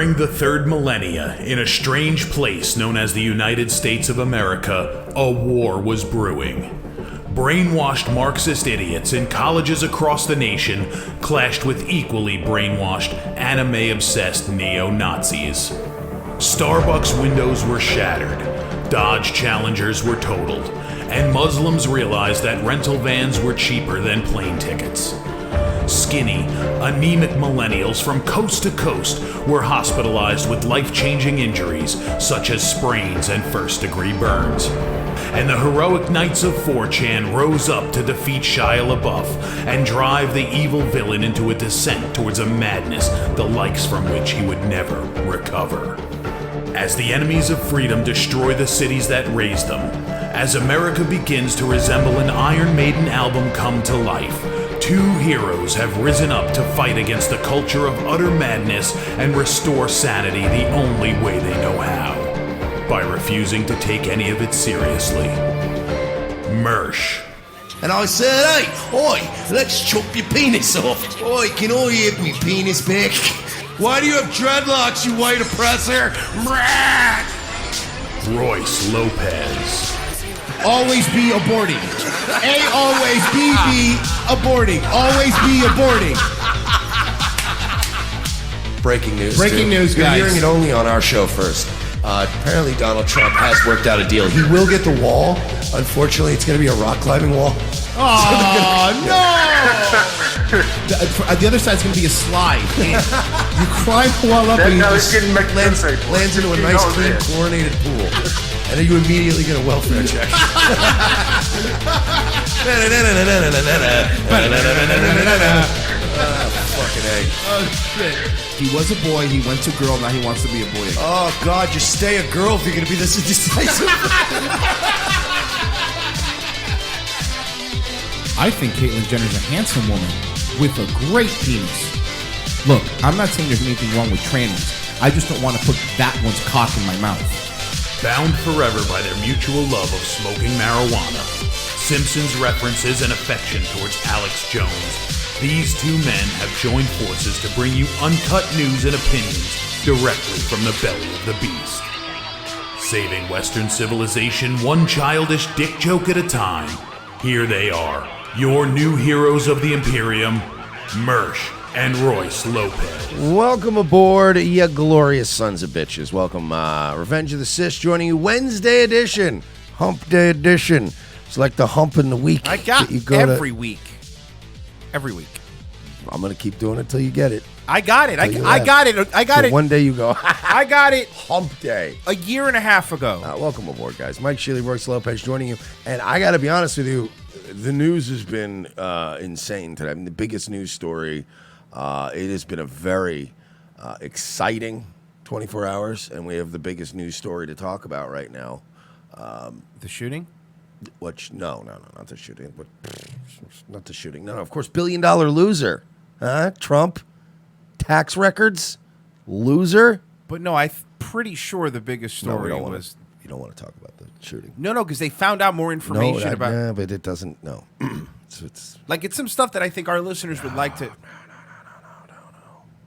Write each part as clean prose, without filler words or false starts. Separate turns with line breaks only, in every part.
During the third millennia, in a strange place known as the United States of America, a war was brewing. Brainwashed Marxist idiots in colleges across the nation clashed with equally brainwashed, anime-obsessed neo-Nazis. Starbucks windows were shattered, Dodge Challengers were totaled, and Muslims realized that rental vans were cheaper than plane tickets. Skinny, anemic millennials from coast to coast were hospitalized with life-changing injuries such as sprains and first-degree burns. And the heroic knights of 4chan rose up to defeat Shia LaBeouf and drive the evil villain into a descent towards a madness the likes from which he would never recover. As the enemies of freedom destroy the cities that raised them, as America begins to resemble an Iron Maiden album come to life, two heroes have risen up to fight against the culture of utter madness and restore sanity the only way they know how, by refusing to take any of it seriously. Mersh.
And I said, hey, oi, let's chop your penis off. Oi, can I have me penis back? Why do you have dreadlocks, you white oppressor?
Royce Lopez.
Always be aborting. A, always, B, aborting. Always be aborting.
Breaking news.
Breaking news,
You're
guys.
hearing it only on our show first. Apparently Donald Trump has worked out a deal. He will get the wall. Unfortunately, it's going to be a rock climbing wall.
Oh, no! The other side's going to be a slide. You climb the wall up and you just
lands into a nice, clean, chlorinated pool. And then you immediately get a welfare check. Fucking A.
Oh, shit. He was a boy, he went to girl, now he wants to be a boy.
Oh, God, just stay a girl if you're going to be this indecisive.
I think Caitlyn Jenner's a handsome woman with a great penis. Look, I'm not saying there's anything wrong with trannies. I just don't want to put that one's cock in my mouth.
Bound forever by their mutual love of smoking marijuana, Simpsons references and affection towards Alex Jones, these two men have joined forces to bring you uncut news and opinions directly from the belly of the beast. Saving Western civilization one childish dick joke at a time, here they are, your new heroes of the Imperium, Mersh and Royce Lopez.
Welcome aboard, you glorious sons of bitches. Welcome, Revenge of the Sis, joining you Wednesday edition, Hump Day edition. It's like the hump in the week.
I got
you go
every week. Every week.
I'm going to keep doing it till you get it.
I got it. I got it. I got
So
it.
one day you go,
I got it
Hump Day.
a year and a half ago.
Welcome aboard, guys. Mike Shealy, Royce Lopez joining you. And I got to be honest with you, the news has been insane today. I mean, the biggest news story, it has been a very exciting 24 hours, and we have the biggest news story to talk about right now.
The shooting?
No, not the shooting. But, not the shooting. No, of course, billion-dollar loser. Trump, tax records, loser.
But no, I'm pretty sure the biggest story was...
You don't want to talk about the shooting.
No, because they found out more information about...
Yeah, but it doesn't, no. It's
Like, it's some stuff that I think our listeners would like to...
No.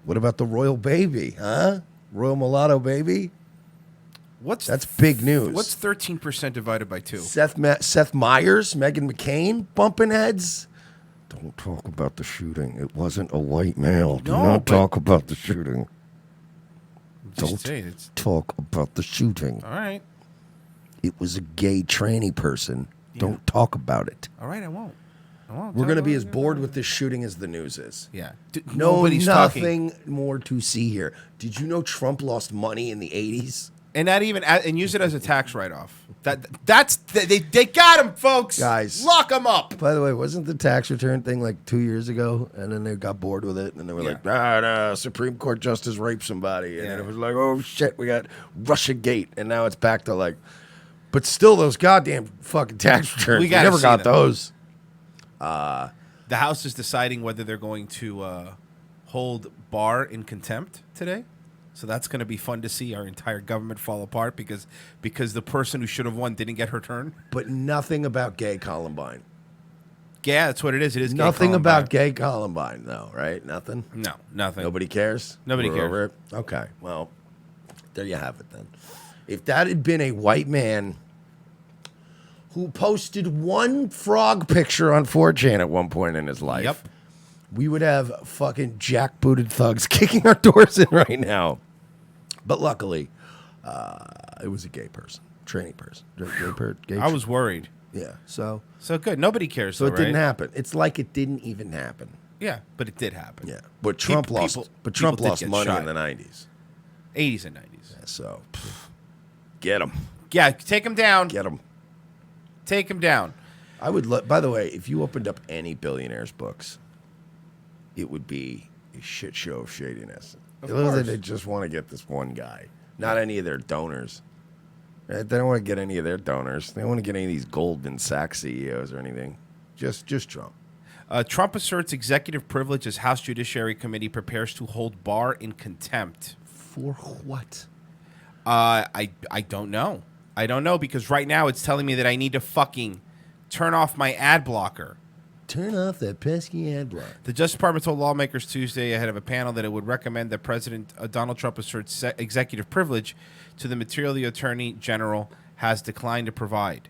What about the royal baby, Royal mulatto baby? That's big news.
What's 13% divided by 2?
Seth Meyers, Meghan McCain, bumping heads. Don't talk about the shooting. It wasn't a white male. Do not talk about the shooting. Don't talk about the shooting.
All right.
It was a gay tranny person. Yeah. Don't talk about it.
All right, I won't.
We're going to be as bored with this shooting as the news is.
Yeah.
Nobody's nothing more to see here. Did you know Trump lost money in the 80s?
And not even and use it as a tax write-off. They got him, folks.
Guys,
lock him up.
By the way, wasn't the tax return thing like 2 years ago? And then they got bored with it, and they were like, Supreme Court justice raped somebody, and then it was like, oh shit, we got Russiagate, and now it's back to like, but still those goddamn fucking tax returns. We never got those.
The House is deciding whether they're going to hold Barr in contempt today. So that's going to be fun to see our entire government fall apart because the person who should have won didn't get her turn.
But nothing about gay Columbine.
Yeah, that's what it is. It is gay
Nothing
Columbine.
about gay Columbine, though, right? Nothing?
No, nothing.
Nobody cares?
Nobody
We're
cares.
over it? Okay, well, there you have it then. If that had been a white man who posted one frog picture on 4chan at one point in his life,
Yep.
we would have fucking jackbooted thugs kicking our doors in right now. But luckily, it was a gay person, tranny person. Gay
I was worried.
Yeah, so
good. Nobody cares.
it
though,
didn't
right?
happen. It's like it didn't even happen.
Yeah, but it did happen.
Yeah, but Trump lost. Trump
did
lost
get
money
shot.
in the 90s.
80s and 90s.
So, get him,
Yeah, take him down.
get him.
Take him down.
I would. By the way, if you opened up any billionaires' books, it would be a shit show of shadiness.
Of
It looks like
course.
they just want to get this one guy, not any of their donors. Right? They don't want to get any of their donors. They don't want to get any of these Goldman Sachs CEOs or anything. Just Trump.
Trump asserts executive privilege as House Judiciary Committee prepares to hold Barr in contempt.
For what?
I don't know. I don't know because right now it's telling me that I need to fucking turn off my ad blocker.
Turn off that pesky ad block.
The Justice Department told lawmakers Tuesday ahead of a panel that it would recommend that President Donald Trump assert executive privilege to the material the Attorney General has declined to provide.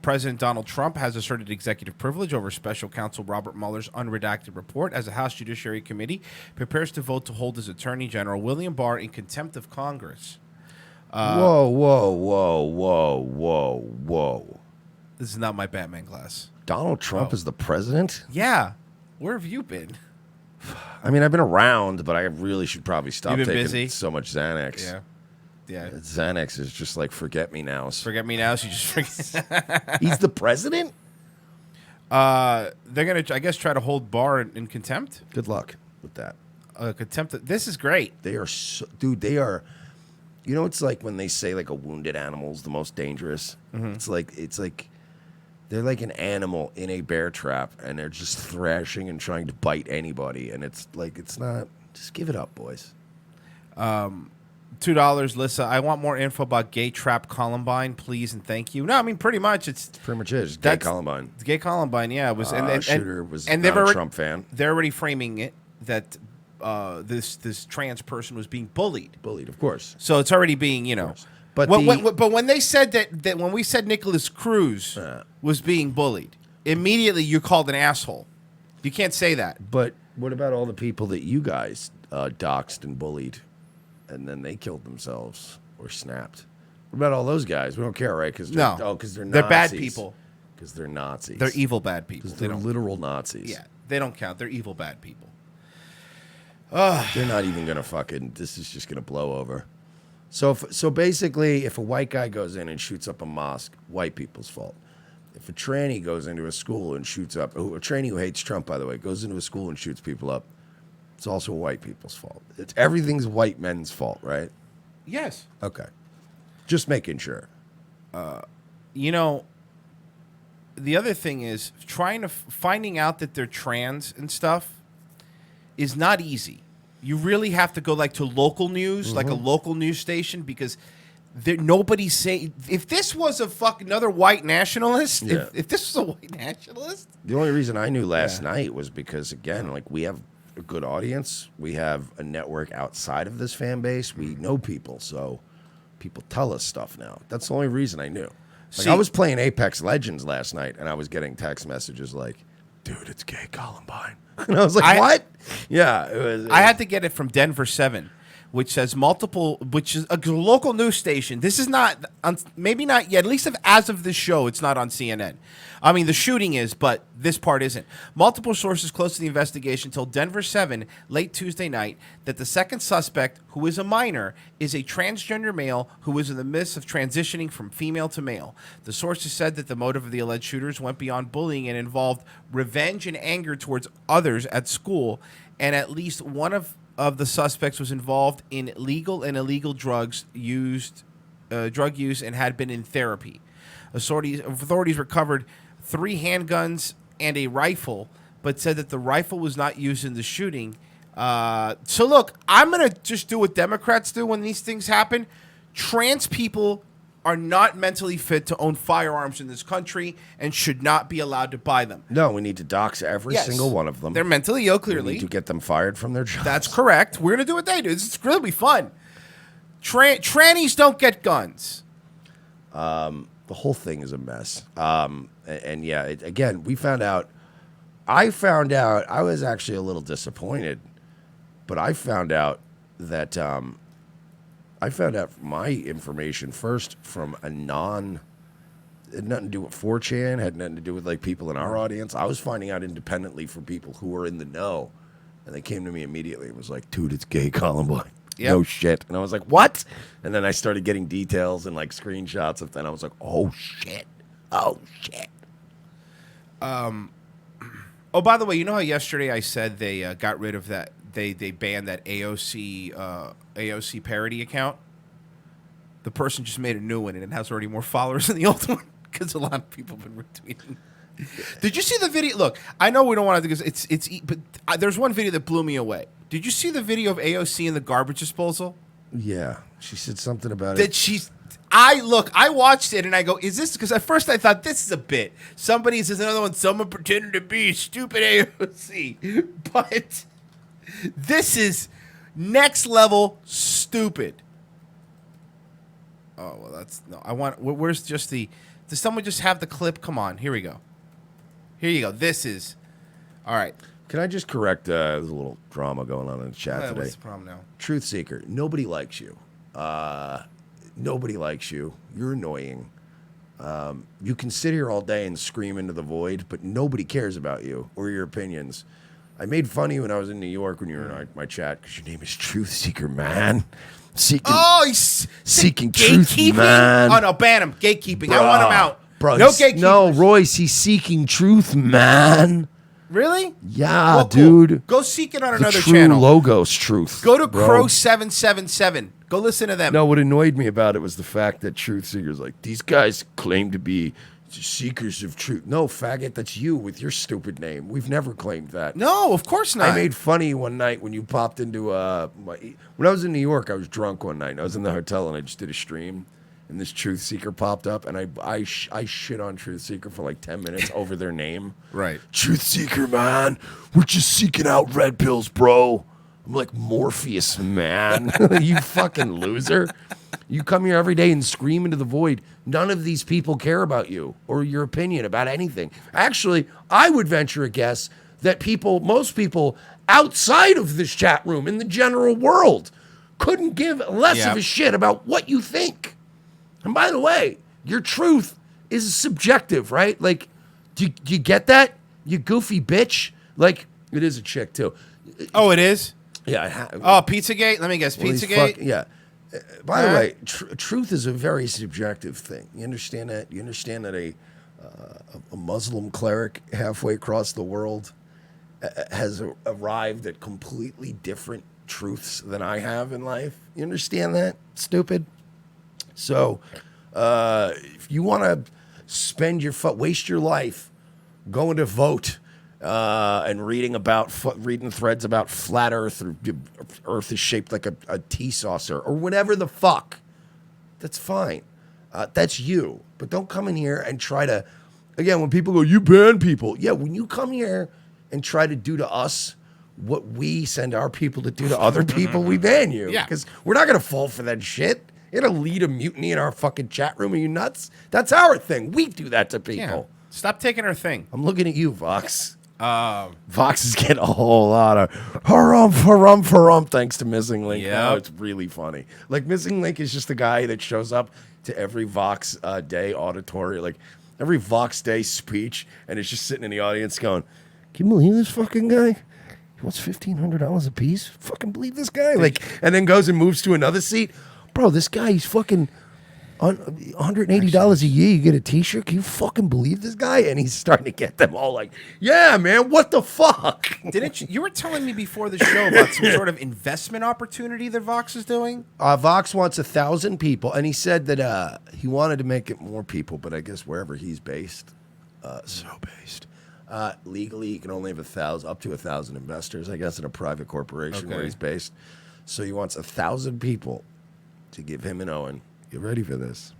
President Donald Trump has asserted executive privilege over Special Counsel Robert Mueller's unredacted report as the House Judiciary Committee prepares to vote to hold his Attorney General William Barr in contempt of Congress.
Whoa.
This is not my Batman glass.
Donald Trump is the president?
Yeah. Where have you been?
I mean, I've been around, but I really should probably stop
You've been
taking
busy?
so much Xanax.
Yeah. Yeah.
Xanax is just like forget me nows.
Forget me now, so you just forget.
He's the president?
They're going to, I guess, try to hold Barr in contempt.
Good luck with that.
Contempt. This is great.
They are so, dude, they are, you know, it's like when they say like a wounded animal is the most dangerous. It's like they're like an animal in a bear trap and they're just thrashing and trying to bite anybody. And it's like, it's not, just give it up, boys.
$2, Lissa. I want more info about gay trap Columbine, please and thank you. No, I mean pretty much it's
Pretty much is. Gay Columbine.
Gay Columbine. Yeah, it was.
Shooter was
and
not
they've
a
already,
Trump fan.
They're already framing it that this trans person was being bullied.
Bullied, of course.
So it's already being, you know.
But
But when they said that when we said Nicholas Cruz was being bullied, immediately you're called an asshole. You can't say that.
But what about all the people that you guys doxed and bullied, and then they killed themselves or snapped? What about all those guys? We don't care, right? Because
No.
because they're
They're bad
Nazis.
people.
Because they're Nazis.
They're evil bad people.
Because
They
they're
don't.
literal Nazis.
Yeah, they don't count. They're evil bad people.
They're not even gonna fucking. This is just gonna blow over. So basically, if a white guy goes in and shoots up a mosque, white people's fault. If a tranny goes into a school and shoots up, a tranny who hates Trump, by the way, goes into a school and shoots people up, it's also white people's fault. Everything's white men's fault, right?
Yes.
Okay. Just making sure.
You know, the other thing is finding out that they're trans and stuff is not easy. You really have to go like to local news, like a local news station, because nobody's saying. If this was another white nationalist,
Yeah.
if this was a white nationalist,
The only reason I knew last night was because, again, like we have a good audience. We have a network outside of this fan base. We know people, so people tell us stuff now. That's the only reason I knew. Like
See-
I was playing Apex Legends last night, and I was getting text messages like, "Dude, it's gay Columbine," and I was like, "What?" Yeah, it was.
I had to get it from Denver 7, which says which is a local news station. This is not, maybe not yet, at least as of this show, it's not on CNN. I mean, the shooting is, but this part isn't. Multiple sources close to the investigation told Denver 7 late Tuesday night that the second suspect, who is a minor, is a transgender male who is in the midst of transitioning from female to male. The sources said that the motive of the alleged shooters went beyond bullying and involved revenge and anger towards others at school, and at least one of the suspects was involved in legal and illegal drug use and had been in therapy. Authorities recovered 3 handguns and a rifle, but said that the rifle was not used in the shooting. So look, I'm going to just do what Democrats do when these things happen. Trans people are not mentally fit to own firearms in this country and should not be allowed to buy them.
No, we need to dox every single one of them.
They're mentally ill,
We
clearly.
need to get them fired from their jobs.
That's correct. We're going to do what they do. It's going to be fun. Trannies don't get guns.
The whole thing is a mess. And yeah, again, we found out. I found out. I was actually a little disappointed, but I found out that I found out my information first from a it had nothing to do with 4chan, had nothing to do with like people in our audience. I was finding out independently from people who were in the know, and they came to me immediately and was like, "Dude, it's gay Columbine."
Yep.
No shit. And I was like, "What?" And then I started getting details and like screenshots of that. And I was like, "Oh shit. Oh shit."
Oh, by the way, you know how yesterday I said they got rid of that? They banned that AOC parody account. The person just made a new one, and it has already more followers than the old one because a lot of people have been retweeting. Did you see the video? Look, I know we don't want to because but there's one video that blew me away. Did you see the video of AOC in the garbage disposal?
Yeah, she said something about
That
it.
I watched it and I go, is this, because at first I thought this is a bit. Somebody says another one, someone pretending to be stupid AOC. But this is next level stupid. Oh, well, that's, no, where's just does someone just have the clip? Come on, here we go. Here you go. This is, all right.
Can I just correct? There's a little drama going on in the chat today.
What's the problem now?
Truth Seeker, nobody likes you. Nobody likes you. You're annoying. You can sit here all day and scream into the void, but nobody cares about you or your opinions. I made fun of you when I was in New York when you were in my chat because your name is Truth Seeker, man.
He's
seeking truth,
gatekeeping?
man.
Oh, no, ban him. Gatekeeping. I
Bruh.
want him out.
Bro,
No gatekeeping.
No, Royce, he's seeking truth, man.
Really?
Yeah,
Well, cool.
dude.
Go seek it on
The
another
true
channel.
Logos truth.
Go to
bro.
Crow777. Go listen to them.
No, what annoyed me about it was the fact that Truth Seekers, like, these guys claim to be seekers of truth. No, faggot, that's you with your stupid name. We've never claimed that.
No, of course not.
I made fun of you one night when you popped into when I was in New York, I was drunk one night. And I was in the hotel and I just did a stream, and this Truth Seeker popped up, and I shit on Truth Seeker for like 10 minutes over their name.
Right.
Truth Seeker, man. We're just seeking out red pills, bro. I'm like, Morpheus, man. You fucking loser. You come here every day and scream into the void. None of these people care about you or your opinion about anything. Actually, I would venture a guess that most people outside of this chat room in the general world couldn't give less of a shit about what you think. And by the way, your truth is subjective, right? Like, do you get that? You goofy bitch. Like, it is a chick, too.
Oh, it is?
Yeah.
Oh, Pizzagate? Let me guess. Pizzagate?
Yeah. By the way, truth is a very subjective thing. You understand that? You understand that a Muslim cleric halfway across the world has arrived at completely different truths than I have in life? You understand that? Stupid. So, if you want to waste your life going to vote and reading threads about flat Earth or Earth is shaped like a tea saucer or whatever the fuck, that's fine. That's you. But don't come in here and try to, again, when people go, you ban people. Yeah, when you come here and try to do to us what we send our people to do to other people, we ban you.
Yeah.
Because we're not going to fall for that shit. You're going to lead a mutiny in our fucking chat room. Are you nuts? That's our thing. We do that to people.
Yeah. Stop taking our thing.
I'm looking at you, Vox. Vox is getting a whole lot of harum thanks to Missing Link.
Yep.
Now it's really funny. Like, Missing Link is just the guy that shows up to every Vox Day auditory, like every Vox Day speech, and is just sitting in the audience going, can you believe this fucking guy? He wants $1,500 a piece? Fucking believe this guy? Like, and then goes and moves to another seat. Bro, this guy, he's fucking $180 a year. You get a t-shirt. Can you fucking believe this guy? And he's starting to get them all like, yeah, man, what the fuck?
You were telling me before the show about some sort of investment opportunity that Vox is doing?
Vox wants 1,000 people, and he said that he wanted to make it more people, but I guess wherever he's based, legally, he can only have up to 1,000 investors, I guess, in a private corporation where he's based. So he wants 1,000 people to give him and Owen. Get ready for this.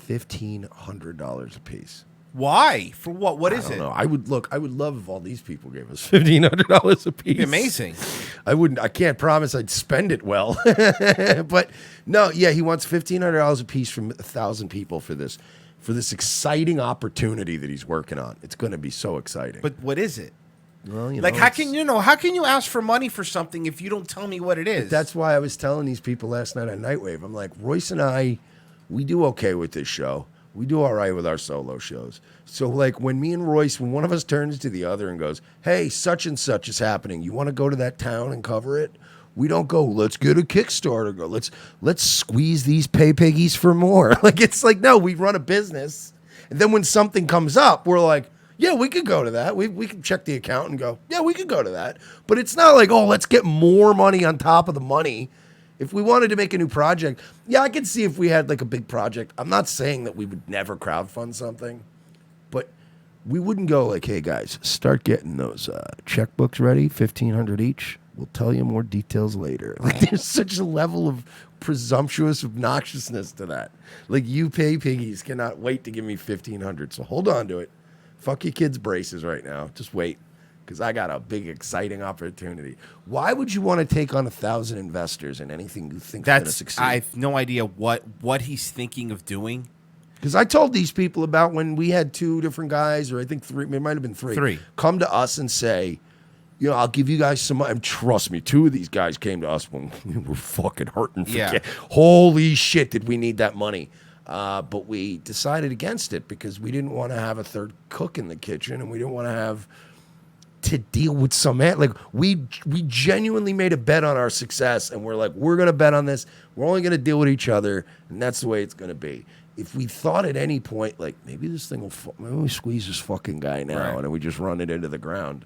$1,500 a piece.
Why? For what? What is
I don't
it?
know. I would love if all these people gave us $1,500 a piece.
Amazing.
I can't promise I'd spend it well, but no, yeah, he wants $1,500 a piece from 1,000 people for this exciting opportunity that he's working on. It's going to be so exciting.
But what is it?
Well,
Like, how can you ask for money for something if you don't tell me what it is?
That's why I was telling these people last night on Nightwave. I'm like, Royce and I, we do okay with this show. We do all right with our solo shows. So, like, when me and Royce, when one of us turns to the other and goes, hey, such and such is happening. You want to go to that town and cover it? We don't go, let's get a Kickstarter. Go, let's squeeze these pay piggies for more. Like, it's like, no, we run a business. And then when something comes up, we're like, yeah, we could go to that. We can check the account and go, yeah, we could go to that. But it's not like, oh, let's get more money on top of the money. If we wanted to make a new project, yeah, I could see if we had like a big project. I'm not saying that we would never crowdfund something, but we wouldn't go like, hey, guys, start getting those checkbooks ready, $1,500 each. We'll tell you more details later. Like, there's such a level of presumptuous obnoxiousness to that. Like, you pay piggies cannot wait to give me $1,500, so hold on to it. Fuck your kids' braces right now. Just wait, because I got a big, exciting opportunity. Why would you want to take on 1,000 investors in anything you think is going to succeed?
I have no idea what he's thinking of doing.
Because I told these people about when we had 2 different guys, or I think 3, it might have been 3, come to us and say, you know, I'll give you guys some money. And trust me, 2 of these guys came to us when we were fucking hurting.
Yeah.
Holy shit, did we need that money? But we decided against it because we didn't want to have a third cook in the kitchen, and we didn't want to have to deal with some man. Like, we genuinely made a bet on our success, and we're like, we're going to bet on this. We're only going to deal with each other, and that's the way it's going to be. If we thought at any point, like, maybe this thing will, maybe we squeeze this fucking guy now,
Right.
and then we just run it into the ground.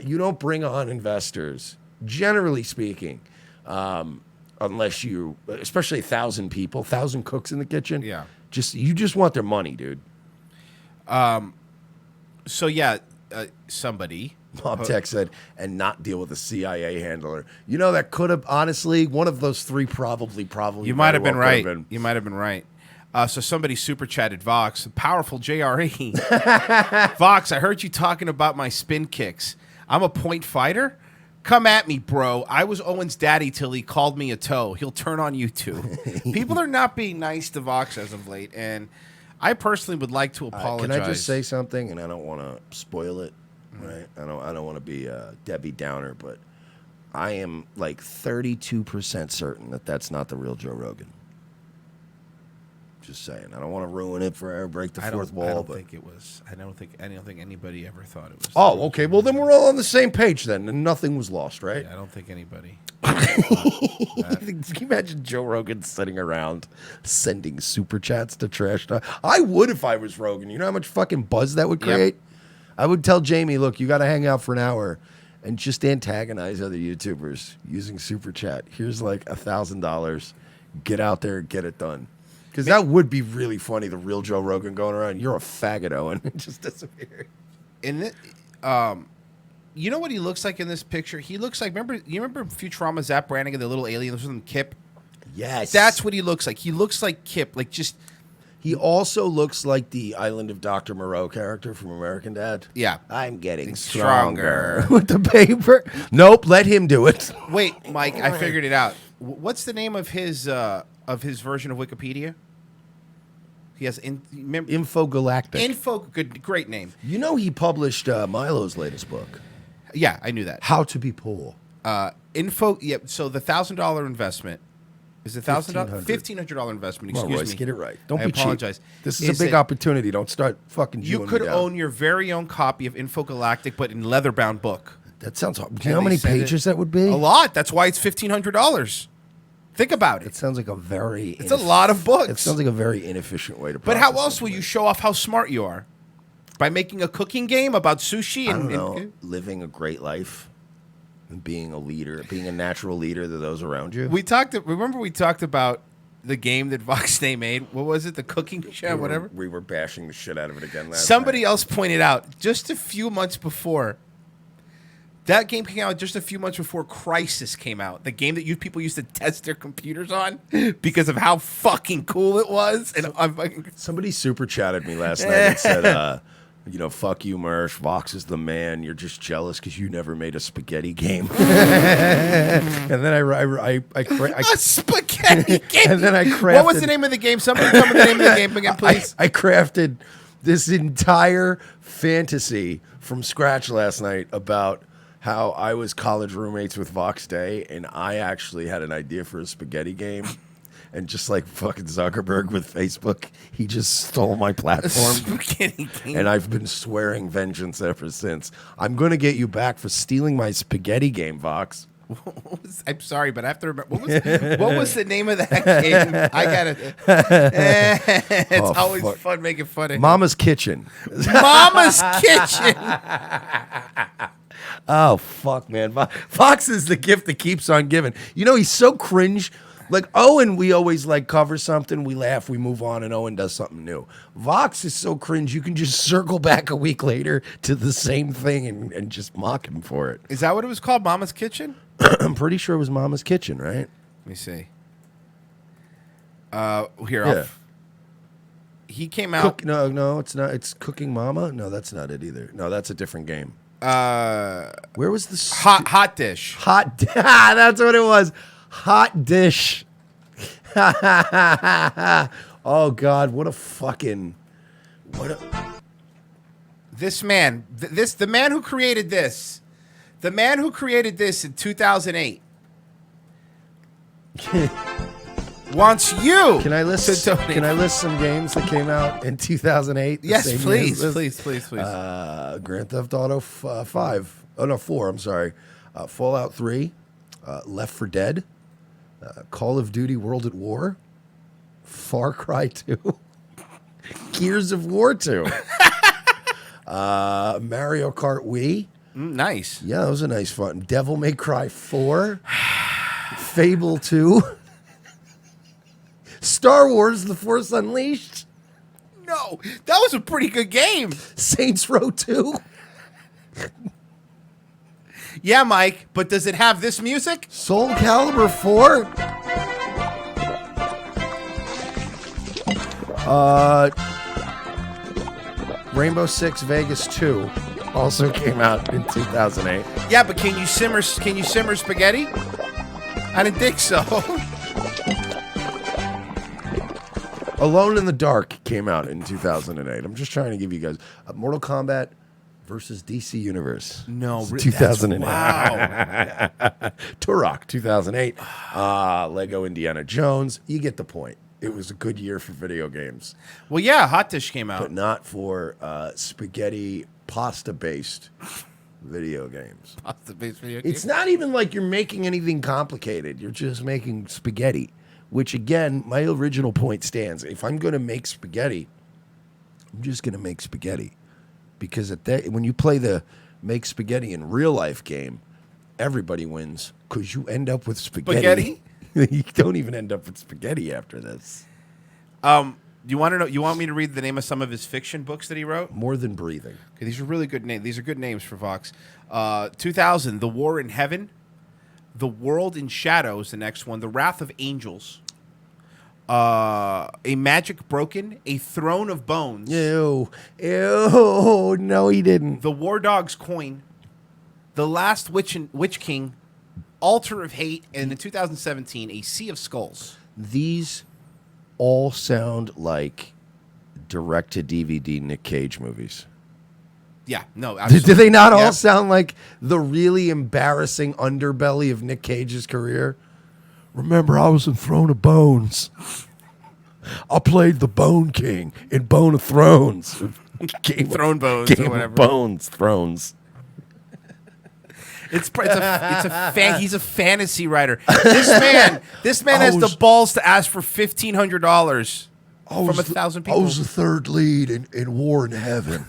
You don't bring on investors, generally speaking, unless you, especially 1,000 people, 1,000 cooks in the kitchen.
Yeah.
You just want their money, dude.
So yeah, somebody.
Mob Tech said, and not deal with a CIA handler. You know, that could have, honestly, one of those 3 probably.
You might have
very
been
well could
right.
have been.
You might have been right. So somebody super chatted Vox, powerful JRE. Vox, I heard you talking about my spin kicks. I'm a point fighter. Come at me, bro. I was Owen's daddy till he called me a toe. He'll turn on you too. People are not being nice to Vox as of late, and I personally would like to apologize.
Can I just say something? And I don't want to spoil it, right? I don't want to be Debbie Downer, but I am like 32% certain that that's not the real Joe Rogan. Just saying. I don't want to ruin it for break the fourth wall.
I don't
but
think it was. I don't think anybody ever thought it was.
Oh, okay. Well, then we're all on the same page then, and nothing was lost, right?
Yeah, I don't think anybody.
Can you imagine Joe Rogan sitting around sending super chats to Trash Talk? I would if I was Rogan. You know how much fucking buzz that would create?
Yep.
I would tell Jamie, look, you got to hang out for an hour and just antagonize other YouTubers using super chat. Here's like $1,000. Get out there and get it done. Because that would be really funny, the real Joe Rogan going around. You're a faggot, Owen. It just disappeared.
In it, you know what he looks like in this picture? He looks like, you remember Futurama, Zap Brannigan, the little alien, was with Kip?
Yes.
That's what he looks like. He looks like Kip, like just...
He also looks like the Island of Dr. Moreau character from American Dad.
Yeah.
I'm getting
Stronger.
stronger. With the paper. Nope, let him do it.
Wait, Mike, I figured it out. What's the name of his version of Wikipedia? He has
Infogalactic.
Good, great name.
You know he published Milo's latest book,
Yeah, I knew that.
How to Be Poor.
Yeah. So the $1,000 investment is $1,500 investment.
Come on,
Excuse
Royce,
me.
get it right. Don't
I
be
apologize.
cheap. This is a big opportunity. Don't start fucking.
You
Jewing
could
me down.
own your very own copy of Infogalactic, but in leather-bound book.
That sounds hard. Do you know how many pages that would be?
A lot. That's why it's $1,500. Think about it.
It sounds like a very.
It's a lot of books.
It sounds like a very inefficient way to.
But how
process
else will you
information.
show off how smart you are? By making a cooking game about sushi
I
and,
don't know, living a great life and being a leader, being a natural leader to those around you.
Remember we talked about the game that Voxnay made? What was it? The cooking show, whatever?
We were bashing the shit out of it again last
Somebody
night.
else pointed out just a few months before That game came out just a few months before Crysis came out. The game that people used to test their computers on because of how fucking cool it was. And
Somebody super chatted me last night and said, fuck you, Mersh. Vox is the man. You're just jealous because you never made a spaghetti game. And then
a spaghetti game.
And then I crafted.
What was the name of the game? Somebody tell me the name of the game again, please.
I crafted this entire fantasy from scratch last night about how I was college roommates with Vox Day, and I actually had an idea for a spaghetti game. And just like fucking Zuckerberg with Facebook, he just stole my platform. And I've been swearing vengeance ever since. I'm going to get you back for stealing my spaghetti game, Vox.
I'm sorry, but I have to remember. What was the name of that game? I got it. It's always fun making fun of
Mama's Kitchen.
Mama's Kitchen.
Oh, fuck, man. Vox is the gift that keeps on giving. You know, he's so cringe. Like Owen, we always like cover something, we laugh, we move on, and Owen does something new. Vox is so cringe, you can just circle back a week later to the same thing and just mock him for it.
Is that what it was called, Mama's Kitchen?
I'm pretty sure it was Mama's Kitchen, right?
Let me see. Here, he came out.
No, it's not. It's Cooking Mama? No, that's not it either. No, that's a different game. Where was the...
Hot Dish.
That's what it was. Hot Dish. Oh God, what a fucking
This man, the man who created this, in 2008 wants you.
Can I list some games that came out in 2008?
Yes, please.
Grand Theft Auto 5. Oh no, 4. I'm sorry. Fallout 3. Left 4 Dead. Call of Duty World at War, Far Cry 2, Gears of War 2, Mario Kart Wii.
Nice.
Yeah, that was a nice fun. Devil May Cry 4, Fable 2, Star Wars The Force Unleashed.
No, that was a pretty good game.
Saints Row 2.
Yeah, Mike, but does it have this music?
Soul Calibur 4. Rainbow Six Vegas 2 also came out in 2008.
Yeah, but can you simmer spaghetti? I didn't think so.
Alone in the Dark came out in 2008. I'm just trying to give you guys Mortal Kombat versus DC Universe.
No,
2008.
Wow.
Turok, 2008. Lego Indiana Jones. You get the point. It was a good year for video games.
Well, yeah, Hot Dish came out.
But not for spaghetti pasta-based video games.
Pasta-based video games?
It's not even like you're making anything complicated. You're just making spaghetti, which, again, my original point stands. If I'm going to make spaghetti, I'm just going to make spaghetti. Because when you play the make spaghetti in real life game, everybody wins because you end up with spaghetti. You don't even end up with spaghetti after this.
You want to know? You want me to read the name of some of his fiction books that he wrote?
More Than Breathing.
Okay, these are really good names. These are good names for Vox. 2000, The War in Heaven, The World in Shadows. The next one, The Wrath of Angels. A Magic Broken, A Throne of Bones.
Ew. No, he didn't.
The War Dog's Coin, The Last Witch King, Altar of Hate, and in 2017, A Sea of Skulls.
These all sound like direct-to-DVD Nick Cage movies.
Yeah, no.
Do they not all sound like the really embarrassing underbelly of Nick Cage's career? Remember, I was in Throne of Bones. I played the Bone King in Bone of Thrones.
Throne Bones
Game
or whatever.
Of Bones, Thrones.
He's a fantasy writer. This man has the balls to ask for $1,500 from 1,000 people.
I was the third lead in War in Heaven.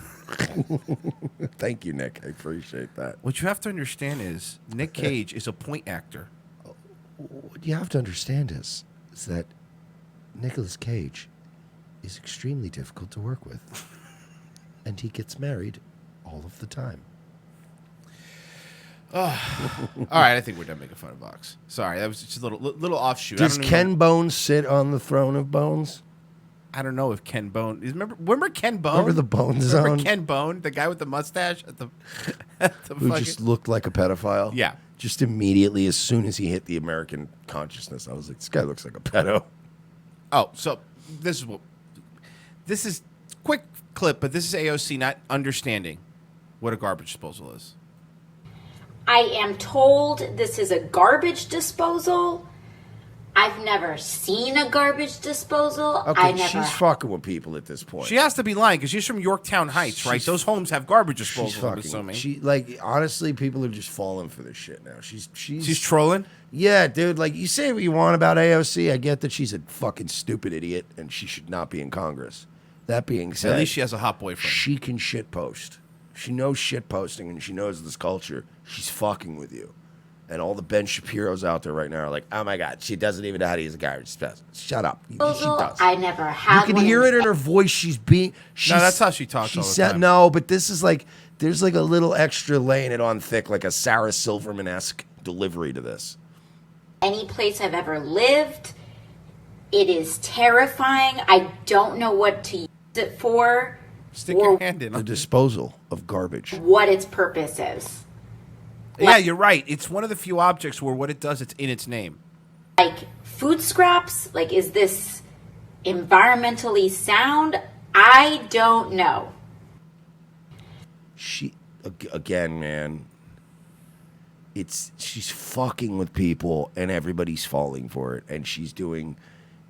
Thank you, Nick. I appreciate that.
What you have to understand is Nick Cage is a point actor.
What you have to understand is that Nicolas Cage is extremely difficult to work with. And he gets married all of the time.
All right, I think we're done making fun of Vox. Sorry, that was just a little offshoot.
Does Ken Bone sit on the throne of bones?
I don't know if Ken Bone. Remember Ken Bone?
Remember the Bone Zone?
Remember Ken Bone, the guy with the mustache at the
Who just looked like a pedophile?
Yeah.
Just immediately, as soon as he hit the American consciousness, I was like, this guy looks like a pedo.
Oh, so this is quick clip, but this is AOC not understanding what a garbage disposal is.
I am told this is a garbage disposal. I've never seen a garbage disposal.
Okay, she's fucking with people at this point.
She has to be lying because she's from Yorktown Heights, right? Those homes have garbage disposal. I'm assuming.
She honestly, people are just falling for this shit now. She's
trolling.
Yeah, dude. Like, you say what you want about AOC. I get that she's a fucking stupid idiot and she should not be in Congress. That being said,
at least she has a hot boyfriend.
She can shit post. She knows shit posting and she knows this culture. She's fucking with you. And all the Ben Shapiros out there right now are like, oh my God, she doesn't even know how to use a garbage disposal. Shut up. She does.
I never had.
You can hear it in her voice. She's no,
that's how she talks all the time.
No, but this is like, there's like a little extra laying it on thick, like a Sarah Silverman-esque delivery to this.
Any place I've ever lived, it is terrifying. I don't know what to use it for.
Stick your hand in.
The disposal of garbage.
What its purpose is.
Yeah, you're right. It's one of the few objects where what it does, it's in its name.
Like food scraps? Like, is this environmentally sound? I don't know.
Again, man, she's fucking with people and everybody's falling for it. And she's doing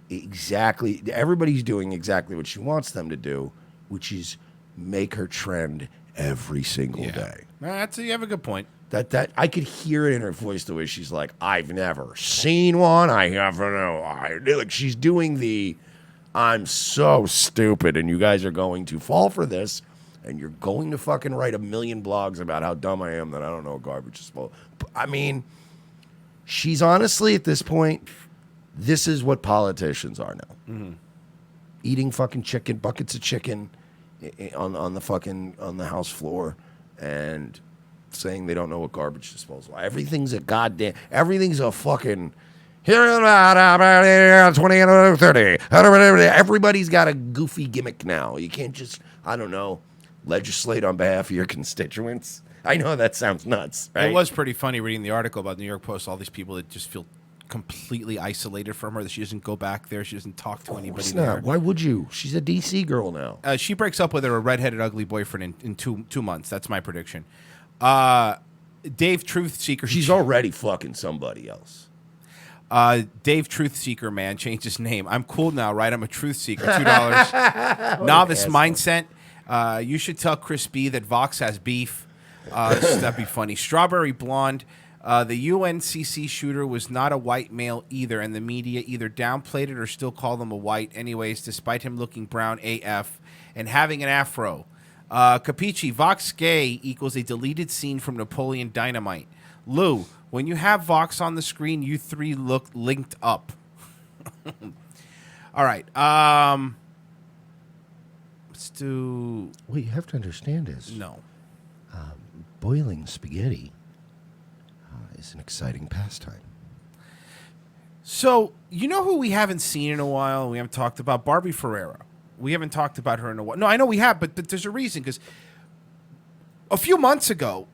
everybody's doing exactly what she wants them to do, which is make her trend every single day.
You have a good point.
That I could hear it in her voice the way she's like, I've never seen one. I never know. Like, she's doing I'm so stupid and you guys are going to fall for this and you're going to fucking write 1 million blogs about how dumb I am that I don't know what garbage is. I mean, she's honestly at this point, this is what politicians are now.
Mm-hmm.
Eating fucking chicken, buckets of chicken on the House floor and saying they don't know what garbage disposal. Everything's a fucking 2030. Everybody's got a goofy gimmick now. You can't just, I don't know, legislate on behalf of your constituents. I know that sounds nuts, right?
It was pretty funny reading the article about the New York Post, all these people that just feel completely isolated from her, that she doesn't go back there, she doesn't talk to anybody there.
Why would you? She's a DC girl now.
She breaks up with her redheaded ugly boyfriend in 2 months. That's my prediction. Dave Truthseeker.
She's already fucking somebody else.
Dave Truthseeker, man, changed his name. I'm cool now, right? I'm a Truthseeker. $2. Novice mindset. You should tell Chris B that Vox has beef. That'd be funny. Strawberry Blonde. The UNCC shooter was not a white male either, and the media either downplayed it or still call him a white. Anyways, despite him looking brown AF and having an afro. Capici, Vox gay equals a deleted scene from Napoleon Dynamite. Lou, when you have Vox on the screen, you three look linked up. All right. Let's do...
What you have to understand is...
No.
Boiling spaghetti is an exciting pastime.
So, you know who we haven't seen in a while? We haven't talked about Barbie Ferreira. We haven't talked about her in a while. No, I know we have, but there's a reason, because a few months ago,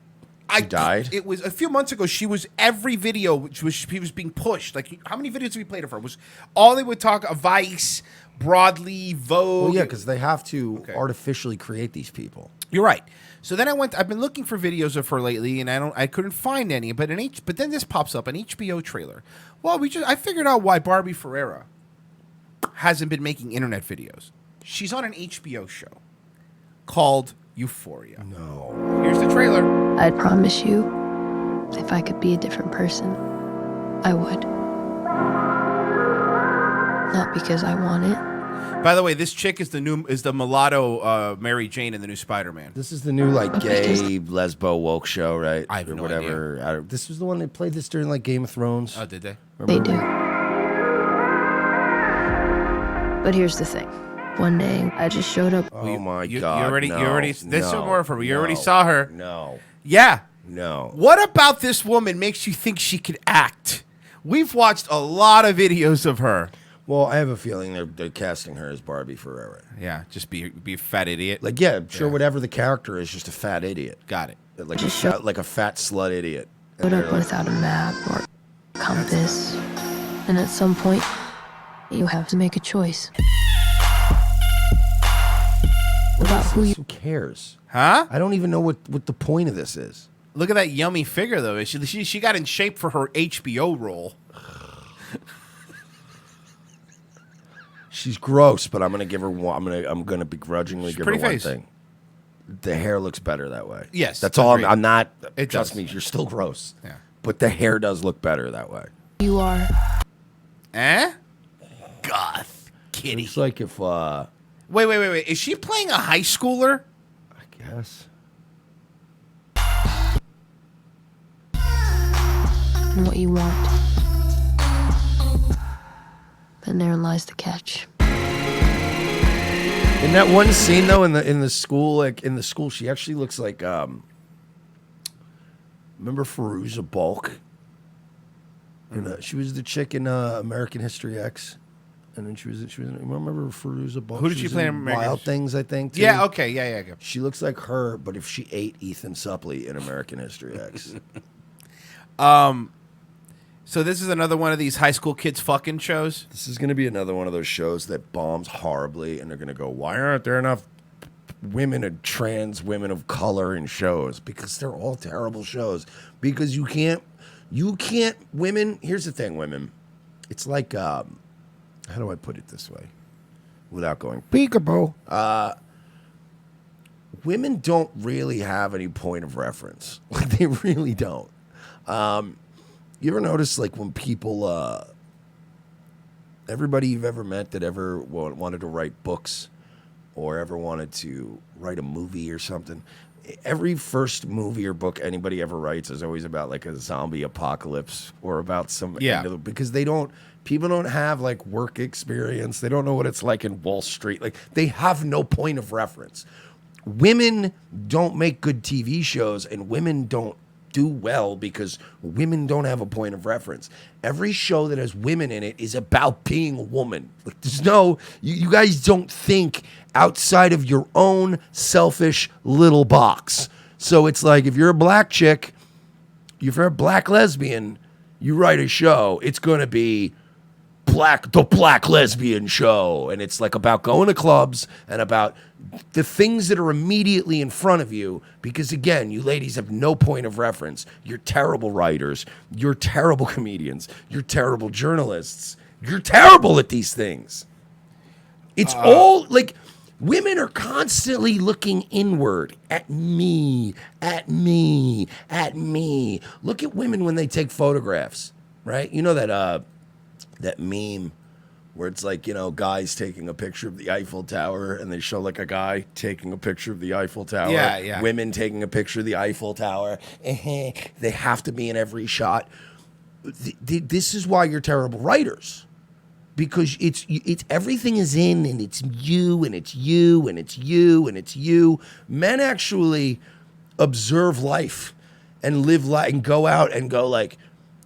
She died?
It was a few months ago. She was every video. She was being pushed. Like, how many videos have we played of her? Was all they would talk of Vice, Broadly, Vogue?
Well, yeah, because they have to artificially create these people.
You're right. So then I've been looking for videos of her lately, and I couldn't find any. But then this pops up, an HBO trailer. Well, I figured out why Barbie Ferreira hasn't been making internet videos. She's on an HBO show called Euphoria.
No.
Here's the trailer.
I promise you, if I could be a different person, I would. Not because I want it.
By the way, this chick is the mulatto Mary Jane in the new Spider-Man.
This is the new gay lesbo woke show, right?
I have no
idea. This was the one that played this during Game of Thrones.
Oh, did they?
They do. But here's the thing. One day, I just showed up.
Oh my God!
You already. This is more for you. You already
no,
saw her.
No.
Yeah.
No.
What about this woman makes you think she could act? We've watched a lot of videos of her.
Well, I have a feeling they're casting her as Barbie Ferreira.
Yeah, just be a fat idiot.
Like, yeah, sure, whatever the character is, just a fat idiot.
Got it.
Like a fat slut idiot.
Showed up without a map or compass. And at some point, you have to make a choice. About who you...
Who cares?
Huh?
I don't even know what the point of this is.
Look at that yummy figure, though. She got in shape for her HBO role.
She's gross, but I'm gonna give her one. I'm gonna begrudgingly give her
pretty
one
face.
thing. The hair looks better that way.
Yes,
that's all.
agreed.
I'm not.
It
Trust
does.
me, you're still gross.
Yeah.
But the hair does look better that way.
you are.
Eh? Goth kitty.
It's like if
Wait. Is she playing a high schooler?
I guess.
And what you want. But therein lies the catch.
In that one scene though, in the school, she actually looks like remember Fairuza Balk? She was the chick in American History X, and then she was remember Fairuza Balk?
Who did she
was
play in American
Wild
History?
Things, I think. Too.
Yeah. Okay. Yeah.
She looks like her, but if she ate Ethan Suplee in American History X.
So this is another one of these high school kids fucking shows.
This is going to be another one of those shows that bombs horribly, and they're going to go, why aren't there enough women and trans women of color in shows? Because they're all terrible shows. Because you can't, women, here's the thing, women. It's like, how do I put it this way? Without going, peekaboo. Women don't really have any point of reference. Like, they really don't. You ever notice, like, when people, everybody you've ever met that ever wanted to write books or ever wanted to write a movie or something, every first movie or book anybody ever writes is always about, like, a zombie apocalypse or about some end of the, because people don't have, like, work experience. They don't know what it's like in Wall Street. Like, they have no point of reference. Women don't make good TV shows, and women don't do well because women don't have a point of reference. Every show that has women in it is about being a woman. Like, there's no, you guys don't think outside of your own selfish little box. So it's like, if you're a black chick, if you're a black lesbian, you write a show, it's going to be the black lesbian show. And it's like about going to clubs and about the things that are immediately in front of you, because again, you ladies have no point of reference. You're terrible writers. You're terrible comedians. You're terrible journalists. You're terrible at these things. It's all like women are constantly looking inward at me, at me, at me. Look at women when they take photographs, right? You know that meme where it's like, you know, guys taking a picture of the Eiffel Tower and they show like a guy taking a picture of the Eiffel Tower.
Yeah.
Women taking a picture of the Eiffel Tower. They have to be in every shot. This is why you're terrible writers. Because it's everything is in, and it's you, and it's you, and it's you, and it's you. Men actually observe life and live life and go out and go like,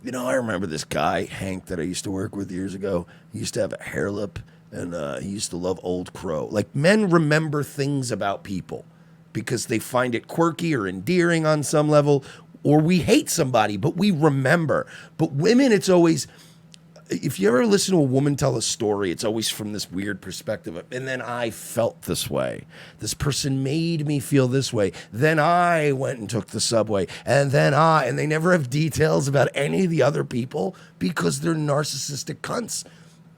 you know, I remember this guy, Hank, that I used to work with years ago. He used to have a hair lip, and he used to love Old Crow. Like, men remember things about people because they find it quirky or endearing on some level, or we hate somebody, but we remember. But women, it's always, if you ever listen to a woman tell a story, it's always from this weird perspective of, and then I felt this way. This person made me feel this way. Then I went and took the subway. And they never have details about any of the other people because they're narcissistic cunts.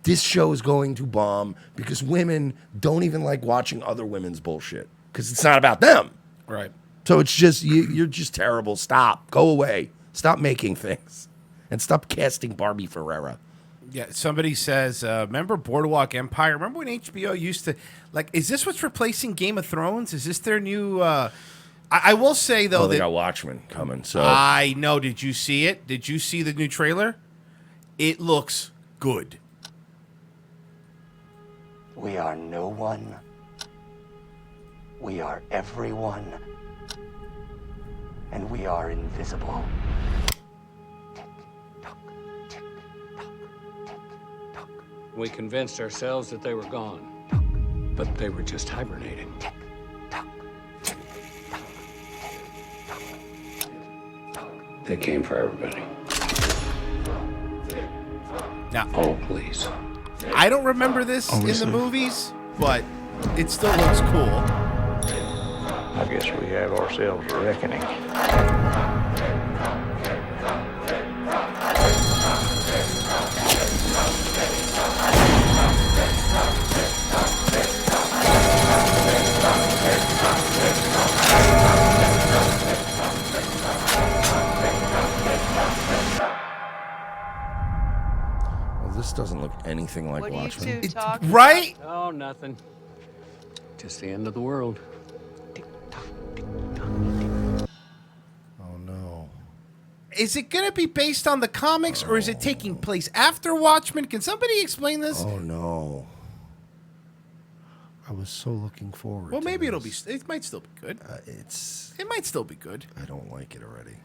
This show is going to bomb because women don't even like watching other women's bullshit because it's not about them.
Right.
So it's just, you're just terrible. Stop. Go away. Stop making things. And stop casting Barbie Ferreira.
Yeah, somebody says, remember Boardwalk Empire? Remember when HBO used to, like, is this what's replacing Game of Thrones? Is this their new, I will say, though,
They
that
got Watchmen coming, so.
I know. Did you see it? Did you see the new trailer? It looks good.
We are no one. We are everyone. and we are invisible.
We convinced ourselves that they were gone, but they were just hibernating. They came for everybody.
Now,
Oh, please.
I don't remember this in the movies, but it still looks cool.
I guess we have ourselves a reckoning.
Well, this doesn't look anything like
What do you
Watchmen.
two talk
Right?
Oh, nothing. Just the end of the world.
Oh no.
Is it going to be based on the comics, or is it taking place after Watchmen? Can somebody explain this?
Oh no. I was so looking forward.
Well,
to
maybe it'll be.
this.
It might still be good. It might still be good.
I don't like it already.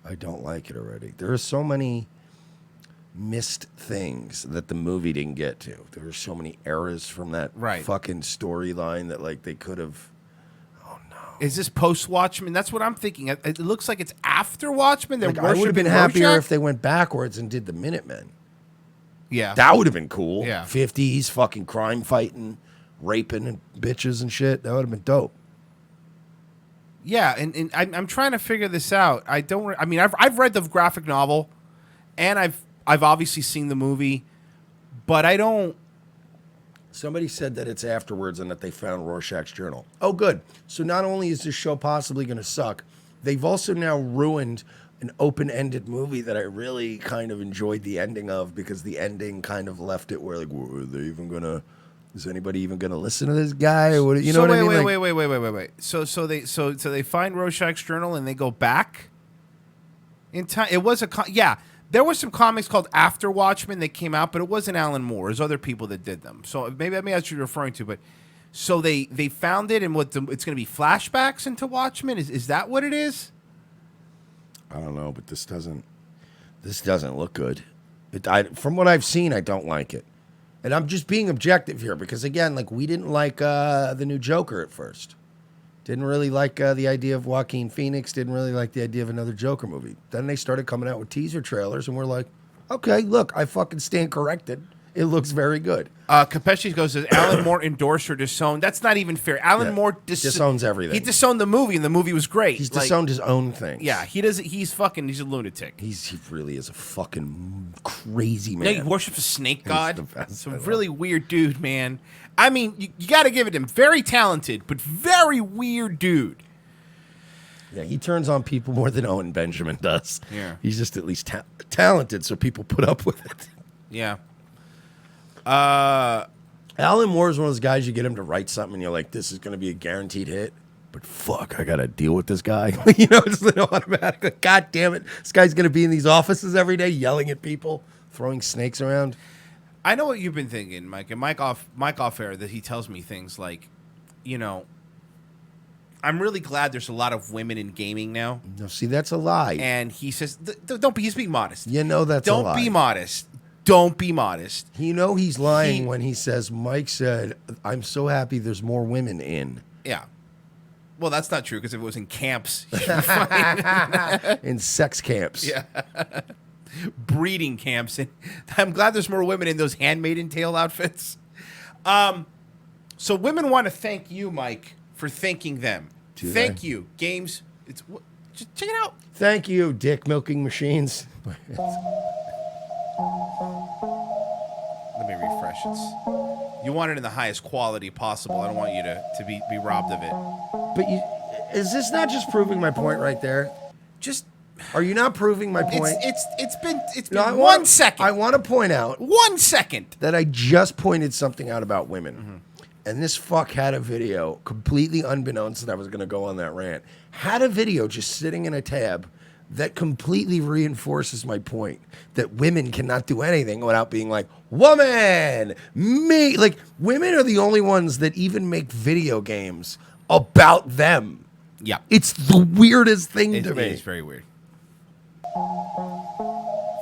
I don't like it already. There are so many missed things that the movie didn't get to. There were so many errors from that fucking storyline that like they could have.
Is this post Watchmen? That's what I'm thinking. It looks like it's after Watchmen. They're
Like, I would have been
worshiping
happier
Rorschach?
if they went backwards and did the Minutemen.
Yeah.
That would have been cool.
Yeah.
50s, fucking crime fighting, raping and bitches and shit. That would have been dope.
Yeah, and I'm trying to figure this out. I mean, I've read the graphic novel, and I've obviously seen the movie, but I don't.
Somebody said that it's afterwards and that they found Rorschach's journal. Oh, good. So not only is this show possibly going to suck, they've also now ruined an open-ended movie that I really kind of enjoyed the ending of, because the ending kind of left it where like, were they even going to? Is anybody even going to listen to this guy? Or what, you know what I mean?
Wait. So they find Rorschach's journal and they go back in time. It was there were some comics called After Watchmen that came out, but it wasn't Alan Moore. There's other people that did them. So maybe that's what you're referring to. But so they found it, and it's going to be flashbacks into Watchmen. Is that what it is?
I don't know, but this doesn't look good. From what I've seen, I don't like it. And I'm just being objective here because, again, like we didn't like the new Joker at first. Didn't really like the idea of Joaquin Phoenix. Didn't really like the idea of another Joker movie. Then they started coming out with teaser trailers, and we're like, okay, look, I fucking stand corrected. It looks very good.
Capeshi goes, does Alan Moore endorse or disown? That's not even fair. Alan Moore
disowns everything.
He disowned the movie, and the movie was great.
He's disowned his own thing.
Yeah, he does. He's a lunatic.
He really is a fucking crazy man.
Yeah, he worships a snake god.
the best.
It's a really weird dude, man. I mean, you got to give it him. Very talented, but very weird dude.
Yeah, he turns on people more than Owen Benjamin does.
Yeah.
He's just at least talented, so people put up with it.
Yeah.
Alan Moore is one of those guys, you get him to write something and you're like, this is going to be a guaranteed hit. But fuck, I got to deal with this guy. You know, it's automatically, God damn it. This guy's going to be in these offices every day yelling at people, throwing snakes around.
I know what you've been thinking, Mike. And Mike off air, that he tells me things like, you know, I'm really glad there's a lot of women in gaming now.
No, see, that's a lie.
And he says, don't be, he's being modest.
You know that's a lie.
Don't be modest. Don't be modest.
You know he's lying when he says, Mike said, I'm so happy there's more women in.
Yeah. Well, that's not true, because if it was in camps, you'd be fine.
In sex camps.
Yeah. Breeding camps. And I'm glad there's more women in those handmaiden tale outfits. So women want to thank you, Mike, for thanking them. Thank you. Games. Just check it out.
Thank you, dick milking machines.
Let me refresh it. You want it in the highest quality possible. I don't want you to be robbed of it.
But is this not just proving my point right there? Are you not proving my point?
It's been 1 second.
I want to point out
1 second
that I just pointed something out about women. Mm-hmm. And this fuck had a video, completely unbeknownst that I was going to go on that rant, had a video just sitting in a tab that completely reinforces my point that women cannot do anything without being like, woman, me. Like, women are the only ones that even make video games about them.
Yeah.
It's the weirdest thing to me.
It's very weird.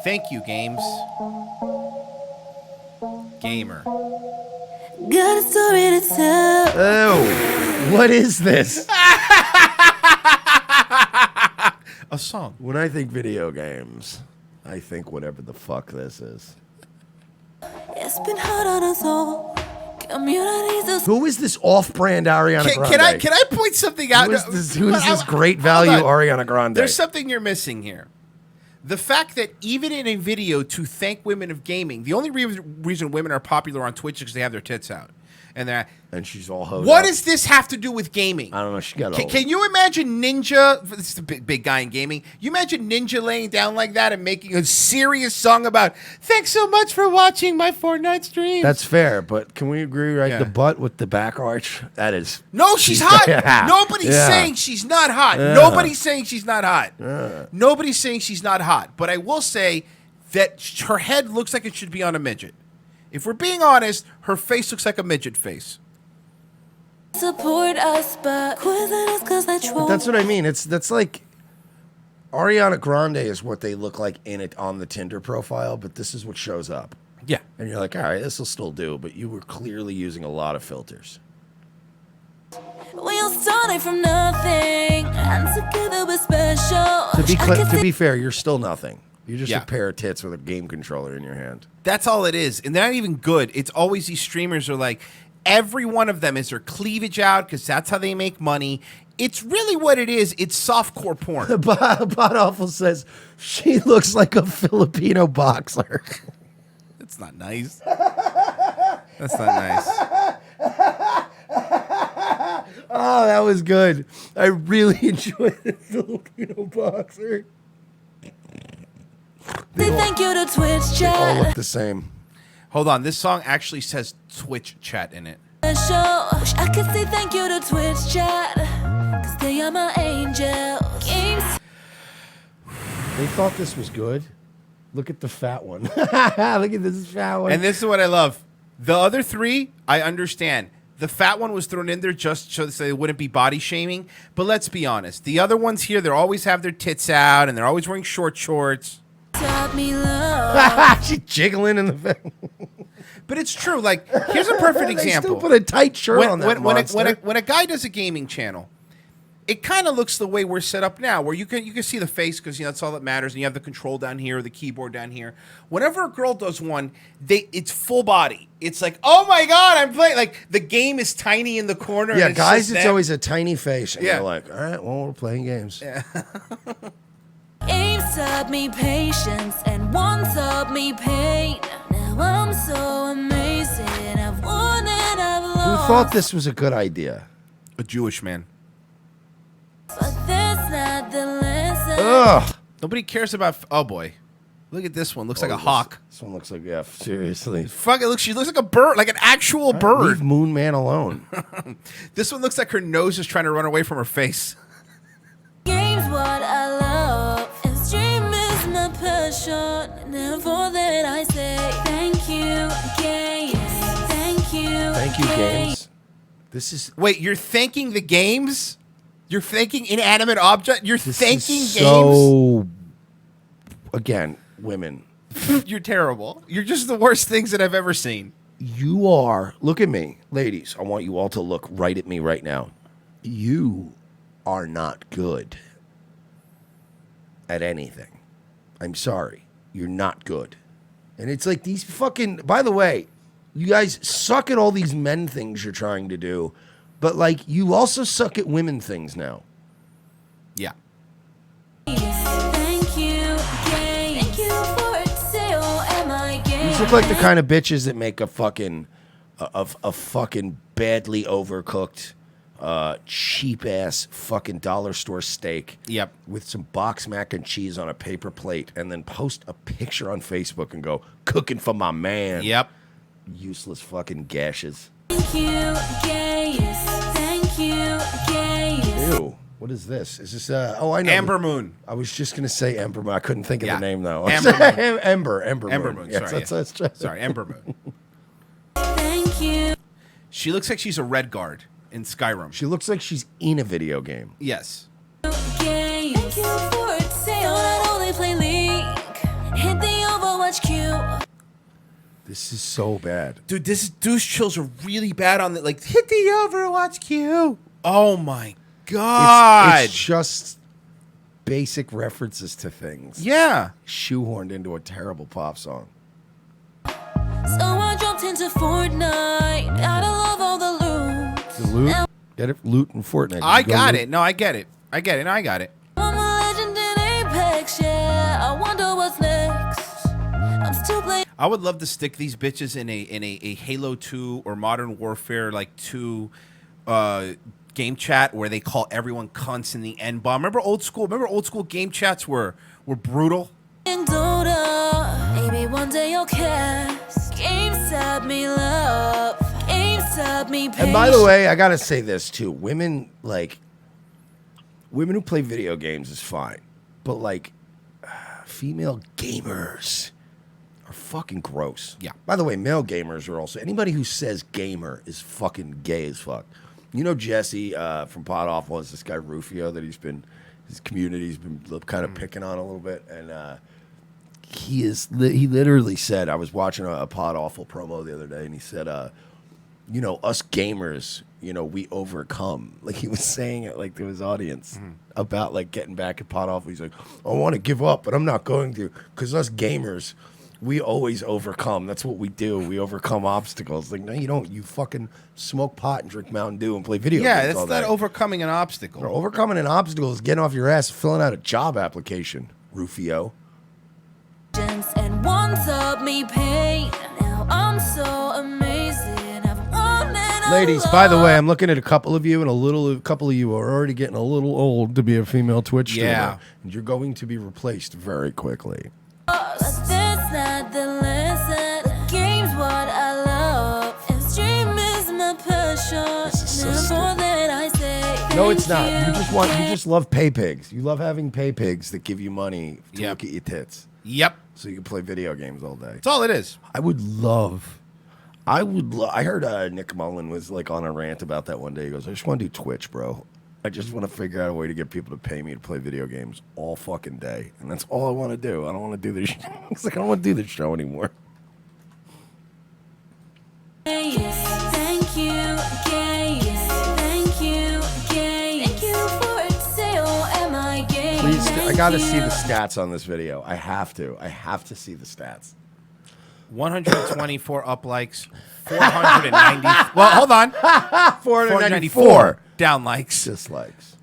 Thank you, Games. Gamer.
Got a story to tell.
Oh, what is this?
A song.
When I think video games, I think whatever the fuck this is.
It's been hard on us all. Communities.
Who is this off-brand Ariana Grande?
Can I point something out?
Who is this great value Ariana Grande?
There's something you're missing here. The fact that even in a video to thank women of gaming, the only reason women are popular on Twitch is because they have their tits out. And
she's all hoed
What
up.
does this have to do with gaming?
I don't know. She got
Can you imagine Ninja? This is a big guy in gaming. You imagine Ninja laying down like that and making a serious song about "Thanks so much for watching my Fortnite stream."
That's fair, but can we agree, right?
Yeah.
The butt with the back arch, that is...
No, she's hot.
Yeah.
Nobody's
Yeah.
saying she's not hot.
Yeah.
Nobody's saying she's not hot. Nobody's saying she's not hot. But I will say that her head looks like it should be on a midget. If we're being honest, her face looks like a midget face.
Support us, but quizzing us because they troll.
That's what I mean. That's like Ariana Grande is what they look like in it on the Tinder profile, but this is what shows up.
Yeah.
And you're like, all right, this will still do, but you were clearly using a lot of filters.
We all started from nothing, and together we're special.
To be fair, you're still nothing. You're just
Yeah.
a pair of tits with a game controller in your hand.
That's all it is. And they're not even good. It's always these streamers are like, every one of them is their cleavage out because that's how they make money. It's really what it is. It's softcore porn.
Bot Awful says, she looks like a Filipino boxer.
That's not nice. That's not nice.
Oh, that was good. I really enjoyed the Filipino boxer.
Say thank you to Twitch
They all
chat.
look the same.
Hold on. This song actually says Twitch chat in it.
Wish I could say thank you to Twitch chat, because they are my angels. Games.
They thought this was good. Look at the fat one. Look at this fat one.
And this is what I love. The other three, I understand. The fat one was thrown in there just so they wouldn't be body shaming. But let's be honest. The other ones here, they always have their tits out and they're always wearing short shorts.
Taught me love.
She's jiggling in the
But it's true. Like, here's a perfect
They
example.
still put a tight shirt on that monster.
When a guy does a gaming channel, it kind of looks the way we're set up now, where you can see the face because that's all that matters, and you have the control down here, the keyboard down here. Whenever a girl does one, it's full body. It's like, oh my god, I'm playing. Like the game is tiny in the corner.
Yeah,
and
guys,
just
it's
them.
always a tiny face. And
Yeah.
you're like, all right, well, we're playing games.
Yeah.
Games taught me patience, and one taught me pain. Now I'm so amazing. I've won and I've
Who
lost.
thought this was a good idea?
A Jewish man.
But that's not the lesson.
Ugh.
Nobody cares about. Oh boy, look at this one. Looks like a
this-
hawk.
This one looks like, yeah, seriously.
Fuck it. Look, she looks like a bird, like an actual bird.
Leave Moon Man alone.
This one looks like her nose is trying to run away from her face.
Games what I love, and stream is my passion. And for that I say thank you, games. Thank you,
Thank you, games. This is
Wait, you're thanking the games? You're thanking inanimate object? You're
this
thanking
is
games?
so. Again, women.
You're terrible. You're just the worst things that I've ever seen.
You are. Look at me, ladies. I want you all to look right at me right now. You are not good at anything. I'm sorry. You're not good. And it's like these fucking. By the way, you guys suck at all these men things you're trying to do, but like you also suck at women things now.
Yeah.
Thank you, games. Thank you for sale, am I games?
These look like the kind of bitches that make a fucking a fucking badly overcooked cheap ass fucking dollar store steak.
Yep.
With some box mac and cheese on a paper plate and then post a picture on Facebook and go, cooking for my man.
Yep.
Useless fucking gashes.
Thank you, games. Thank you, games.
Ew. What is this? Is this oh I know.
Amber Moon.
I was just gonna say Ember Moon. I couldn't think of
Yeah.
the name though.
Amber Moon.
Ember
Ember
Moon.
Moon.
Yes,
Sorry.
that's
Sorry, Ember Moon.
Thank you.
She looks like she's a red guard in Skyrim.
She looks like she's in a video game.
Yes.
Thank you for sale. I only play League. Hit the Overwatch queue.
This is so bad.
Dude, this douche chills are really bad on the like hit the Overwatch queue. Oh my god.
It's just basic references to things.
Yeah.
Shoehorned into a terrible pop song.
So I jumped into Fortnite. Gotta love all the loot.
The loot? Get it? Loot in Fortnite.
I got it. No, I get it. I get it. No, I got it.
I'm a legend in Apex, yeah. I wonder what's next. I'm still playing.
I would love to stick these bitches in a Halo 2 or Modern Warfare like 2 game chat where they call everyone cunts in the N bomb. Remember old school game chats were brutal?
Dota. Maybe one day you'll cast. Games taught me love. Games taught me patience.
And by the way, I gotta say this too. Women who play video games is fine. But female gamers are fucking gross.
Yeah.
By the way, male gamers are also, anybody who says gamer is fucking gay as fuck. You know Jesse from Pod Awful is this guy Rufio that his community's been kind of picking on a little bit, and he literally said, I was watching a Pod Awful promo the other day, and he said, us gamers, we overcome. Like he was saying it like to his audience about like getting back at Pod Awful. He's like, I want to give up, but I'm not going to, because us gamers, we always overcome. That's what we do. We overcome obstacles. Like, no, you don't. You fucking smoke pot and drink Mountain Dew and play video games all
that's not
day.
overcoming an obstacle.
Or overcoming an obstacle is getting off your ass, filling out a job application, Rufio.
And one taught me pain. Now I'm so amazing. I've won and
Ladies, by the way, I'm looking at a couple of you, and a couple of you are already getting a little old to be a female Twitch streamer.
Yeah.
And you're going to be replaced very quickly.
That's not the lesson. The game's what I love. And stream is my passion.
This is so
Never
stupid.
that I say.
No, it's not.
thank
You just love pay pigs. You love having pay pigs that give you money to
Yep.
look at your tits.
Yep.
So you can play video games all day.
That's all it is.
I heard Nick Mullen was like on a rant about that one day. He goes, I just want to do Twitch, bro. I just want to figure out a way to get people to pay me to play video games all fucking day. And that's all I want to do. I don't want to do this. It's like, I don't want to do this show anymore.
Thank you, thank you, thank you for sale. Am I gay?
Please, I got to see the stats on this video. I have to see the stats.
124 up likes, 490. Well, hold on.
494
down likes,
dislikes.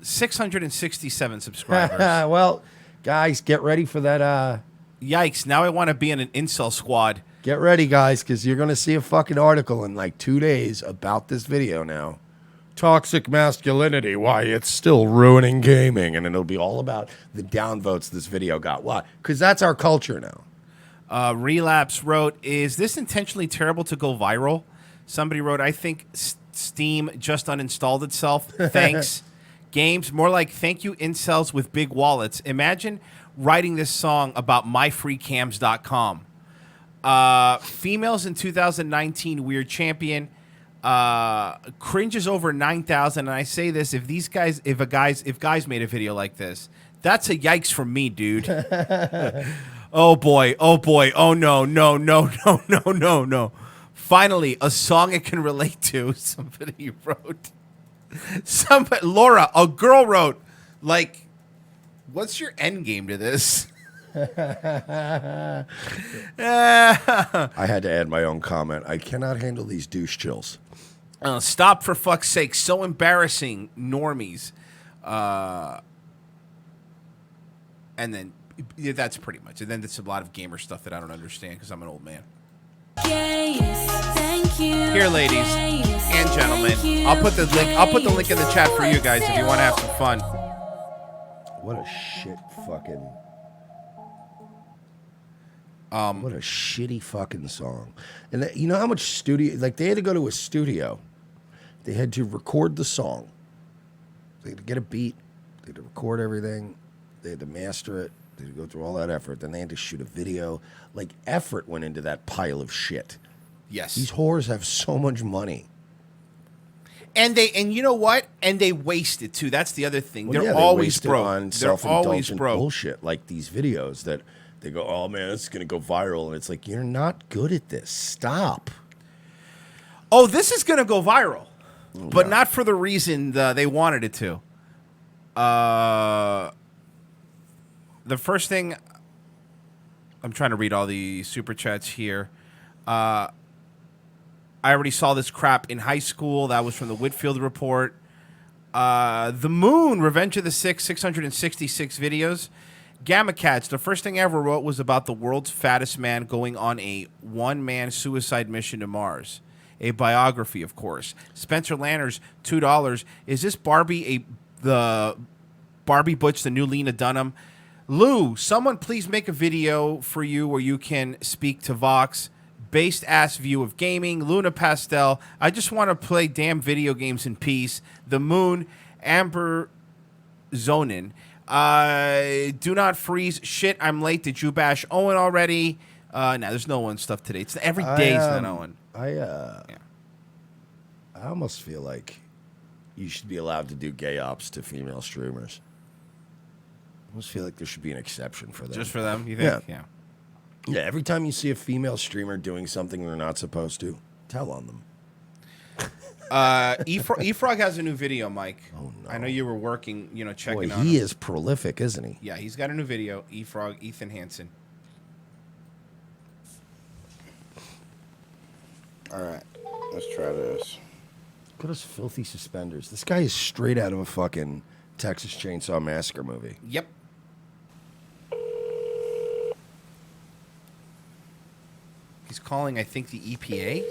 667 subscribers.
Well, guys, get ready for that.
Yikes! Now I want to be in an incel squad.
Get ready, guys, because you're going to see a fucking article in like 2 days about this video now. Toxic masculinity, why it's still ruining gaming. And it'll be all about the downvotes this video got. Why? Because that's our culture now.
Relapse wrote, is this intentionally terrible to go viral? Somebody wrote, I think Steam just uninstalled itself. Thanks. Games, more like thank you incels with big wallets. Imagine writing this song about myfreecams.com. Females in 2019 weird champion. Cringes over 9,000. And I say this, if guys made a video like this, that's a yikes from me, dude. Oh boy, oh no. Finally, a song I can relate to. Somebody wrote. Laura, a girl wrote, like, what's your end game to this?
I had to add my own comment. I cannot handle these douche chills.
Stop, for fuck's sake. So embarrassing, normies. And then, yeah, that's pretty much it. Then there's a lot of gamer stuff that I don't understand because I'm an old man.
Thank you.
Here, ladies and gentlemen, I'll put the link in the chat for you guys if you want to have some fun.
What a shit fucking. What a shitty fucking song. And you know how much studio, like they had to go to a studio. They had to record the song. They had to get a beat. They had to record everything. They had to master it. They had to go through all that effort. Then they had to shoot a video. Like effort went into that pile of shit.
Yes.
These whores have so much money.
And you know what? And they waste it too. That's the other thing.
Well,
They're
they
always
waste it
broke.
on
They're always
self-indulgent
broke.
bullshit, like these videos that they go, "Oh man, this is gonna go viral," and it's like, you're not good at this. Stop.
Oh, this is gonna go viral, but not for the reason they wanted it to. The first thing, I'm trying to read all the super chats here. I already saw this crap in high school. That was from the Whitfield report. The Moon, Revenge of the Six, 666 videos. Gamma Cats, the first thing I ever wrote was about the world's fattest man going on a one-man suicide mission to Mars. A biography, of course. Spencer Landers, $2. Is this Barbie the Barbie Butch, the new Lena Dunham? Lou, someone please make a video for you where you can speak to Vox. Based ass view of gaming. Luna Pastel, I just want to play damn video games in peace. The Moon, Amber Zonin. Do not freeze. Shit, I'm late. Did you bash Owen already? No, there's no Owen stuff today. It's every day's not Owen.
I almost feel like you should be allowed to do gay ops to female streamers. I almost feel like there should be an exception for them.
Just for them, you think? Yeah.
Yeah, every time you see a female streamer doing something they're not supposed to, tell on them.
Efrog has a new video, Mike.
Oh, no.
I know you were working, checking
Boy,
on
he
him.
is prolific, isn't he?
Yeah, he's got a new video. Ethan Hansen.
All right, let's try this.
Look at those filthy suspenders. This guy is straight out of a fucking Texas Chainsaw Massacre movie.
Yep. He's calling, I think, the EPA.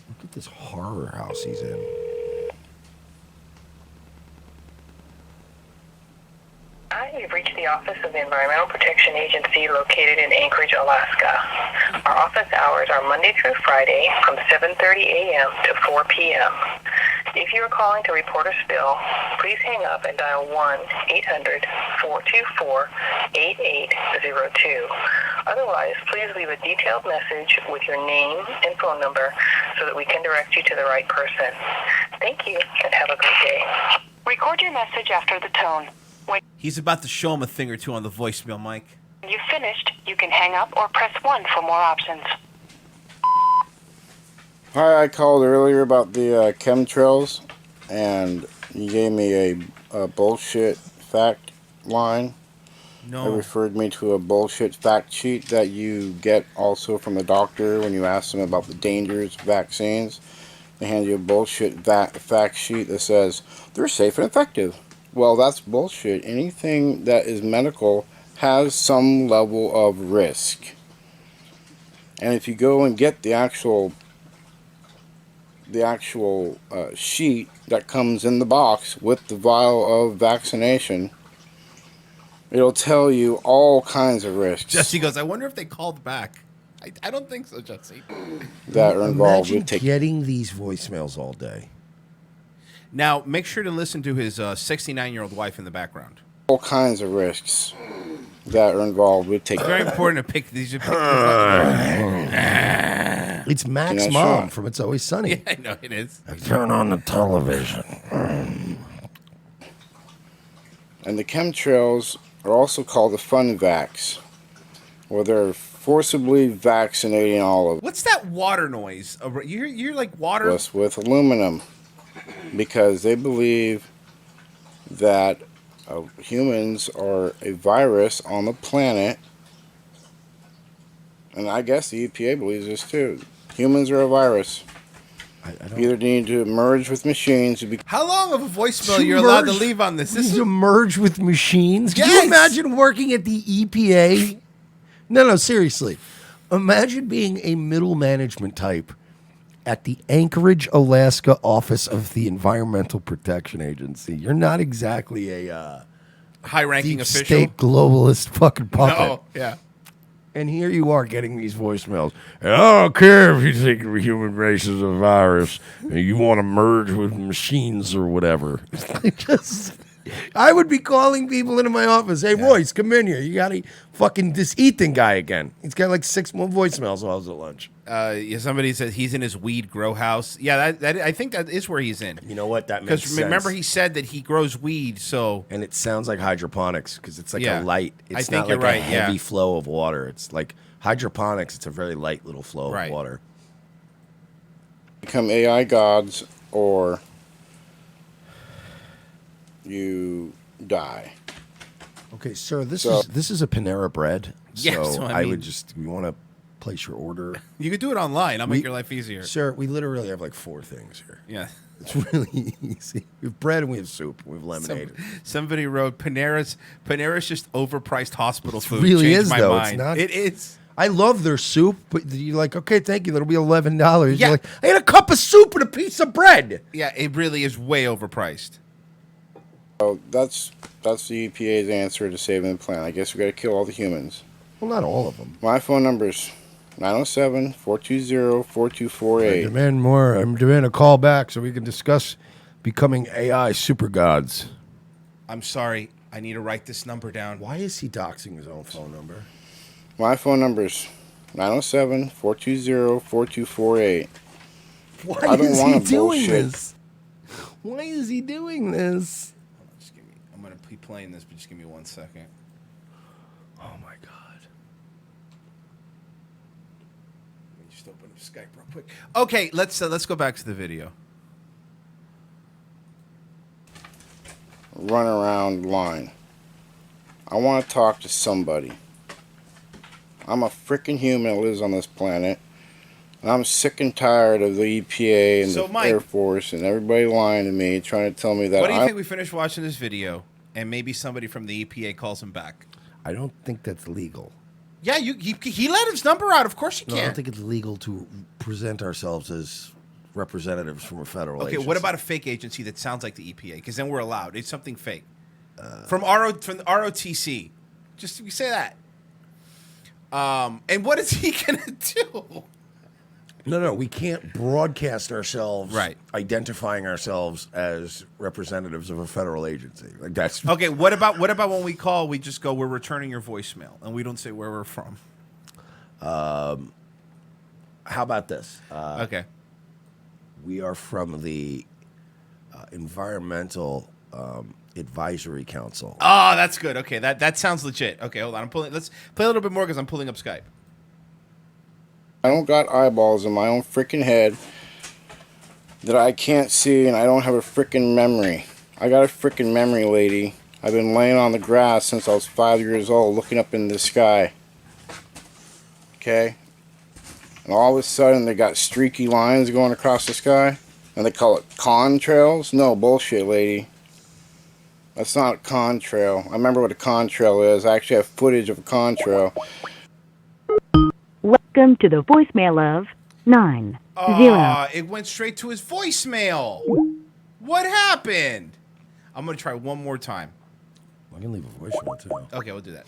Look at this horror house he's in.
Hi, you've reached the office of the Environmental Protection Agency located in Anchorage, Alaska. Our office hours are Monday through Friday from 7:30 a.m. to 4 p.m. If you are calling to report a spill, please hang up and dial 1-800-424-8802. Otherwise, please leave a detailed message with your name and phone number so that we can direct you to the right person. Thank you and have a great day. Record your message after the tone. When
He's about to show him a thing or two on the voicemail, Mike.
you've finished, you can hang up or press 1 for more options.
Hi, I called earlier about the chemtrails, and you gave me a bullshit fact line.
No.
It referred me to a bullshit fact sheet that you get also from the doctor when you ask them about the dangers of vaccines. They hand you a bullshit fact sheet that says they're safe and effective. Well, that's bullshit. Anything that is medical has some level of risk. And if you go and get the actual sheet that comes in the box with the vial of vaccination, it'll tell you all kinds of risks
Jesse goes, I wonder if they called back. I don't think so, Jesse.
that are involved
Imagine
with taking.
getting these voicemails all day.
Now, make sure to listen to his 69-year-old wife in the background.
All kinds of risks that are involved with taking.
It's very important to pick these.
It's Mac's
You're not
mom
sure.
from It's Always Sunny.
Yeah, I know it is.
I turn on the television.
And the chemtrails are also called the fun vax, where they're forcibly vaccinating all of
What's that water noise? You're like water.
us with aluminum, because they believe that humans are a virus on the planet, and I guess the EPA believes this too. Humans are a virus.
I don't
Either need to merge with machines to be.
How long of a voicemail
To
you're allowed to
merge-
leave on this? This
This
is
is merge with machines. Can
Yes!
you imagine working at the EPA? No, seriously. Imagine being a middle management type at the Anchorage, Alaska office of the Environmental Protection Agency. You're not exactly a
high-ranking
deep
official.
state globalist fucking puppet.
No, yeah.
And here you are getting these voicemails. I don't care if you think the human race is a virus and you want to merge with machines or whatever. Just I would be calling people into my office. Hey, Royce, come in here. You got this Ethan guy again. He's got like 6 more voicemails while I was at lunch.
Yeah, somebody said he's in his weed grow house. Yeah, that I think that is where he's in.
You know what? That makes sense.
Because remember he said that he grows weed, so...
And it sounds like hydroponics because it's like a light. It's
I think
not
you're
like
right,
a heavy flow of water. It's like hydroponics. It's a very light little flow of water.
Become AI gods or you die.
Okay, sir, this is a Panera Bread.
Yeah,
so
so
I
mean-
would we want to place your order.
You could do it online. I'll make your life easier.
Sir, we literally have like 4 things here.
Yeah.
It's really easy. We have bread and we have soup. We have lemonade.
Somebody wrote Panera's just overpriced hospital food.
Really
Changed
is
my
though.
mind.
It's not.
It is.
I love their soup, but you're like, okay, thank you. That'll be $11.
Yeah.
You're like, I had a cup of soup and a piece of bread.
Yeah, it really is way overpriced.
So that's the EPA's answer to saving the planet. I guess we got to kill all the humans.
Well, not all of them.
My phone number's 907-420-4248.
I demand a call back so we can discuss becoming AI super gods.
I'm sorry. I need to write this number down.
Why is he doxing his own phone number?
My phone number's 907-420-4248.
Why
I don't
is
want
he
to
doing
bullshit.
this? Why is he doing this?
I'm going to be playing this, but just give me 1 second.
Oh my God.
Let me just open up Skype real quick. Okay, let's go back to the video.
Run around line. I want to talk to somebody. I'm a freaking human that lives on this planet. And I'm sick and tired of the EPA and
So,
the
Mike-
Air Force and everybody lying to me, trying to tell me that
What do you
I'm
think we finish watching this video and maybe somebody from the EPA calls him back?
I don't think that's legal.
Yeah, he let his number out. Of course you
No, I
can.
don't think it's legal to present ourselves as representatives from a federal
Okay,
agency.
what about a fake agency that sounds like the EPA? Because then we're allowed. It's something fake. From the ROTC. Just we say that. And what is he gonna do?
No, we can't broadcast ourselves identifying ourselves as representatives of a federal agency. Like that's
Okay, what about when we call, we just go, we're returning your voicemail, and we don't say where we're from.
How about this?
Okay.
We are from the Environmental Advisory Council.
Oh, that's good. Okay, that sounds legit. Okay, hold on. Let's play a little bit more because I'm pulling up Skype.
I don't got eyeballs in my own freaking head that I can't see, and I don't have a freaking memory. I got a freaking memory, lady. I've been laying on the grass since I was 5 years old, looking up in the sky. Okay? And all of a sudden, they got streaky lines going across the sky, and they call it contrails? No, bullshit, lady. That's not a contrail. I remember what a contrail is. I actually have footage of a contrail.
Welcome to the voicemail of 90.
It went straight to his voicemail. What happened? I'm going to try one more time.
I can leave a voicemail too.
Okay, we'll do that.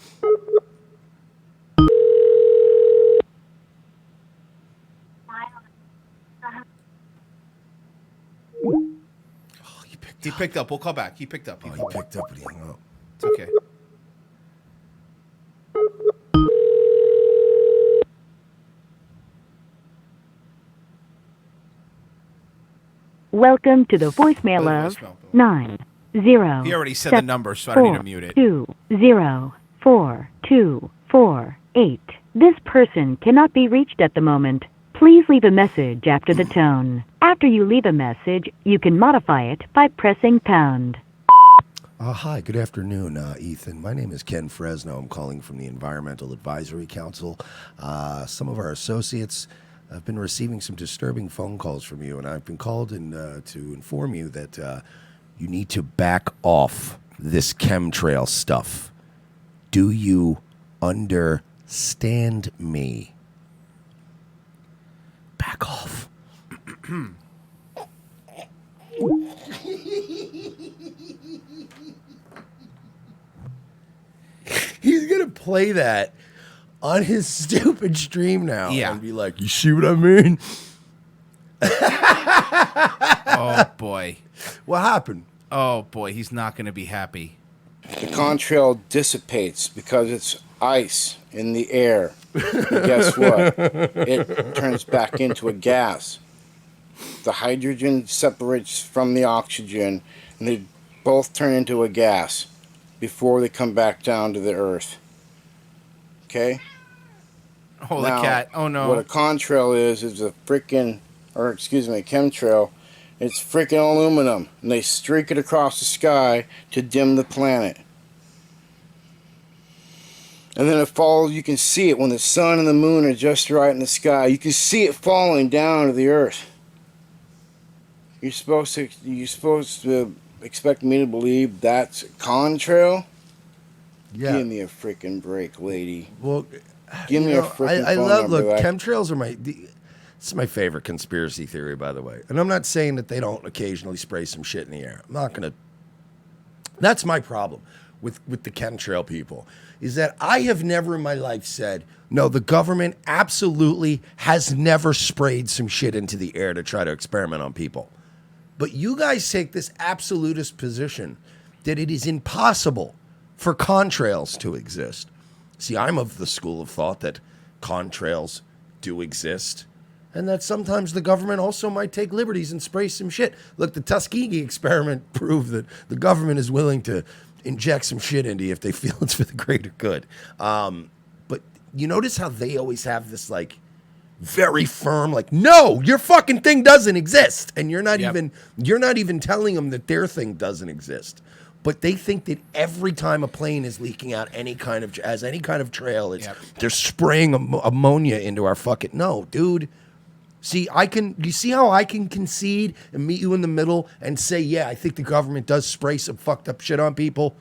He picked up. We'll call back. He picked up.
He picked up, but he hung up.
It's okay.
Welcome to the voicemail of 90.
He already said the number, so I don't need to mute it.
2042448. This person cannot be reached at the moment. Please leave a message after the tone. After you leave a message, you can modify it by pressing pound.
Hi, good afternoon, Ethan. My name is Ken Fresno. I'm calling from the Environmental Advisory Council. Some of our associates have been receiving some disturbing phone calls from you, and I've been called in to inform you that you need to back off this chemtrail stuff. Do you understand me? Back off. He's going to play that on his stupid stream now and be like, you see what I mean?
Oh, boy.
What happened?
Oh boy, he's not going to be happy.
The contrail dissipates because it's ice in the air. And guess what? It turns back into a gas. The hydrogen separates from the oxygen, and they both turn into a gas before they come back down to the earth. Okay?
Oh,
Now,
the cat. Oh, no.
What a contrail is a freaking, a chemtrail. It's freaking aluminum, and they streak it across the sky to dim the planet. And then it falls, you can see it when the sun and the moon are just right in the sky. You can see it falling down to the earth. You're supposed to expect me to believe that's a contrail?
Yeah.
Give me a freaking break, lady.
Well,
give me a freaking
I
phone
love,
number.
look, chemtrails are it's my favorite conspiracy theory, by the way. And I'm not saying that they don't occasionally spray some shit in the air. I'm not going to. That's my problem with the chemtrail people, is that I have never in my life said, no, the government absolutely has never sprayed some shit into the air to try to experiment on people. But you guys take this absolutist position that it is impossible for contrails to exist. See, I'm of the school of thought that contrails do exist, and that sometimes the government also might take liberties and spray some shit. Look, the Tuskegee experiment proved that the government is willing to inject some shit into you if they feel it's for the greater good. But you notice how they always have this, like, very firm, like, no, your fucking thing doesn't exist. And you're not even telling them that their thing doesn't exist. But they think that every time a plane is leaking out any kind of trail, they're spraying ammonia into our fucking. No, dude. See, you see how I can concede and meet you in the middle and say, yeah, I think the government does spray some fucked up shit on people,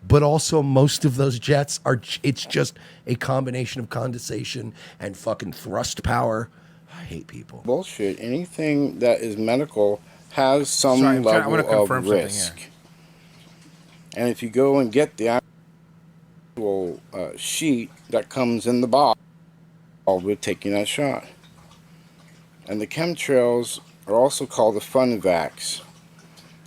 but also most of those jets it's just a combination of condensation and fucking thrust power. I hate people.
Bullshit. Anything that is medical has some level of risk. And if you go and get the actual sheet that comes in the bottle with taking that shot. And the chemtrails are also called the fun vax,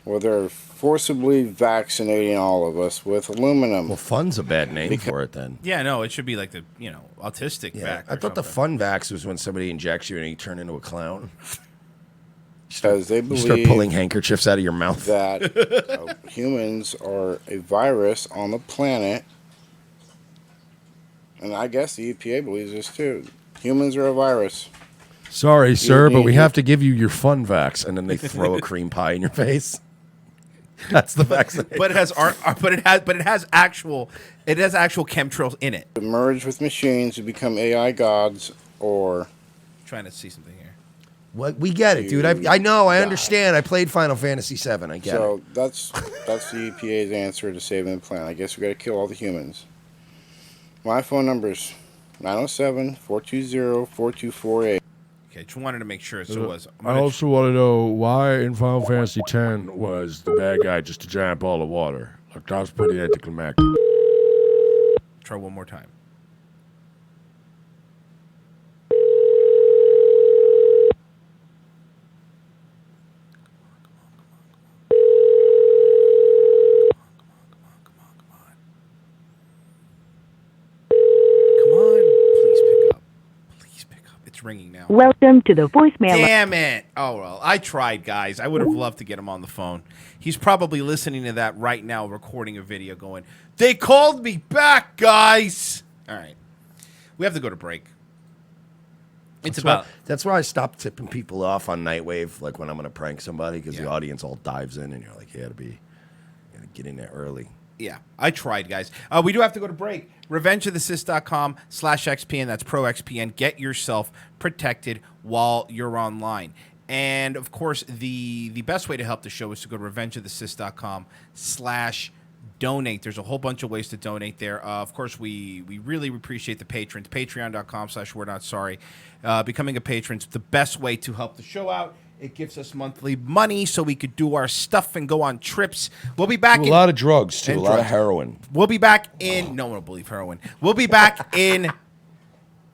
where they're forcibly vaccinating all of us with aluminum.
Well, fun's a bad name for it then.
Yeah, no, it should be like the, autistic vac.
I thought the fun vax was when somebody injects you and you turn into a clown.
Because they believe
you start pulling handkerchiefs out of your mouth.
That humans are a virus on the planet. And I guess the EPA believes this too. Humans are a virus.
Sorry, sir, but we have to give you your fun vax. And then they throw a cream pie in your face. That's the vaccination.
But it has actual chemtrails in it.
To merge with machines to become AI gods, or
trying to see something here.
What we get it, dude. I know, I understand. I played Final Fantasy VII. I get it.
So that's the EPA's answer to saving the planet. I guess we got to kill all the humans. My phone number is 907-420-4248.
Okay, just wanted to make sure. So it was.
I also want to know why in Final Fantasy X was the bad guy just a giant ball of water. Like, that was pretty anticlimactic.
Try one more time. Ringing now.
Welcome to the voicemail.
Damn it. Oh, well, I tried, guys. I would have loved to get him on the phone. He's probably listening to that right now, recording a video going, they called me back, guys. All right. We have to go to break.
That's why I stopped tipping people off on Nightwave, like when I'm going to prank somebody, because the audience all dives in and you're like, you got to get in there early.
Yeah, I tried, guys. We do have to go to break. RevengeOfTheSys.com/XPN. That's ProXPN. Get yourself protected while you're online. And, of course, the best way to help the show is to go to RevengeOfTheSys.com/donate. There's a whole bunch of ways to donate there. Of course, we really appreciate the patrons. Patreon.com/we're-not-sorry. Becoming a patron's the best way to help the show out. It gives us monthly money so we could do our stuff and go on trips. We'll be back.
A lot of drugs, too. A lot of heroin.
We'll be back in... No one will believe heroin. We'll be back in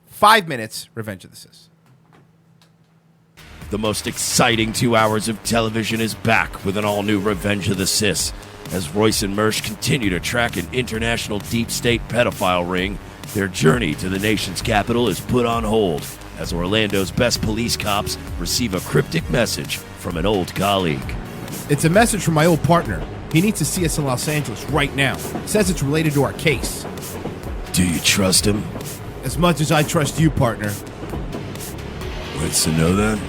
5 minutes. Revenge of the Sis.
The most exciting 2 hours of television is back with an all-new Revenge of the Sis. As Royce and Mersch continue to track an international deep state pedophile ring, their journey to the nation's capital is put on hold as Orlando's best police cops receive a cryptic message from an old colleague.
It's a message from my old partner. He needs to see us in Los Angeles right now. Says it's related to our case.
Do you trust him?
As much as I trust you, partner.
What's to know then?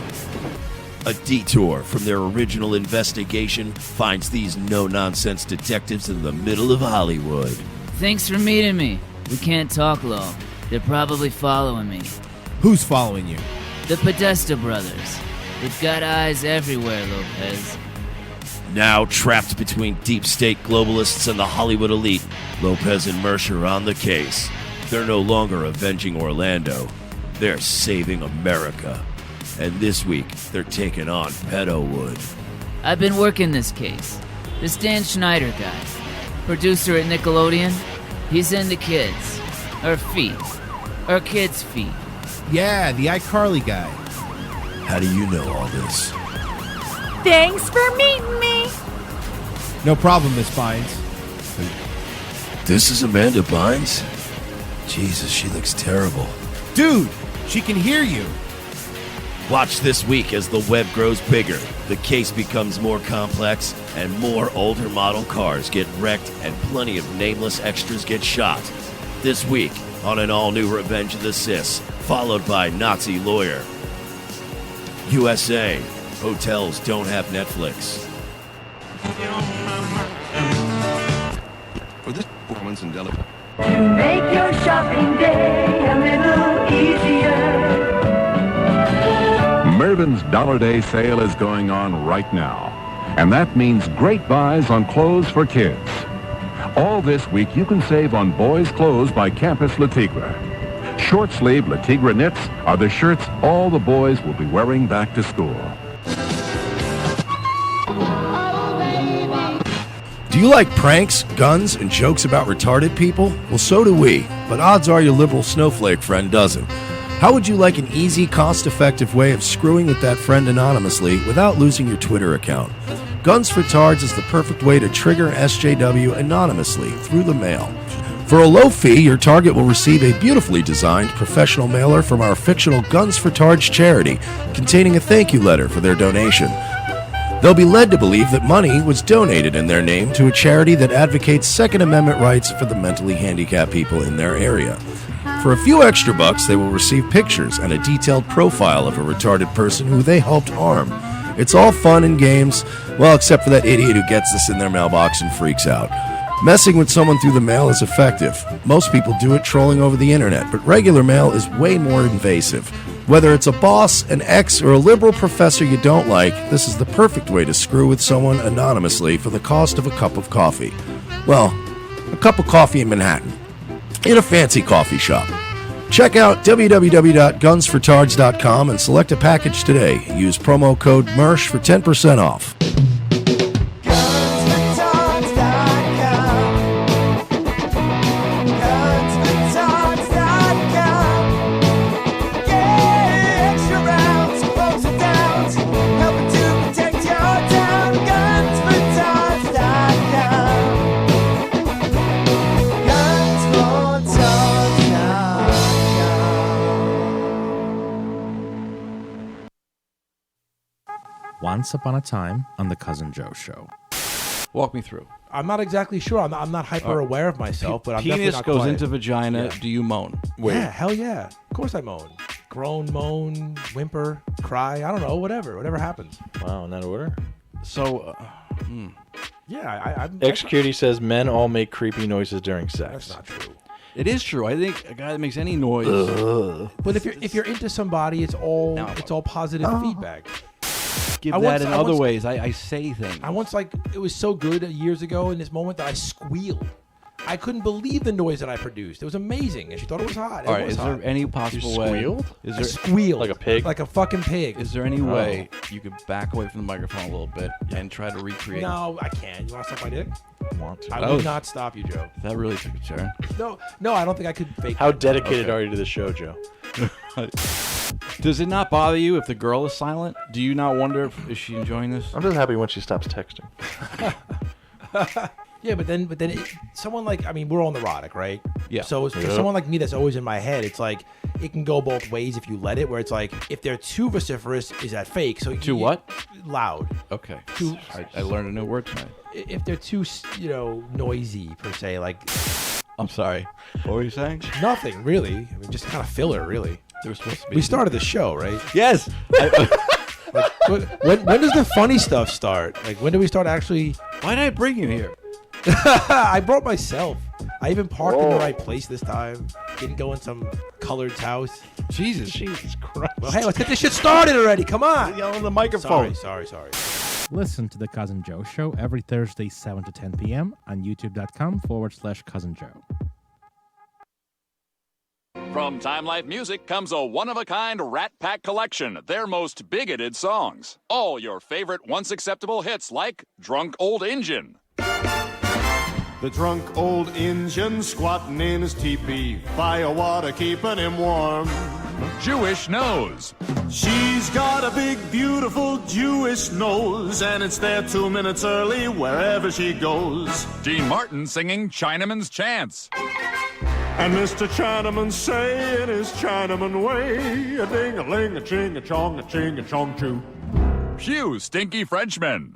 A detour from their original investigation finds these no-nonsense detectives in the middle of Hollywood.
Thanks for meeting me. We can't talk long. They're probably following me.
Who's following you?
The Podesta brothers. They've got eyes everywhere, Lopez.
Now trapped between deep state globalists and the Hollywood elite, Lopez and Mersch are on the case. They're no longer avenging Orlando. They're saving America. And this week, they're taking on Pedowood.
I've been working this case. This Dan Schneider guy, producer at Nickelodeon, he's into kids. Or feet. Or kids' feet.
Yeah, the iCarly guy.
How do you know all this?
Thanks for meeting me.
No problem, Miss Bynes.
This is Amanda Bynes? Jesus, she looks terrible.
Dude, she can hear you.
Watch this week as the web grows bigger, the case becomes more complex, and more older model cars get wrecked and plenty of nameless extras get shot. This week on an all-new Revenge of the Sis, followed by Nazi Lawyer. USA. Hotels don't have Netflix.
For this performance in Delaware.
To make your shopping day a little easier.
Mervyn's Dollar Day sale is going on right now, and that means great buys on clothes for kids. All this week you can save on boys' clothes by Campus Le Tigre. Short sleeve Le Tigre knits are the shirts all the boys will be wearing back to school.
Do you like pranks, guns, and jokes about retarded people? Well, so do we, but odds are your liberal snowflake friend doesn't. How would you like an easy, cost-effective way of screwing with that friend anonymously without losing your Twitter account? Guns for Tards is the perfect way to trigger SJW anonymously through the mail. For a low fee, your target will receive a beautifully designed professional mailer from our fictional Guns for Tards charity, containing a thank you letter for their donation. They'll be led to believe that money was donated in their name to a charity that advocates Second Amendment rights for the mentally handicapped people in their area. For a few extra bucks, they will receive pictures and a detailed profile of a retarded person who they helped harm. It's all fun and games, well, except for that idiot who gets this in their mailbox and freaks out. Messing with someone through the mail is effective. Most people do it trolling over the internet, but regular mail is way more invasive. Whether it's a boss, an ex, or a liberal professor you don't like, this is the perfect way to screw with someone anonymously for the cost of a cup of coffee. Well, a cup of coffee in Manhattan, in a fancy coffee shop. Check out www.gunsfortards.com and select a package today. Use promo code MERSH for 10% off.
Once upon a time on the Cousin Joe Show.
Walk me through.
I'm not exactly sure. I'm not hyper aware of myself, but I'm definitely
penis
not
goes
quiet.
into vagina.
Yeah.
Do you moan?
Yeah, hell yeah. Of course I moan. Groan, moan, whimper, cry. I don't know. Whatever happens.
Wow, in that order.
So,
yeah, I'm.
Executing says men all make creepy noises during sex.
That's not true.
It is true. I think a guy that makes any noise.
But if you're into somebody, it's all positive feedback.
Give that in other ways. I say things.
I once it was so good years ago in this moment that I squealed. I couldn't believe the noise that I produced. It was amazing, and she thought it was hot.
All right, is there any possible way?
Squealed?
Is
I
there
squealed
like a pig?
like a fucking pig.
Is there any way you could back away from the microphone a little bit and try to recreate?
No, I can't. You want to suck my dick?
Want to?
I would not stop you, Joe.
That really took a turn.
No, I don't think I could fake.
How
that.
dedicated are you to the show, Joe?
Does it not bother you if the girl is silent? Do you not wonder if is she enjoying this?
I'm just happy when she stops texting.
Yeah, but then someone like, I mean, we're all neurotic, right?
Yeah.
So for someone like me that's always in my head, it's like, it can go both ways if you let it, where it's like, if they're too vociferous, is that fake? So
Too what?
Loud.
Okay.
Too,
I learned a new word tonight.
If they're too, noisy, per se, like...
I'm sorry. What were you saying?
Nothing, really. I mean, just kind of filler, really.
They were supposed to be...
We started the show, right?
Yes!
When does the funny stuff start? Like, when do we start actually...
Why did I bring you here?
I brought myself. I even parked in the right place this time. Didn't go in some colored's house.
Jesus Christ.
Well, hey, let's get this shit started already. Come on.
Yell on the microphone.
Sorry.
Listen to the Cousin Joe Show every Thursday, 7 to 10 p.m. on youtube.com/Cousin Joe.
From Time Life Music comes a one-of-a-kind Rat Pack collection, their most bigoted songs. All your favorite once-acceptable hits like Drunk Old Injun.
The drunk old Injun squatting in his teepee, fire water keeping him warm.
Jewish Nose.
She's got a big, beautiful Jewish nose, and it's there 2 minutes early wherever she goes.
Dean Martin singing Chinaman's Chants.
And Mr. Chinaman say in his Chinaman way, a ding-a-ling, a ching-a-chong, a ching-a-chong choo.
Hugh Stinky Frenchman.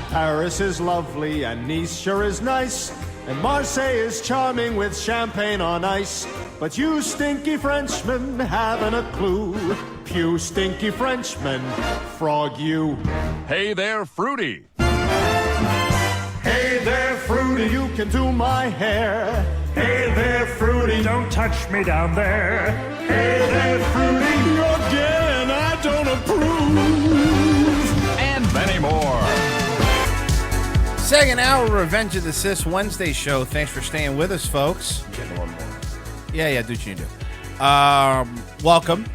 Paris is lovely and Nice sure is nice, and Marseille is charming with champagne on ice. But you stinky Frenchmen haven't a clue. Pew stinky Frenchmen, frog you.
Hey there, Fruity.
Hey there, Fruity, you can do my hair. Hey there, Fruity, don't touch me down there. Hey there, Fruity, again, I don't approve.
And many more.
Second hour, Revenge of the Sis Wednesday show. Thanks for staying with us, folks.
Getting one more.
Yeah, do what you do. Welcome.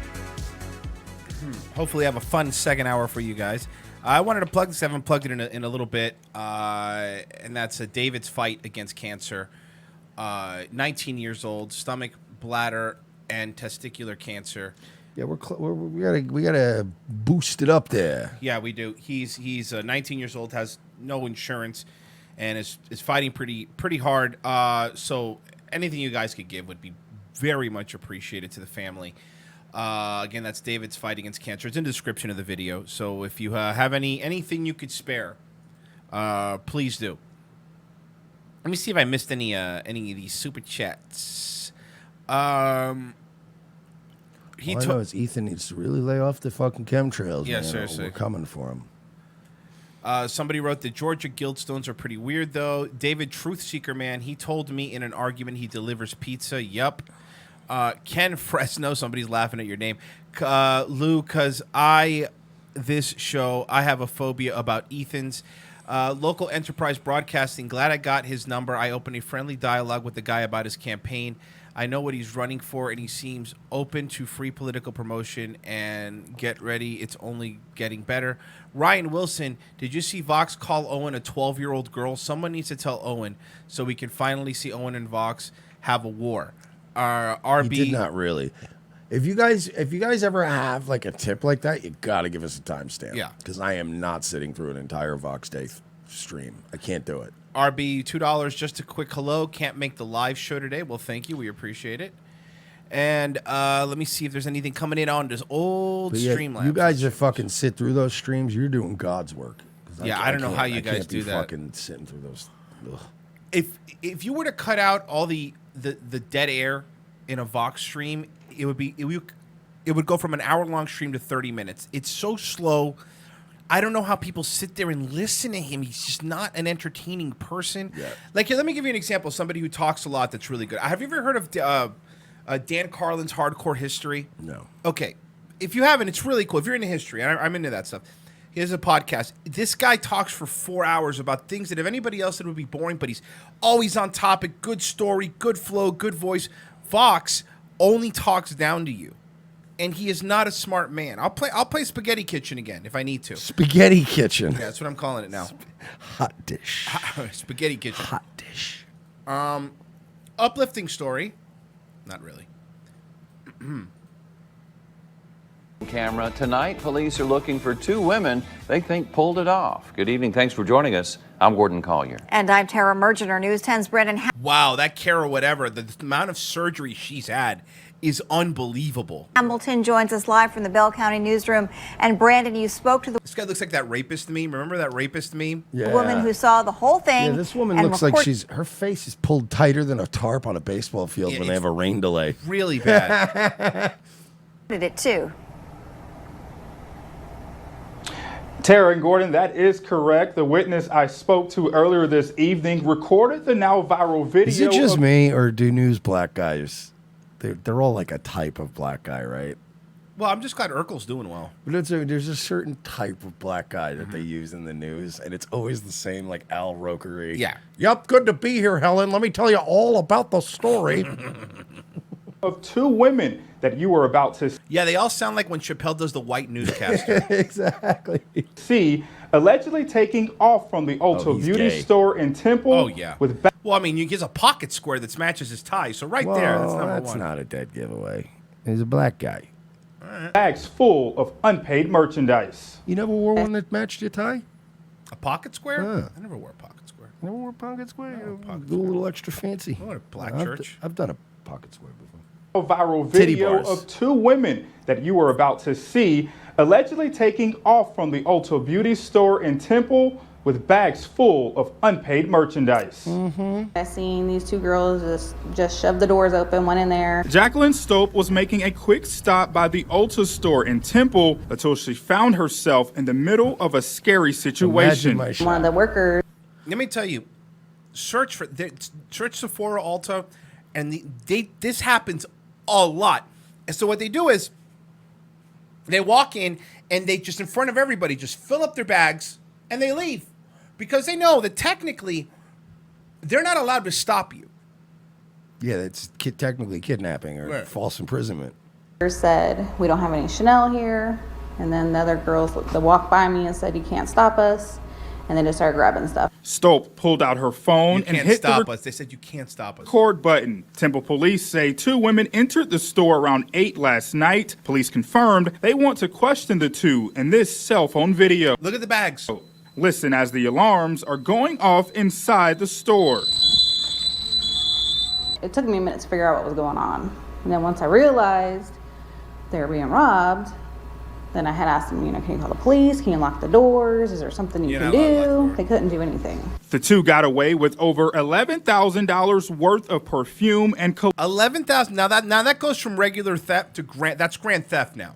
Hopefully I have a fun second hour for you guys. I wanted to plug this. I haven't plugged it in a little bit. And that's David's fight against cancer. 19 years old, stomach, bladder, and testicular cancer.
Yeah, we gotta boost it up there.
Yeah, we do. He's 19 years old, has no insurance, and is fighting pretty hard. So anything you guys could give would be very much appreciated to the family. Again, that's David's fight against cancer. It's in the description of the video. So if you have anything you could spare, please do. Let me see if I missed any of these super chats.
All I know is Ethan needs to really lay off the fucking chemtrails.
Yeah,
man, or
seriously.
We're coming for him.
Somebody wrote the Georgia Guildstones are pretty weird, though. David Truthseeker, man, he told me in an argument he delivers pizza. Yup. Ken Fresno, somebody's laughing at your name. Lou, because this show, I have a phobia about Ethan's. Local Enterprise Broadcasting, glad I got his number. I opened a friendly dialogue with the guy about his campaign. I know what he's running for, and he seems open to free political promotion. And get ready, it's only getting better. Ryan Wilson, did you see Vox call Owen a 12-year-old girl? Someone needs to tell Owen so we can finally see Owen and Vox have a war. RB
He did not really. If you guys ever have like a tip like that, you gotta give us a timestamp.
Yeah.
Because I am not sitting through an entire Vox Day stream. I can't do it.
RB, $2, just a quick hello. Can't make the live show today. Well, thank you. We appreciate it. And let me see if there's anything coming in on this old
But yeah,
Streamlabs.
you guys that fucking sit through those streams, you're doing God's work. 'Cause
Yeah, I don't know
can't-
how you
I
guys
can't
do
be
that.
Fucking sitting through those. Ugh.
If you were to cut out all the dead air in a Vox stream, it would go from an hour-long stream to 30 minutes. It's so slow. I don't know how people sit there and listen to him. He's just not an entertaining person.
Yeah.
Like, here, let me give you an example of somebody who talks a lot that's really good. Have you ever heard of Dan Carlin's Hardcore History?
No.
Okay. If you haven't, it's really cool. If you're into history, I'm into that stuff. He has a podcast. This guy talks for 4 hours about things that if anybody else said would be boring, but he's always on topic, good story, good flow, good voice. Vox only talks down to you. And he is not a smart man. I'll play Spaghetti Kitchen again if I need to.
Spaghetti Kitchen.
Yeah, that's what I'm calling it now.
Hot dish.
Spaghetti Kitchen.
Hot dish.
Uplifting story. Not really.
camera. Tonight, police are looking for two women they think pulled it off. Good evening. Thanks for joining us. I'm Gordon Collier.
And I'm Tara Mergener, News 10's Brendan.
Wow, that Kara whatever, the amount of surgery she's had is unbelievable.
Hamilton joins us live from the Bell County newsroom. And Brandon, you spoke to the
This guy looks like that rapist meme. Remember that rapist meme?
woman who saw the whole thing.
Yeah, this woman
and
looks like her face is pulled tighter than a tarp on a baseball field when they have a rain delay.
Really bad.
Did it too.
Tara and Gordon, that is correct. The witness I spoke to earlier this evening recorded the now viral video.
Is it just me, or do news black guys? They're all like a type of black guy, right?
Well, I'm just glad Urkel's doing well.
But there's a certain type of black guy that they use in the news, and it's always the same, like Al Rokery.
Yeah.
Yep, good to be here, Helen. Let me tell you all about the story.
Of two women that you were about to
Yeah, they all sound like when Chappelle does the white newscaster.
Exactly.
see allegedly taking off from the Ulta
he's
Beauty
gay.
store in Temple.
Oh, yeah.
With
Well, I mean, he has a pocket square that matches his tie, so right there, that's number
That's
one.
not a dead giveaway. He's a black guy.
bags full of unpaid merchandise.
You never wore one that matched your tie?
A pocket square?
Huh.
I never wore a pocket square.
Never wore a pocket square?
No, pocket
Do a little extra fancy.
I wore a black
I've
church.
I've done a pocket square before.
A viral
Titty
video
bars.
of two women that you were about to see allegedly taking off from the Ulta Beauty store in Temple with bags full of unpaid merchandise.
I seen these two girls just shove the doors open, went in there.
Jacqueline Stope was making a quick stop by the Ulta store in Temple until she found herself in the middle of a scary situation.
One of the workers.
Let me tell you, search Sephora, Ulta, and this happens a lot. And so what they do is they walk in and they just in front of everybody just fill up their bags and they leave because they know that technically they're not allowed to stop you.
Yeah, that's technically kidnapping or
Right.
false imprisonment.
Said, we don't have any Chanel here. And then the other girls that walked by me and said, you can't stop us. And they just started grabbing stuff.
Stope pulled out her phone
You
and
can't
hit
stop
the
us. They said you can't stop us.
record button. Temple police say two women entered the store around 8 last night. Police confirmed they want to question the two in this cell phone video.
Look at the bags.
Listen as the alarms are going off inside the store.
It took me a minute to figure out what was going on. And then once I realized they were being robbed, then I had asked them, can you call the police? Can you lock the doors? Is there something you can do? They couldn't do anything.
The two got away with over $11,000 worth of perfume and
$11,000. Now that goes from regular theft to that's grand theft now.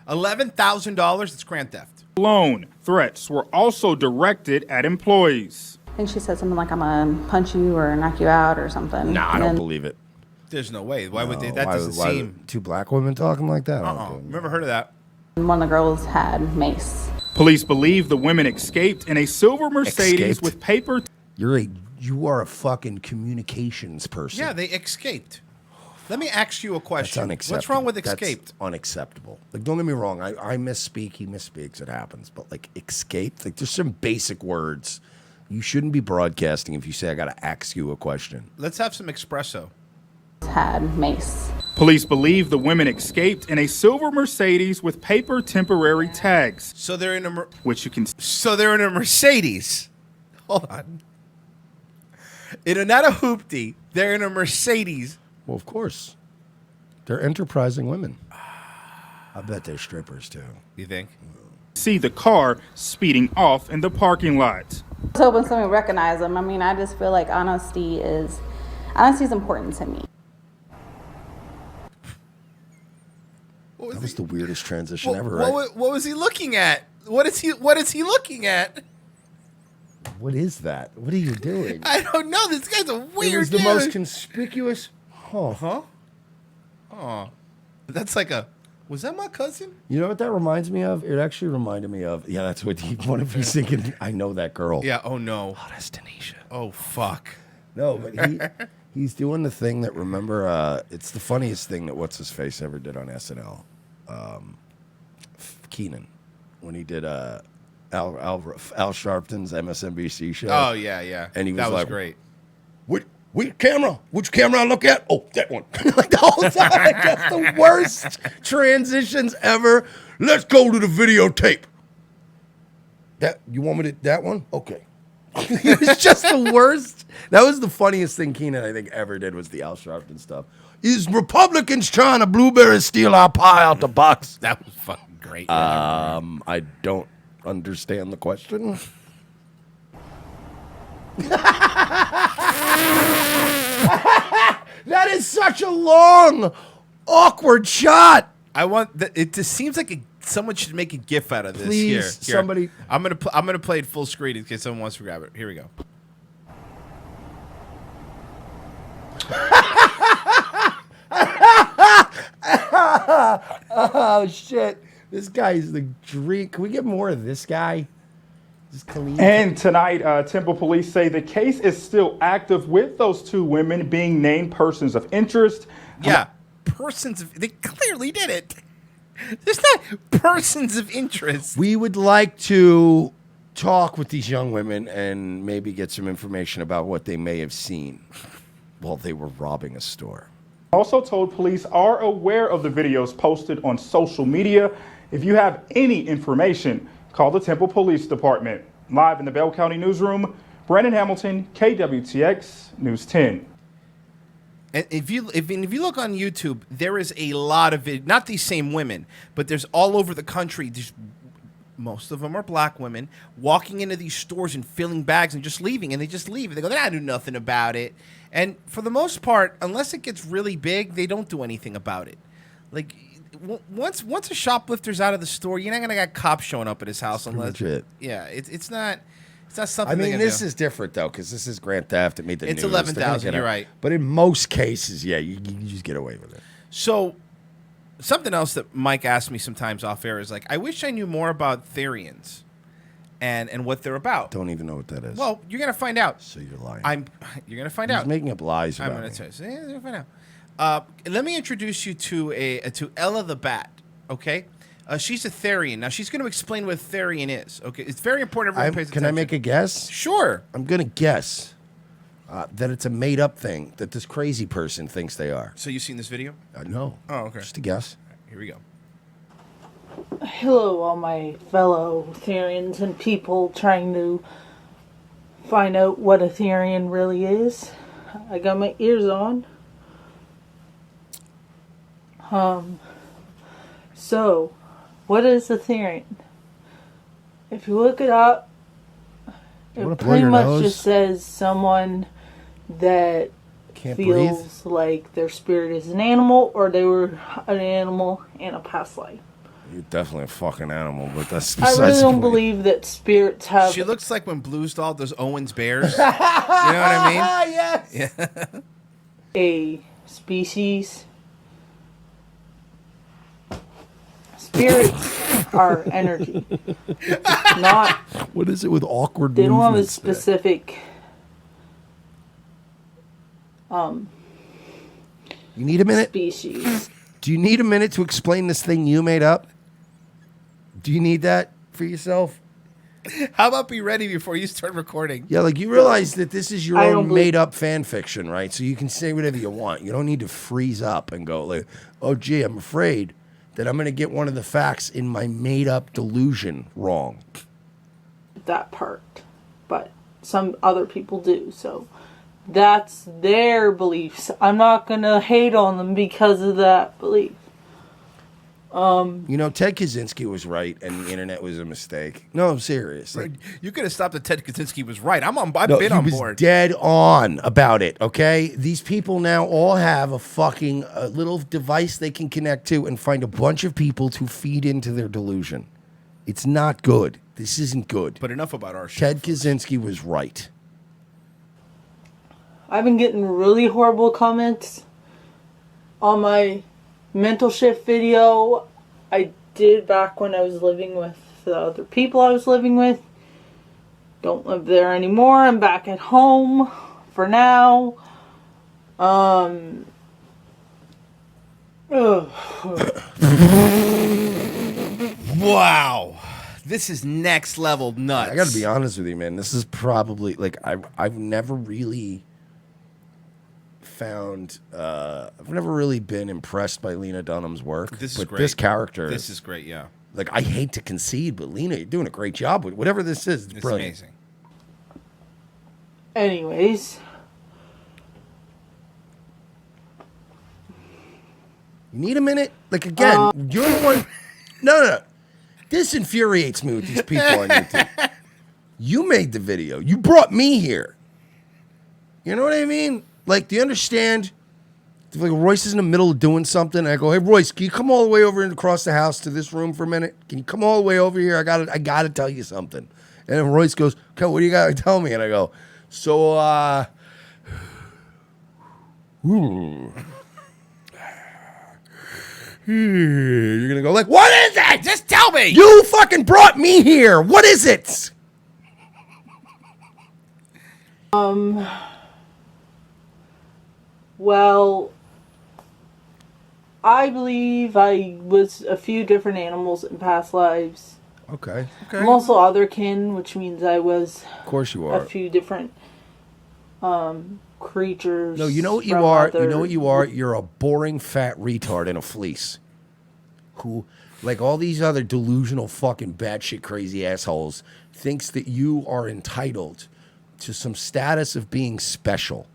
$11,000. It's grand theft.
cologne. Threats were also directed at employees.
I think she said something like, I'm gonna punch you or knock you out or something.
Nah, I
And
don't
then-
believe it.
There's no way. Why would they?
No,
That
why-
doesn't
why-
seem.
Two black women talking like that? I don't do it.
Never heard of that.
One of the girls had mace.
Police believe the women escaped in a silver Mercedes
Escaped?
with paper.
You are a fucking communications person.
Yeah, they escaped. Let me ask you a
That's
question.
unacceptable.
What's wrong with
That's
escaped?
unacceptable. Like, don't get me wrong. I misspeak. He misspeaks. It happens. But like, escaped. Like, there's some basic words you shouldn't be broadcasting if you say I got to ask you a question.
Let's have some espresso.
Had mace.
Police believe the women escaped in a silver Mercedes with paper temporary tags.
So they're in a
which you can.
So they're in a Mercedes. Hold on. Not a hoopty. They're in a Mercedes.
Well, of course. They're enterprising women. I bet they're strippers too.
You think?
See the car speeding off in the parking lot.
I was hoping someone would recognize them. I mean, I just feel like honesty is important to me.
That was the weirdest transition ever, right?
What was he looking at? What is he looking at?
What is that? What are you doing?
I don't know. This guy's a weird
It was the
dude.
most conspicuous.
Huh? Oh. That's like a. Was that my cousin?
You know what that reminds me of? It actually reminded me of. Yeah, that's what one of he's thinking. I know that girl.
Yeah. Oh no.
Oh, that's Tanisha.
Oh fuck.
No, but he's doing the thing that remember. It's the funniest thing that what's his face ever did on SNL. Keenan, when he did Al Sharpton's MSNBC show.
Oh yeah, yeah.
And he was
that was
like,
great.
What Which camera I look at? Oh, that one. Like the whole time. Like, that's the worst transitions ever. Let's go to the videotape. You want me to, that one? Okay. It was just the worst. That was the funniest thing Keenan, I think, ever did was the Al Sharpton stuff. Is Republicans trying to blueberry steal our pie out the box?
That was fucking great.
I don't understand the question. That is such a long, awkward shot.
I want it just seems like someone should make a GIF out of this.
Please,
Here.
somebody.
I'm gonna play it full screen in case someone wants to grab it. Here we go.
Oh shit! This guy's the dream. Can we get more of this guy?
And tonight, Temple police say the case is still active with those two women being named persons of interest.
Yeah, they clearly did it. There's not persons of interest.
We would like to talk with these young women and maybe get some information about what they may have seen while they were robbing a store.
Also told police are aware of the videos posted on social media. If you have any information, call the Temple Police Department. Live in the Bell County Newsroom, Brandon Hamilton, KWTX News 10.
And if you look on YouTube, there is a lot of it. Not these same women, but there's all over the country. Most of them are black women walking into these stores and filling bags and just leaving. And they just leave. They go, I do nothing about it. And for the most part, unless it gets really big, they don't do anything about it. Like once a shoplifter's out of the store, you're not gonna get cops showing up at his house unless. Yeah, it's not something.
I mean, this is different though, because this is grand theft. It made the news.
It's 11,000. You're right.
But in most cases, yeah, you just get away with it.
So, something else that Mike asked me sometimes off air is like, I wish I knew more about Therians, and what they're about.
Don't even know what that is.
Well, you're gonna find out.
So you're lying.
You're gonna find
He's
out.
making up lies
I'm
about
gonna
me.
tell you. So, yeah, you're gonna find out. Let me introduce you to Ella the Bat. Okay, she's a Therian. Now she's going to explain what Therian is. Okay, it's very important. Everyone pays attention.
Can I make a guess?
Sure.
I'm gonna guess that it's a made-up thing that this crazy person thinks they are.
So you've seen this video?
No.
Oh, okay.
Just a guess.
Here we go.
Hello, all my fellow Therians and people trying to find out what a Therian really is. I got my ears on. So, what is a Therian? If you look it up, it pretty much just says someone that feels like their spirit is an animal or they were an animal in a past life.
You're definitely a fucking animal, but that's
I really don't believe that spirits have...
She looks like when Blues Doll does Owen's Bears. You know what I mean?
Yes.
Yeah.
A species. Spirits are energy. Not...
What is it with awkward
They don't have a
movements there?
specific...
You need a minute?
Species.
Do you need a minute to explain this thing you made up? Do you need that for yourself?
How about be ready before you start recording?
Yeah, like you realize that this is your
I
own
don't believe-
made-up fan fiction, right? So you can say whatever you want. You don't need to freeze up and go like, "Oh, gee, I'm afraid that I'm going to get one of the facts in my made-up delusion wrong."
That part. But some other people do, so... That's their beliefs. I'm not going to hate on them because of that belief.
You know, Ted Kaczynski was right, and the internet was a mistake. No, I'm serious. Like,
You could have stopped that Ted Kaczynski was right. I've
no,
been
he
on
was
board.
dead on about it. Okay, these people now all have a fucking little device they can connect to and find a bunch of people to feed into their delusion. It's not good. This isn't good.
But enough about our show.
Ted Kaczynski was right.
I've been getting really horrible comments on my mental shift video I did back when I was living with the other people I was living with. Don't live there anymore. I'm back at home for now.
Wow. This is next level nuts.
I got to be honest with you, man. This is probably like I've never really found. I've never really been impressed by Lena Dunham's work.
This is
but
great.
This character.
This is great. Yeah.
Like, I hate to concede, but Lena, you're doing a great job with whatever this is. It's brilliant.
Amazing.
Anyways.
You need a minute? Like, again, you're the one. No. This infuriates me with these people on YouTube. You made the video. You brought me here. You know what I mean? Like, do you understand? Like, Royce is in the middle of doing something, and I go, "Hey, Royce, can you come all the way over and across the house to this room for a minute? Can you come all the way over here? I gotta tell you something." And then Royce goes, "Okay, what do you gotta tell me?" And I go, "So, you're gonna go like, what is it?
Just tell me.
You fucking brought me here. What is it?"
Well, I believe I was a few different animals in past lives.
Okay.
I'm also otherkin, which means I was
Of course you are.
a few different creatures.
No, you know what you
from
are?
other-
You know what you are? You're a boring fat retard in a fleece. Who, like all these other delusional fucking batshit crazy assholes, thinks that you are entitled to some status of being special.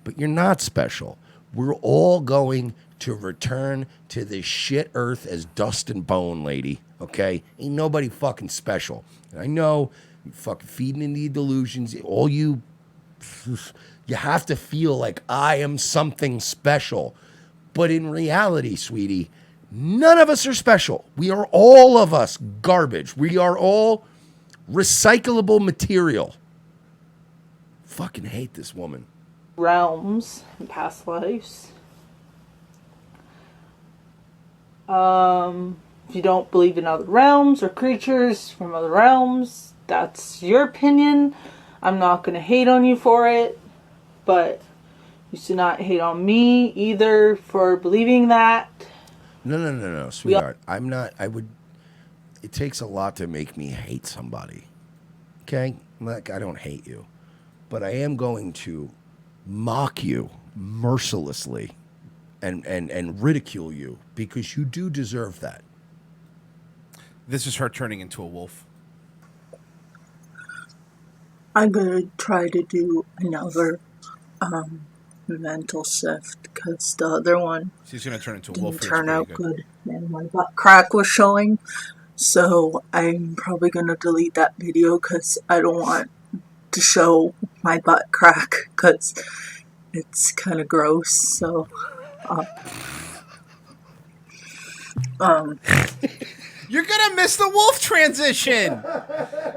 But you're not special. We're all going to return to this shit earth as dust and bone, lady. Okay? Ain't nobody fucking special. And I know you fucking feeding into the delusions. All you have to feel like I am something special. But in reality, sweetie, none of us are special. We are all of us garbage. We are all recyclable material. Fucking hate this woman.
Realms in past lives. If you don't believe in other realms or creatures from other realms, that's your opinion. I'm not going to hate on you for it, but you should not hate on me either for believing that.
No, sweetheart. I'm not. It takes a lot to make me hate somebody. Okay? Like, I don't hate you. But I am going to mock you mercilessly and ridicule you because you do deserve that.
This is her turning into a wolf.
I'm gonna try to do another mental shift because the other one
She's going to turn into a wolf.
didn't turn out good and my butt crack was showing. So I'm probably gonna delete that video because I don't want to show my butt crack because it's kind of gross. So
You're going to miss the wolf transition.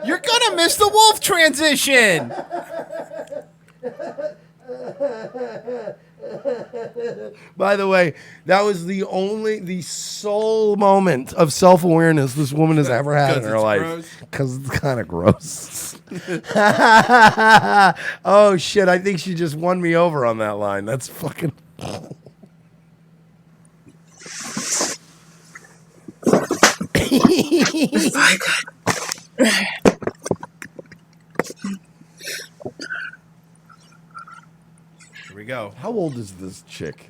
You're going to miss the wolf transition.
By the way, that was the sole moment of self-awareness this woman has ever had in her life. Because it's kind of gross. Oh, shit. I think she just won me over on that line. That's fucking...
Here we go.
How old is this chick?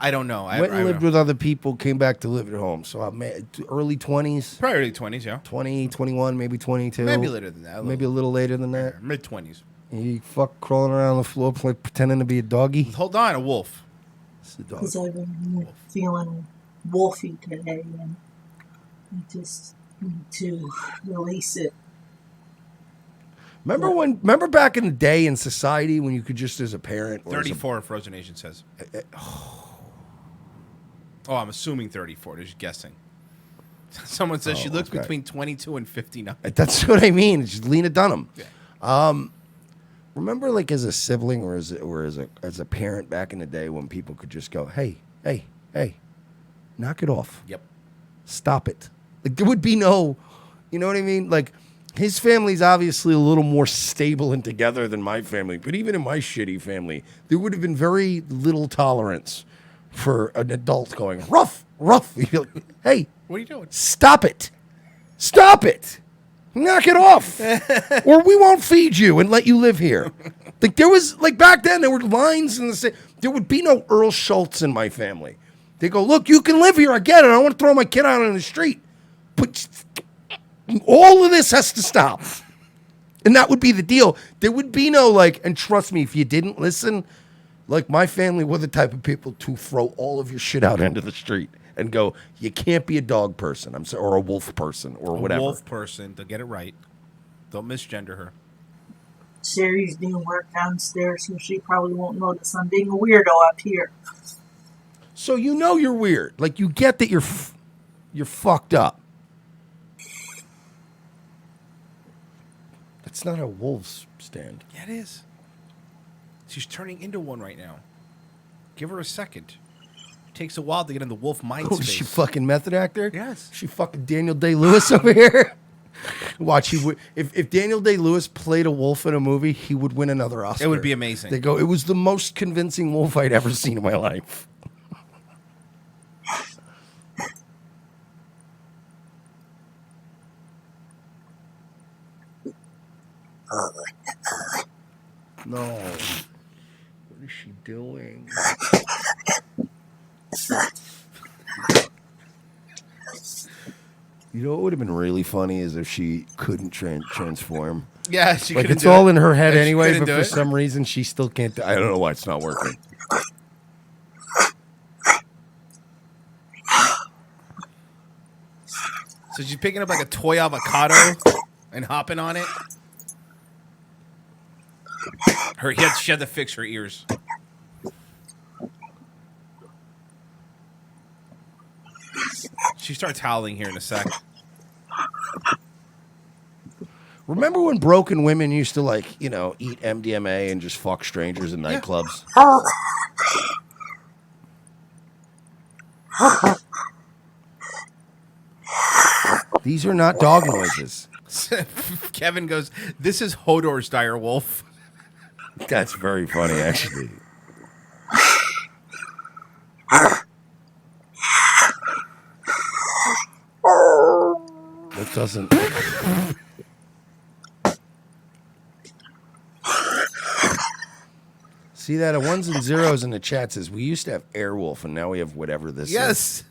I don't know.
Went and lived with other people, came back to live at home. So I'm early 20s.
Probably early 20s, yeah.
20, 21, maybe 22.
Maybe later than that.
Maybe a little later than that.
Mid-20s.
You fuck crawling around the floor pretending to be a doggy.
Hold on, a wolf.
It's a dog.
because I've been feeling wolfy today and I just need to release it.
Remember back in the day in society when you could just as a parent... Or
34, Frozen Nation says. Oh, I'm assuming 34. They're just guessing. Someone says she looks between 22 and 59.
That's what I mean. It's Lena Dunham. Yeah. Remember, like, as a sibling or as a parent back in the day when people could just go, hey, knock it off.
Yep.
Stop it. Like, there would be no, you know what I mean? Like, his family's obviously a little more stable and together than my family. But even in my shitty family, there would have been very little tolerance for an adult going, rough. Hey.
What are you doing?
Stop it. Knock it off. Or we won't feed you and let you live here. Like there was like back then there were lines in the same. There would be no Earl Schultz in my family. They go, look, you can live here. I get it. I don't want to throw my kid out on the street, but all of this has to stop. And that would be the deal. There would be no like, and trust me, if you didn't listen, like my family were the type of people to throw all of your shit out into the street and go, you can't be a dog person, I'm sorry, or a wolf person, or whatever.
A wolf person, to get it right. Don't misgender her.
Sherry's doing work downstairs, so she probably won't notice I'm being a weirdo up here.
So you know you're weird. Like you get that you're fucked up. It's not a wolf's stand.
Yeah, it is. She's turning into one right now. Give her a second. It takes a while to get in the wolf mind
Oh,
space.
is she fucking method actor?
Yes.
She fucking Daniel Day-Lewis over here. Watch, he would. If Daniel Day-Lewis played a wolf in a movie, he would win another Oscar.
It would be amazing.
They go, it was the most convincing wolf I'd ever seen in my life. No. What is she doing? You know what would have been really funny is if she couldn't transform.
Yeah, she
like
couldn't
it's
do
all
it.
in her head
Yeah, she
anyway,
couldn't
but
do
for
it.
some reason she still can't. I don't know why it's not working.
So she's picking up like a toy avocado and hopping on it. She had to fix her ears. She starts howling here in a sec.
Remember when broken women used to like, you know, eat MDMA and just fuck strangers in nightclubs? These are not dog noises.
Kevin goes, "This is Hodor's dire wolf."
That's very funny, actually. That doesn't. See that? A ones and zeros in the chat says we used to have Airwolf and now we have whatever this is.
Yes.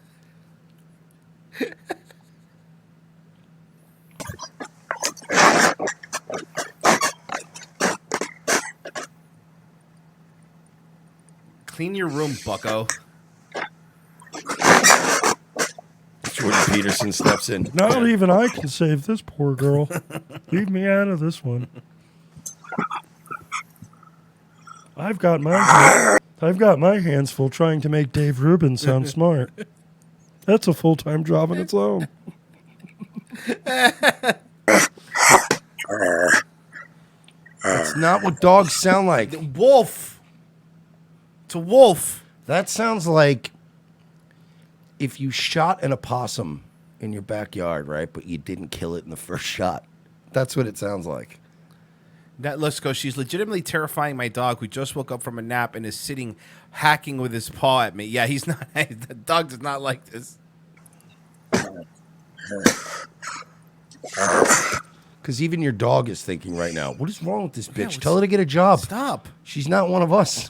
Clean your room, bucko.
Jordan Peterson steps in.
Not even I can save this poor girl. Leave me out of this one. I've got my hands full trying to make Dave Rubin sound smart. That's a full-time job on its own.
That's not what dogs sound like.
Wolf. It's a wolf.
That sounds like if you shot an opossum in your backyard, right? But you didn't kill it in the first shot. That's what it sounds like.
Let's go. She's legitimately terrifying my dog who just woke up from a nap and is sitting hacking with his paw at me. Yeah, he's not. The dog does not like this.
Because even your dog is thinking right now, what is wrong with this bitch? Tell her to get a job.
Stop.
She's not one of us.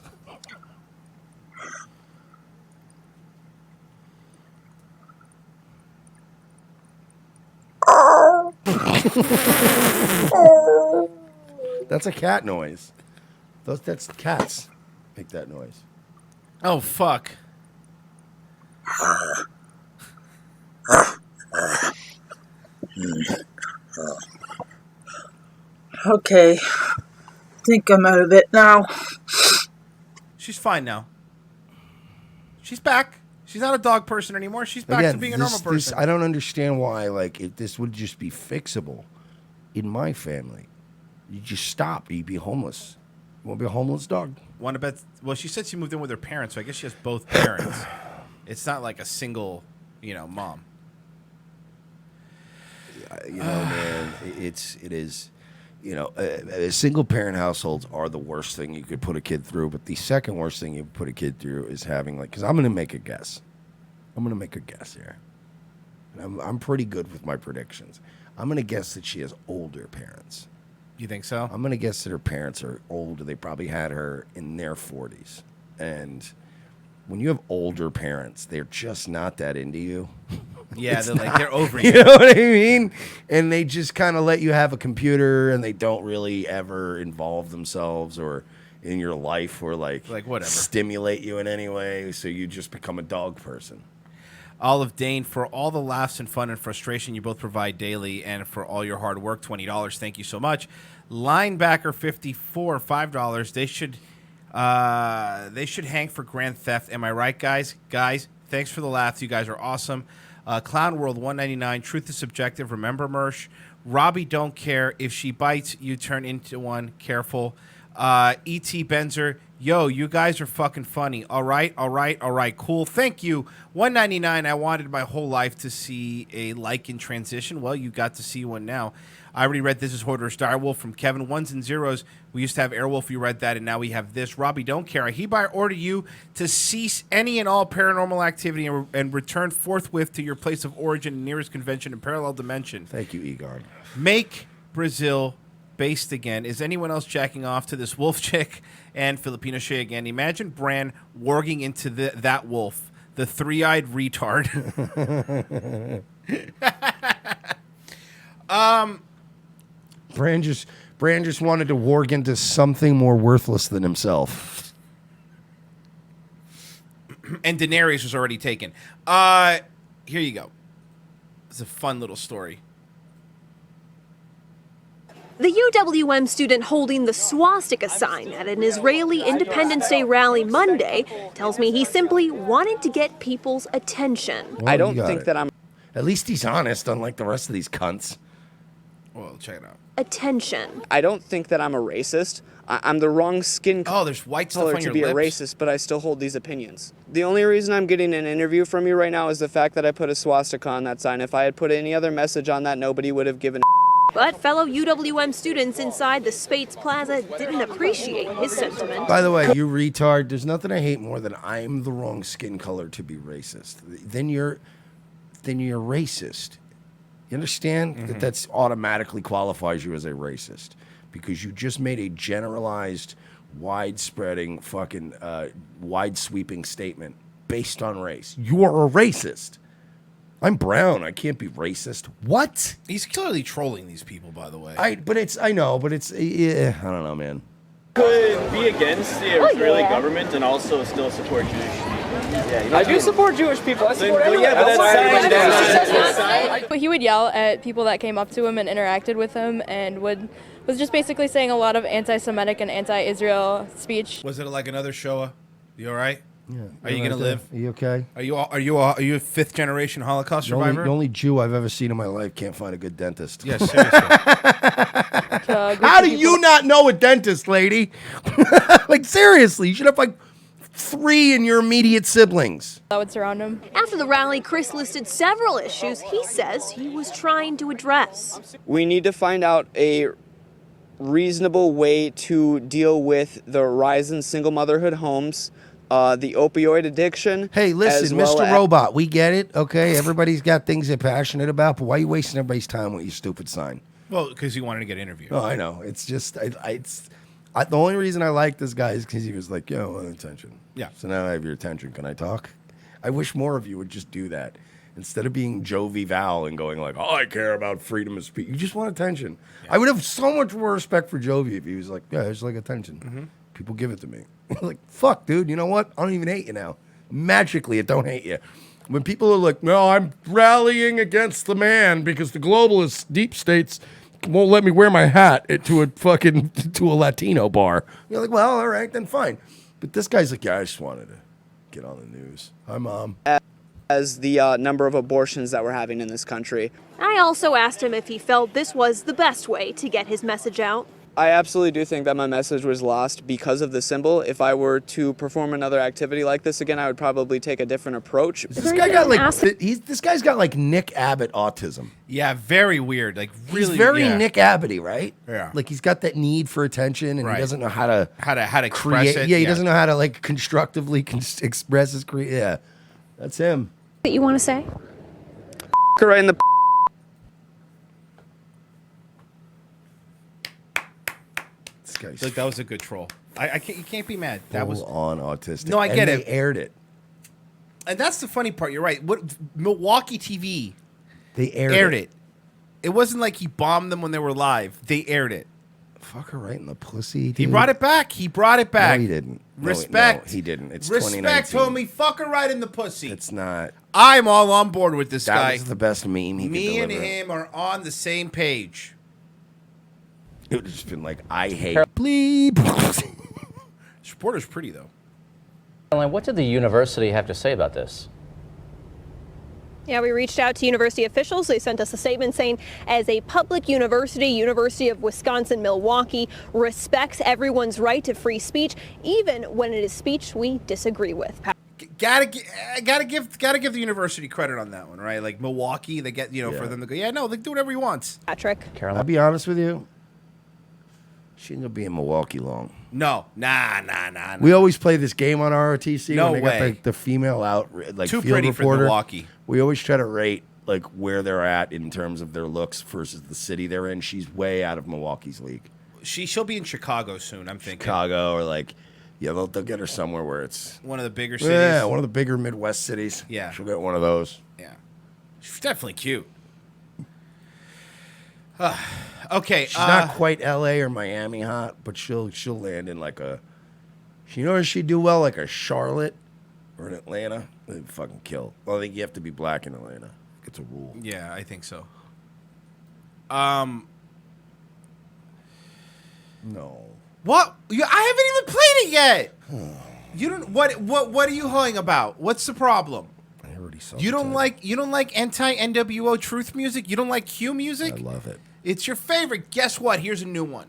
That's a cat noise. That's cats make that noise.
Oh, fuck.
Okay. I think I'm out of it now.
She's fine now. She's back. She's not a dog person anymore. She's back to being a normal person.
I don't understand why, like, if this would just be fixable in my family. You just stop. You'd be homeless. You want to be a homeless dog?
Want to bet? Well, she said she moved in with her parents, so I guess she has both parents. It's not like a single, mom.
You know, man, it is. Single parent households are the worst thing you could put a kid through. But the second worst thing you put a kid through is having because I'm going to make a guess. I'm going to make a guess here. And I'm pretty good with my predictions. I'm going to guess that she has older parents.
You think so?
I'm gonna guess that her parents are older. They probably had her in their 40s, and when you have older parents, they're just not that into you.
Yeah,
It's
they're over
you.
you.
You know what I mean? And they just kind of let you have a computer, and they don't really ever involve themselves or in your life or like
whatever
stimulate you in any way. So you just become a dog person.
Olive Dane, for all the laughs and fun and frustration you both provide daily, and for all your hard work, $20. Thank you so much. Linebacker 54, $5. They should hang for grand theft. Am I right, guys? Guys, thanks for the laughs. You guys are awesome. Clown World 199. Truth is subjective. Remember, Mersh. Robbie don't care. If she bites, you turn into one. Careful. E.T. Benzer. Yo, you guys are fucking funny. All right. Cool. Thank you. 199. I wanted my whole life to see a like in transition. Well, you got to see one now. I already read This Is Hoarder's Direwolf from Kevin. Ones and zeros. We used to have Airwolf. You read that, and now we have this. Robbie, don't care. I hereby order you to cease any and all paranormal activity and return forthwith to your place of origin and nearest convention and parallel dimension.
Thank you, Egon.
Make Brazil based again. Is anyone else jacking off to this wolf chick and Filipino shit again? Imagine Bran warging into that wolf, the three-eyed retard.
Bran just wanted to warg into something more worthless than himself.
And Daenerys was already taken. Here you go. It's a fun little story.
The UWM student holding the swastika sign at an Israeli Independence Day rally Monday tells me he simply wanted to get people's attention.
Well, I don't think that I'm... At least he's honest, unlike the rest of these cunts.
Well, check it out.
Attention.
I don't think that I'm a racist. I'm the wrong skin color
there's white stuff on
to
your
be a
lips.
racist, but I still hold these opinions. The only reason I'm getting an interview from you right now is the fact that I put a swastika on that sign. If I had put any other message on that, nobody would have given a
But fellow UWM students inside the Spates Plaza didn't appreciate his sentiment.
By the way, you retard, there's nothing I hate more than I'm the wrong skin color to be racist. Then you're racist. You understand?
Mm-hmm.
That's automatically qualifies you as a racist because you just made a generalized, wide-spreading, fucking wide-sweeping statement based on race. You are a racist. I'm brown. I can't be racist. What?
He's clearly trolling these people, by the way.
I know, but it's I don't know, man.
Could be against the Israeli government and also still support Jewish people. Yeah, I do support Jewish people. I support everyone. Yeah, but that's
But he would yell at people that came up to him and interacted with him, and was just basically saying a lot of anti-Semitic and anti-Israel speech.
Was it like another Shoah? You all right?
Yeah.
Are you gonna live?
Are you okay?
Are you a fifth generation Holocaust survivor?
The only Jew I've ever seen in my life can't find a good dentist.
Yes, seriously.
How do you not know a dentist, lady? Like, seriously, you should have like 3 in your immediate siblings.
That would surround him.
After the rally, Chris listed several issues he says he was trying to address.
We need to find out a reasonable way to deal with the rise in single motherhood homes, the opioid addiction.
Hey, listen,
as well
Mr.
as-
Robot, we get it, okay? Everybody's got things they're passionate about, but why are you wasting everybody's time with your stupid sign?
Well, because he wanted to get interviewed.
Oh, I know. It's just, the only reason I like this guy is because he was like, yo, I want attention.
Yeah.
So now I have your attention. Can I talk? I wish more of you would just do that. Instead of being Joe Val and going like, oh, I care about freedom of speech. You just want attention. Yeah. I would have so much more respect for Jovi if he was like, yeah, I just like attention.
Mm-hmm.
People give it to me. Like, fuck, dude. You know what? I don't even hate you now. Magically, it don't hate you. When people are like, no, I'm rallying against the man because the globalist deep states won't let me wear my hat to a Latino bar. You're like, well, all right, then fine. But this guy's like, yeah, I just wanted to get on the news. Hi, Mom.
As the number of abortions that we're having in this country.
I also asked him if he felt this was the best way to get his message out.
I absolutely do think that my message was lost because of the symbol. If I were to perform another activity like this again, I would probably take a different approach.
This guy got like this guy's got like Nick Abbott autism.
Yeah, very weird. Like really,
he's very
yeah.
Nick Abbott-y, right?
Yeah.
Like he's got that need for attention, and
Right.
he doesn't know how to
express
create.
it.
Yeah, he doesn't know how to like constructively express his Yeah, that's him.
What you want to say?
Right in the
guy's
Look, that was a good troll. I can't. You can't be mad. That was
on autistic.
No, I get
and
it.
They aired it.
And that's the funny part. You're right. What Milwaukee TV?
They aired
it. It wasn't like he bombed them when they were live. They aired it.
Fuck her right in the pussy. Dude.
He brought it back. He brought it back.
No, he didn't.
Respect.
No, he didn't. It's
Respect,
2019.
homie. Fuck her right in the pussy.
It's not.
I'm all on board with this guy.
That was the best meme he could
Me and
deliver.
him are on the same page.
It would have just been like, I hate bleep.
This reporter's pretty though.
Caroline, what did the university have to say about this?
Yeah, we reached out to university officials. They sent us a statement saying, as a public university, University of Wisconsin-Milwaukee respects everyone's right to free speech, even when it is speech we disagree with.
Gotta give the university credit on that one, right? Like Milwaukee, they get for them to go. Yeah, no, they do whatever he wants.
Patrick,
I'll be honest with you. She ain't gonna be in Milwaukee long.
No, nah.
We always play this game on ROTC
No
when they
way.
got the female out like
Too
field
pretty for
reporter.
Milwaukee.
We always try to rate like where they're at in terms of their looks versus the city they're in. She's way out of Milwaukee's league.
She'll be in Chicago soon. I'm thinking
Chicago or like, yeah, they'll get her somewhere where it's
one of the bigger cities.
Yeah, one of the bigger Midwest cities.
Yeah.
She'll get one of those.
Yeah, she's definitely cute. Okay,
She's not quite L.A. or Miami hot, but she'll land in like a. You know where she'd do well, like a Charlotte or an Atlanta. They'd fucking kill. Well, I think you have to be black in Atlanta. It's a rule.
Yeah, I think so.
No.
What? I haven't even played it yet. You don't. What are you hoeing about? What's the problem?
I already saw.
You don't like anti NWO truth music. You don't like Q music.
I love it.
It's your favorite. Guess what? Here's a new one.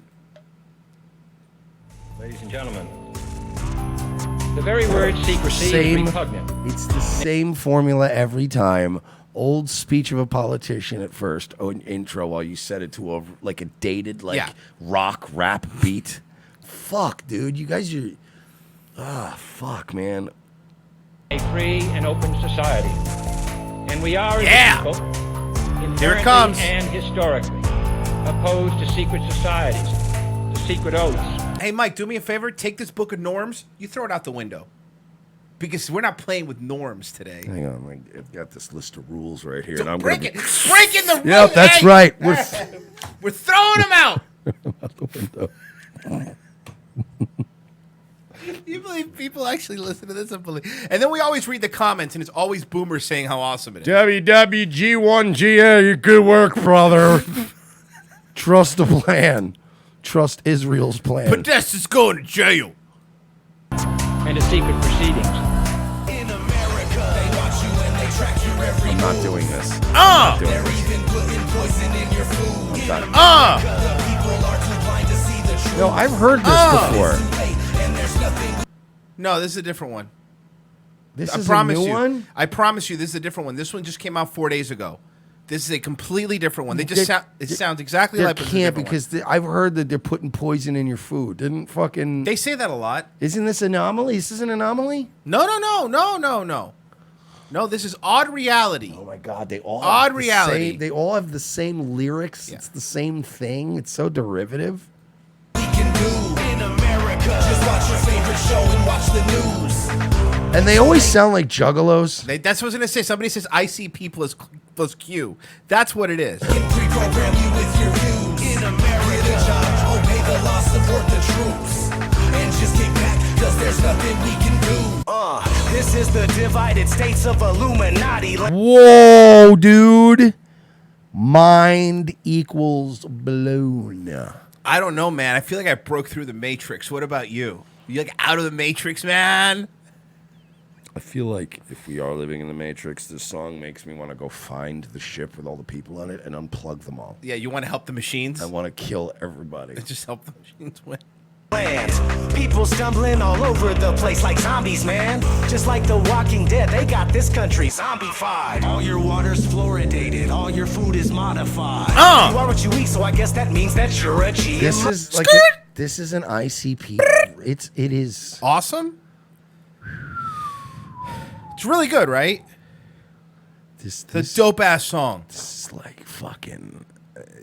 Ladies and gentlemen, the very word secrecy is repugnant.
It's the same formula every time. Old speech of a politician at first, intro while you set it to a dated rock rap beat. Fuck, dude, you guys are. Fuck, man.
A free and open society, and we are as a people,
Here it comes.
and historically opposed to secret societies, to secret oaths.
Hey, Mike, do me a favor. Take this book of norms. You throw it out the window. Because we're not playing with norms today.
Hang on, I've got this list of rules right here,
So
and I'm
breaking
gonna
the rules.
Yep, that's
Hey!
right.
We're throwing them out.
out the window.
You believe people actually listen to this? And then we always read the comments, and it's always boomers saying how awesome it is.
WWG1GA, good work, brother. Trust the plan. Trust Israel's plan.
Podesta's going to jail.
And to secret proceedings.
I'm not doing this.
I'm
No, I've heard this before.
No, this is a different one.
This
I
is
promise
a new
you.
one?
I promise you, this is a different one. This one just came out 4 days ago. This is a completely different one. They just sounds exactly
There
like it's a
can't
different
because I've heard that they're putting poison in your food. Didn't fucking.
They say that a lot.
Isn't this anomaly? Is this an anomaly?
No. No, this is Odd Reality.
Oh my God, they all
Odd
have the
Reality.
same- they all have the same lyrics. It's the same thing. It's so derivative. And they always sound like juggalos.
That's what I was gonna say. Somebody says ICP plus Q. That's what it is.
Program you with your views. In America, obey the law, support the troops. And just kick back, cause there's nothing we can do. This is the divided states of Illuminati.
Whoa, dude. Mind equals balloon.
I don't know, man. I feel like I broke through the Matrix. What about you? You like out of the Matrix, man?
I feel like if we are living in the Matrix, this song makes me want to go find the ship with all the people on it and unplug them all.
Yeah, you want to help the machines?
I want to kill everybody.
Just help the machines win.
People stumbling all over the place like zombies, man. Just like The Walking Dead, they got this country zombified. All your water's fluoridated, all your food is modified. You are what you eat, so I guess that means that you're a G.
This is like this is an ICP. It is
awesome. It's really good, right?
This
the dope ass song.
This is like fucking.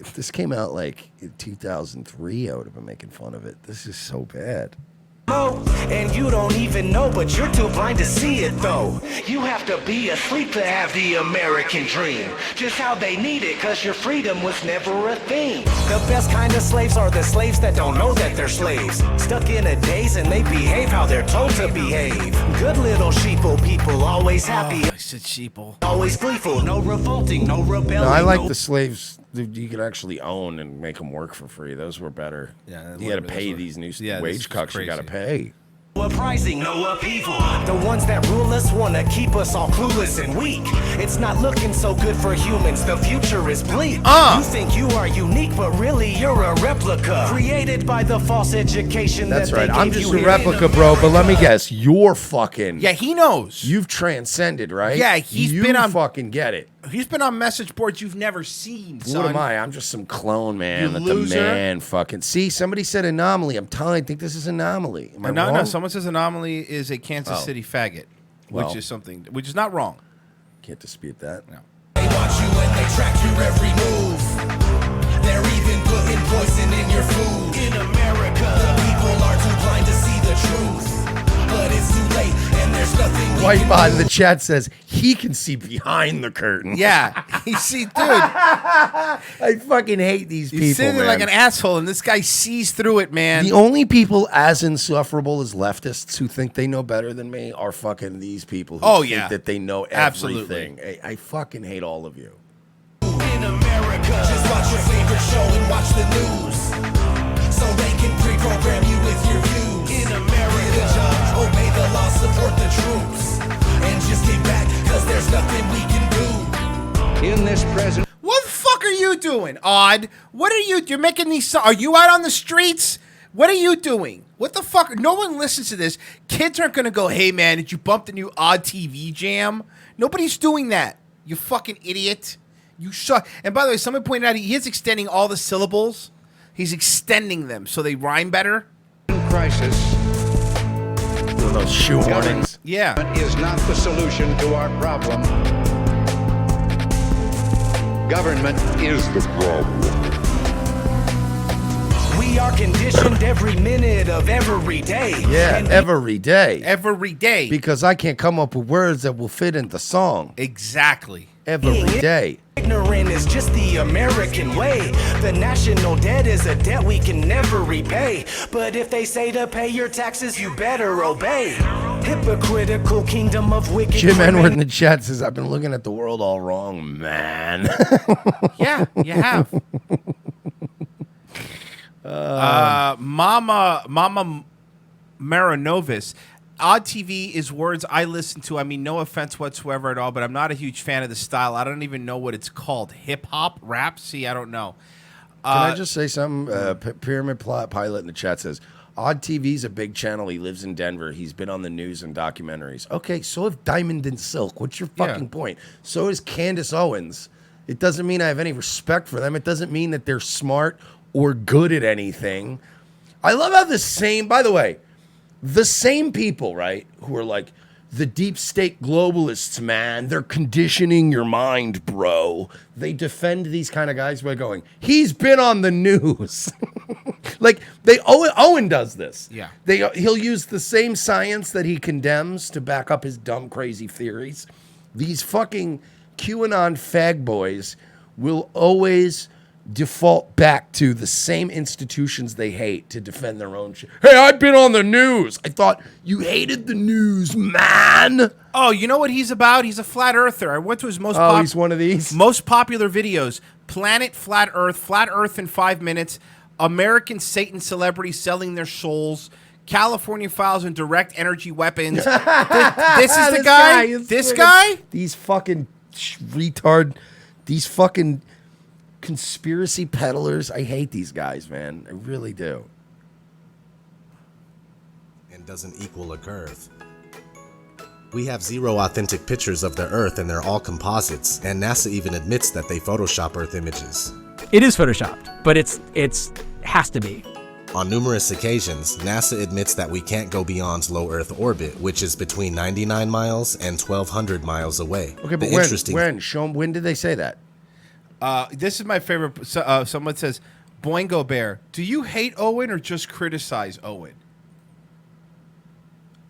If this came out like in 2003, I would have been making fun of it. This is so bad.
And you don't even know, but you're too blind to see it though. You have to be asleep to have the American dream. Just how they need it, cause your freedom was never a thing. The best kind of slaves are the slaves that don't know that they're slaves. Stuck in a daze and they behave how they're told to behave. Good little sheeple people, always happy.
I said sheeple.
Always gleeful, no revolting, no rebelling.
No, I like the slaves that you could actually own and make them work for free. Those were better.
Yeah,
you got to pay these new wage cucks. You got to pay.
Uprising, no upheaval. The ones that rule us wanna keep us all clueless and weak. It's not looking so good for humans. The future is bleak. You think you are unique, but really you're a replica. Created by the false education.
That's
that
right.
they
I'm
gave
just
you
a
here
replica,
in
bro. But let me guess, you're fucking.
Yeah, he knows.
You've transcended, right?
Yeah,
you
been on
fucking get it.
He's been on message boards you've never seen. Son.
What am I? I'm just some clone, man.
You
That
loser.
the man fucking. See, somebody said anomaly. I'm telling you, I think this is anomaly. Am I
No,
wrong?
no. Someone says anomaly is a Kansas
Oh.
City faggot,
Well.
which is something, which is not wrong.
Can't dispute that.
No.
They watch you and they track your every move. They're even putting poison in your food. In America, the people are too blind to see the truth. But it's too late and there's nothing we
White
can
Bot
do.
in the chat says he can see behind the curtain.
Yeah, you see, dude.
I fucking hate these people.
He's sitting there
man.
like an asshole, and this guy sees through it, man.
The only people as insufferable as leftists who think they know better than me are fucking these people who think that they know everything.
Absolutely.
I fucking hate all of you.
In America, just watch your favorite show and watch the news. So they can pre-program you with your views. In America, get a job, obey the law, support the troops. And just get back, cause there's nothing we can do. In this present.
What the fuck are you doing, Odd? What are you? You're making these. Are you out on the streets? What are you doing? What the fuck? No one listens to this. Kids aren't gonna go, hey man, did you bump the new Odd TV jam? Nobody's doing that. You fucking idiot. You suck. And by the way, someone pointed out he is extending all the syllables. He's extending them so they rhyme better.
Crisis.
Those shoe warnings.
Yeah.
Is not the solution to our problem. Government is the problem.
We are conditioned every minute of every day.
Yeah, every day.
Every day.
Because I can't come up with words that will fit in the song.
Exactly.
Every day.
Ignorant is just the American way. The national debt is a debt we can never repay. But if they say to pay your taxes, you better obey. Hypocritical kingdom of wicked
Jim
women.
Edward in the chat says, I've been looking at the world all wrong, man.
Yeah, you have. Mama Marinovis. Odd TV is words I listen to. I mean, no offense whatsoever at all, but I'm not a huge fan of the style. I don't even know what it's called. Hip hop, rap? See, I don't know.
Can I just say something? Pyramid Pilot in the chat says, Odd TV's a big channel. He lives in Denver. He's been on the news and documentaries. Okay, so have Diamond and Silk. What's your fucking point? So is Candace Owens. It doesn't mean I have any respect for them. It doesn't mean that they're smart or good at anything. I love how by the way, the same people, right, who are like, the deep state globalists, man, they're conditioning your mind, bro. They defend these kind of guys by going, he's been on the news. Like, Owen does this.
Yeah.
He'll use the same science that he condemns to back up his dumb, crazy theories. These fucking QAnon fag boys will always default back to the same institutions they hate to defend their own shit. Hey, I've been on the news. I thought you hated the news, man.
Oh, you know what he's about? He's a flat earther. I went to his most
he's one of these?
Most popular videos. Planet Flat Earth in 5 minutes, American Satan celebrities selling their souls, California files and direct energy weapons. This is the guy? This guy?
These fucking retard, these fucking conspiracy peddlers. I hate these guys, man. I really do.
And doesn't equal a curve. We have 0 authentic pictures of the Earth and they're all composites, and NASA even admits that they Photoshop Earth images.
It is Photoshopped, but it's has to be.
On numerous occasions, NASA admits that we can't go beyond low Earth orbit, which is between 99 miles and 1,200 miles away.
Okay, but when? Show them, when did they say that?
This is my favorite. Someone says, Boingo Bear, do you hate Owen or just criticize Owen?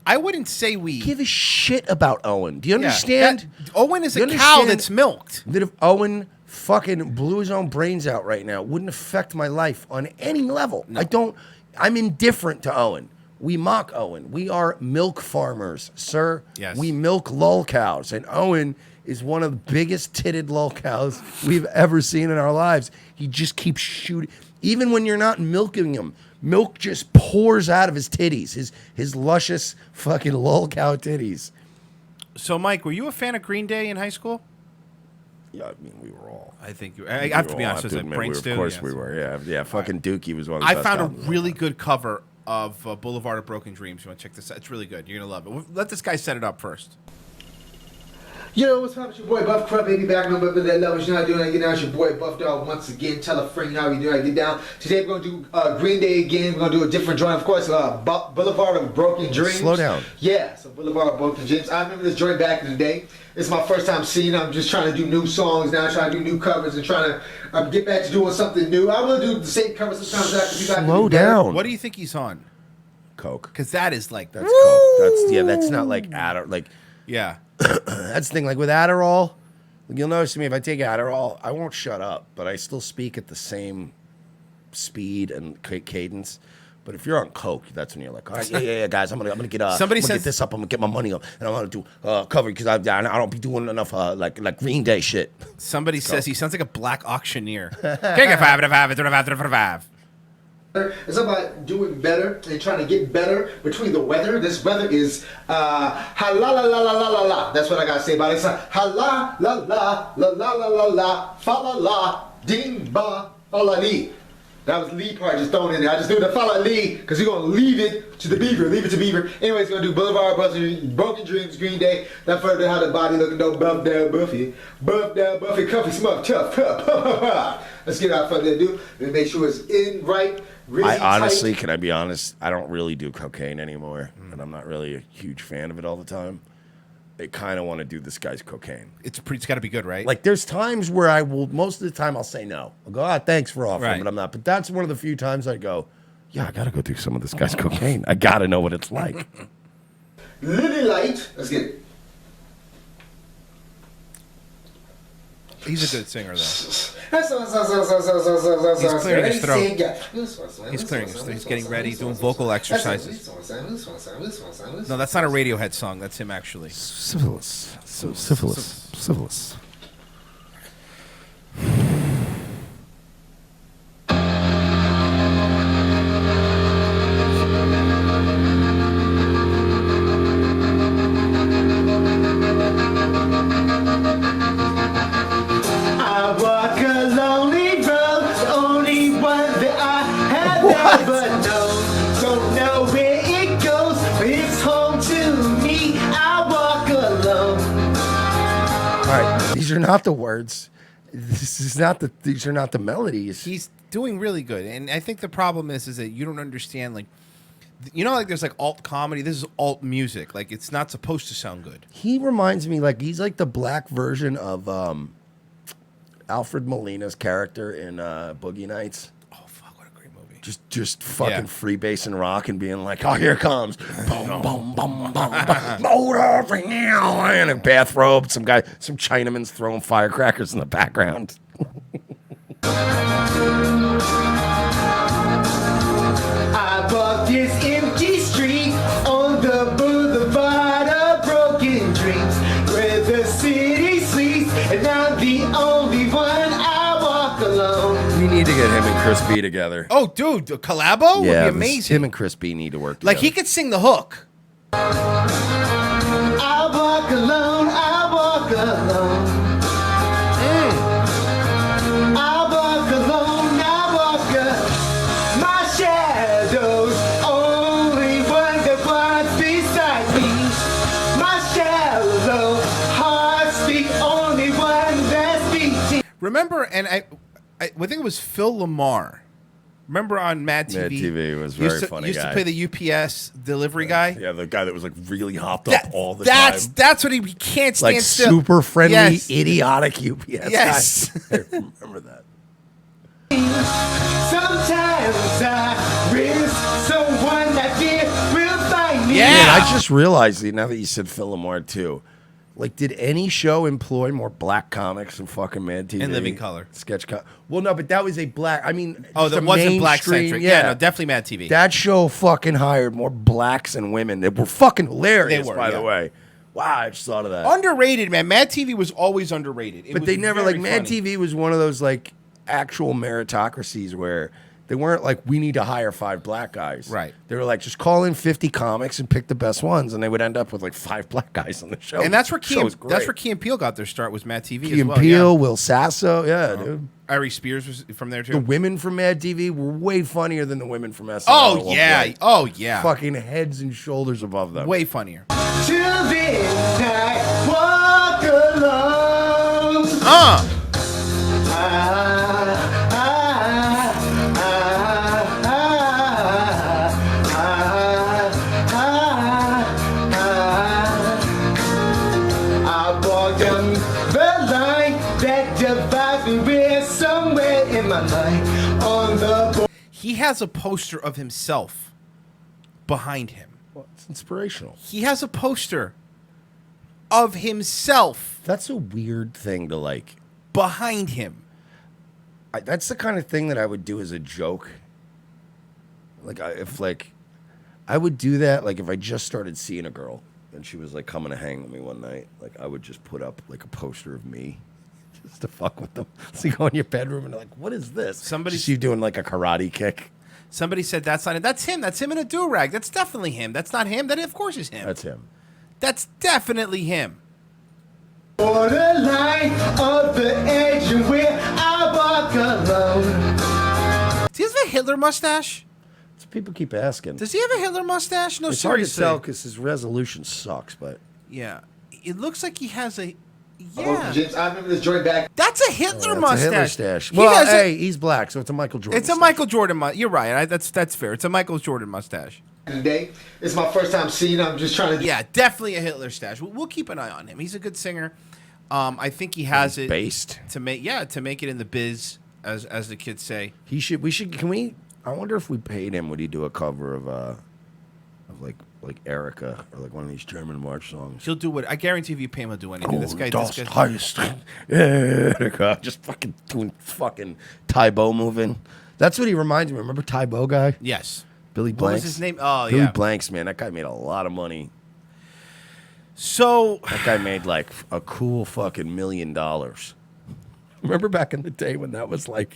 I wouldn't say we
give a shit about Owen. Do you understand?
Owen is a cow that's milked.
That if Owen fucking blew his own brains out right now, it wouldn't affect my life on any level. No. I'm indifferent to Owen. We mock Owen. We are milk farmers, sir.
Yes.
We milk lol cows. And Owen is one of the biggest titted lol cows we've ever seen in our lives. He just keeps shooting. Even when you're not milking him, milk just pours out of his titties, his luscious fucking lol cow titties.
So, Mike, were you a fan of Green Day in high school?
Yeah, I mean, we were all.
I think I have to be honest.
Of course we were. Yeah. Fucking Dookie was one of the
I
best
found a
albums.
really good cover of Boulevard of Broken Dreams. You want to check this out? It's really good. You're going to love it. Let this guy set it up first.
Yo, what's up? It's your boy Buff Crub, baby, back on But That Love. You know how I do. I get down. It's your boy Buff Dog once again. Tell a friend how you do. I get down. Today we're going to do Green Day again. We're going to do a different joint, of course. Boulevard of Broken Dreams.
Slow down.
Yeah, so Boulevard of Broken Dreams. I remember this joint back in the day. It's my first time seeing it. I'm just trying to do new songs now, trying to do new covers and trying to get back to doing something new. I will do the same cover sometimes.
Slow down.
What do you think he's on?
Coke.
Because that is like
That's coke. That's not like
yeah.
That's the thing. Like with Adderall, you'll notice to me if I take Adderall, I won't shut up, but I still speak at the same speed and cadence. But if you're on coke, that's when you're like, all right, yeah, guys, I'm gonna get
Somebody
I'm gonna get this up. I'm gonna get my money up, and I'm gonna do cover because I don't be doing enough like Green Day shit.
Somebody says he sounds like a black auctioneer.
It's about doing better and trying to get better between the weather. This weather is ha la la la la la la la. That's what I gotta say about it. It's ha la la la la la la la la fa la la ding ba fa la lee. That was Lee part just thrown in there. I just do the fa la lee because you're gonna leave it to the beaver. Leave it to beaver. Anyways, gonna do Boulevard Broken Dreams, Green Day. That further how the body looking though. Buff down Buffy, Cuffy, Smuff, tough. Let's get out further ado and make sure it's in right. Really
I honestly,
tight.
can I be honest? I don't really do cocaine anymore, and I'm not really a huge fan of it all the time. I kind of want to do this guy's cocaine.
It's got to be good, right?
Like there's times where I will. Most of the time, I'll say no. I'll go, thanks for offering,
Right.
but I'm not. But that's one of the few times I go, yeah, I gotta go do some of this guy's cocaine. I gotta know what it's like.
Lily Light. Let's get it.
He's a good singer, though.
He's
He's clearing his throat. He's clearing his throat. He's getting ready, doing vocal exercises. No, that's not a Radiohead song. That's him, actually.
Syphilis.
I walk a lonely road, the only one that I have ever known. Don't know where it goes, but it's home to me. I walk alone.
All right, these are not the words. These are not the melodies.
He's doing really good, and I think the problem is that you don't understand, like, like there's like alt comedy. This is alt music. Like it's not supposed to sound good.
He reminds me like he's like the black version of Alfred Molina's character in Boogie Nights.
Oh fuck! What a great movie.
Just fucking freebasing rock and being like, oh, here it comes. Boom, boom, boom, boom, boom. Motor for now. In a bathrobe. Some Chinaman's throwing firecrackers in the background.
I walk this empty street on the boulevard of broken dreams, where the city sleeps, and I'm the only one. I walk alone.
We need to get him and Chris B together.
Oh, dude, a collabo would be amazing.
Him and Chris B need to work together.
Like he could sing the hook.
I walk alone. I walk alone. I walk alone. I walk alone. My shadow's only one that walks beside me. My shallow heart's the only one that's beating.
Remember, and I think it was Phil Lamar Remember on Mad TV?
Mad TV was very funny.
Used to play the UPS delivery guy.
Yeah, the guy that was like really hopped up all the time.
That's what he can't stand
like
still.
super friendly,
Yes.
idiotic UPS
Yes.
guy. I remember that.
Sometimes I risk someone that did will find me.
Man, I just realized now that you said Philomar too. Like, did any show employ more black comics than fucking Mad TV?
And Living Color.
Well, no, but that was a black. I mean,
Oh,
just
that
a
wasn't black
mainstream-
centric. Yeah, no, definitely Mad TV.
That show fucking hired more blacks and women that were fucking hilarious.
They were,
by
yeah.
the way. Wow, I just thought of that.
Underrated, man. Mad TV was always underrated. It
But
was
they never
very
like Mad
funny.
TV was one of those like actual meritocracies where they weren't like, we need to hire 5 black guys.
Right.
They were like, just call in 50 comics and pick the best ones, and they would end up with like 5 black guys on the show.
And that's where
The show was great.
Key and Peele got their start, was Mad TV
Key
as
and
well.
Peele,
yeah.
Will Sasso, dude.
Ari Spears was from there too.
The women from Mad TV were way funnier than the women from SNL.
Oh,
at one
yeah.
point.
Oh, yeah.
Fucking heads and shoulders above them.
Way funnier.
Till then I walk alone. I walk down the line that divides me with somewhere in my mind on the
He has a poster of himself behind him.
Well, it's inspirational.
He has a poster of himself.
That's a weird thing to like.
Behind him.
That's the kind of thing that I would do as a joke. Like, I would do that. Like, if I just started seeing a girl and she was like coming to hang with me one night, like I would just put up like a poster of me, just to fuck with them. So you go in your bedroom and they're like, "What is this?" Just you doing like a karate kick.
Somebody said that's not him. That's him. That's him in a do-rag. That's definitely him. That's not him. That of course is him.
That's him.
That's definitely him.
borderline of the edge and where I walk alone.
Does he have a Hitler mustache?
So people keep asking.
Does he have a Hitler mustache? No,
It's hard to
seriously.
tell because his resolution sucks, but
Yeah, it looks like he has a.
Yeah. James, I remember this joint back.
That's a Hitler
It's a
mustache.
Hitler stash.
He
Well,
has a-
hey, he's black, so it's a Michael Jordan.
It's a Michael Jordan mustache. You're right. That's fair. It's a Michael Jordan mustache.
Today, it's my first time seeing. I'm just trying to.
Yeah, definitely a Hitler stash. We'll keep an eye on him. He's a good singer. I think he has it
based
to make it in the biz, as the kids say.
He should. We should. Can we? I wonder if we paid him, would he do a cover of like Erica or like one of these German march songs?
He'll do what I guarantee. If you pay him, he'll do anything. This guy.
Das heißt Erica. Just fucking doing fucking Tybo moving. That's what he reminds me. Remember Tybo guy?
Yes.
Billy
What
Blanks.
was his name? Oh,
Billy
yeah.
Blanks, man. That guy made a lot of money.
So
that guy made like a cool fucking $1 million. Remember back in the day when that was like,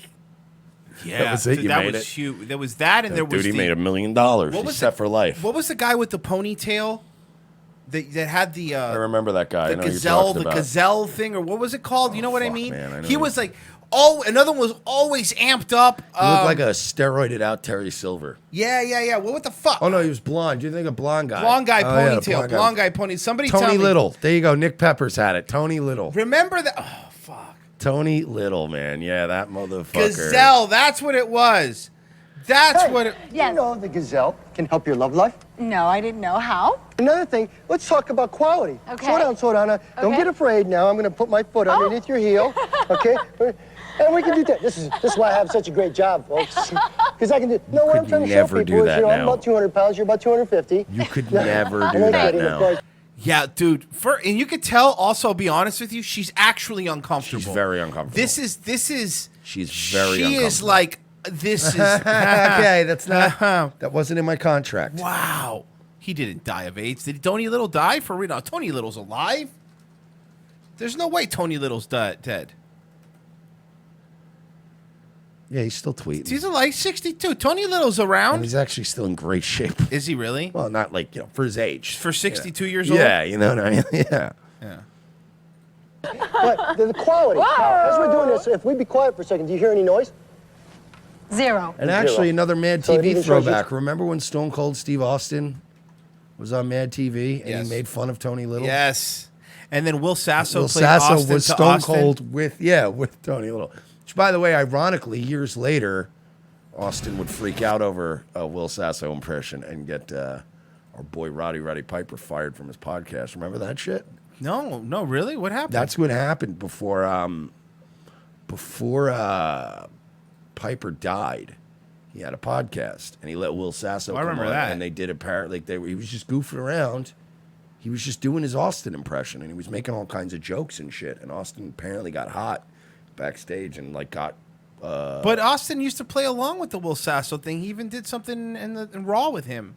Yeah,
that was it.
dude,
You
that
made
was
it.
huge. There was that, and there was
Dude, he
the,
made $1 million.
What
He's
was
set
the-
for life.
What was the guy with the ponytail that had the?
I remember that guy. I
The
know who you're
gazelle,
talking
the
about.
gazelle thing, or what was it called? You know what I mean?
man, I know
He
you-
was like, another one was always amped up.
He looked like a steroided out Terry Silver.
Yeah. What the fuck?
Oh no, he was blonde. Do you think a blonde guy?
Blonde guy
Oh, yeah,
ponytail. Blonde guy pony. Somebody tell
Tony
me.
Little. There you go. Nick Peppers had it. Tony Little.
Remember that? Oh,
Tony Little, man. Yeah, that motherfucker.
gazelle. That's what it was. That's what it.
You know the gazelle can help your love life? No, I didn't know. How? Another thing, let's talk about quality.
Okay.
Slow down. Don't
Okay.
get afraid now. I'm going to put my foot underneath your heel, okay? And we can do that. This is why I have such a great job, folks. Because I can do. No, what I'm trying to show
never
people
do
is,
that
I'm
now.
about 200 pounds. You're about 250.
You could
No,
never
I'm
do
only
that
kidding, of
now.
course.
Yeah, dude. And you could tell. Also, I'll be honest with you, she's actually uncomfortable.
She's very uncomfortable.
This is.
She's very
She
uncomfortable.
is like. This is
okay. That's not. That wasn't in my contract.
Wow. He didn't die of AIDS. Did Tony Little die for real? No, Tony Little's alive. There's no way Tony Little's dead.
Yeah, he's still tweeting.
He's alive, 62. Tony Little's around.
And he's actually still in great shape.
Is he really?
Well, not like, for his age.
For 62 years
old?
old?
Yeah, you know what I mean? Yeah.
But the quality. Now, as we're doing this, if we be quiet for a second, do you hear any noise?
Zero.
And actually, another Mad
So it
TV
even shows you-
throwback. Remember when Stone Cold Steve Austin was on Mad TV and
Yes.
he made fun of Tony Little?
Yes. And then Will Sasso
Will
played
Sasso
Austin
was
to
Stone
Austin.
Cold with Tony Little. Which, by the way, ironically, years later, Austin would freak out over a Will Sasso impression and get our boy Roddy Piper fired from his podcast. Remember that shit?
No, really? What happened?
That's what happened before Piper died. He had a podcast, and he let Will Sasso come on, and they did apparently, he was just goofing around. He was just doing his Austin impression, and he was making all kinds of jokes and shit, and Austin apparently got hot backstage and, like, got...
but Austin used to play along with the Will Sasso thing. He even did something in Raw with him.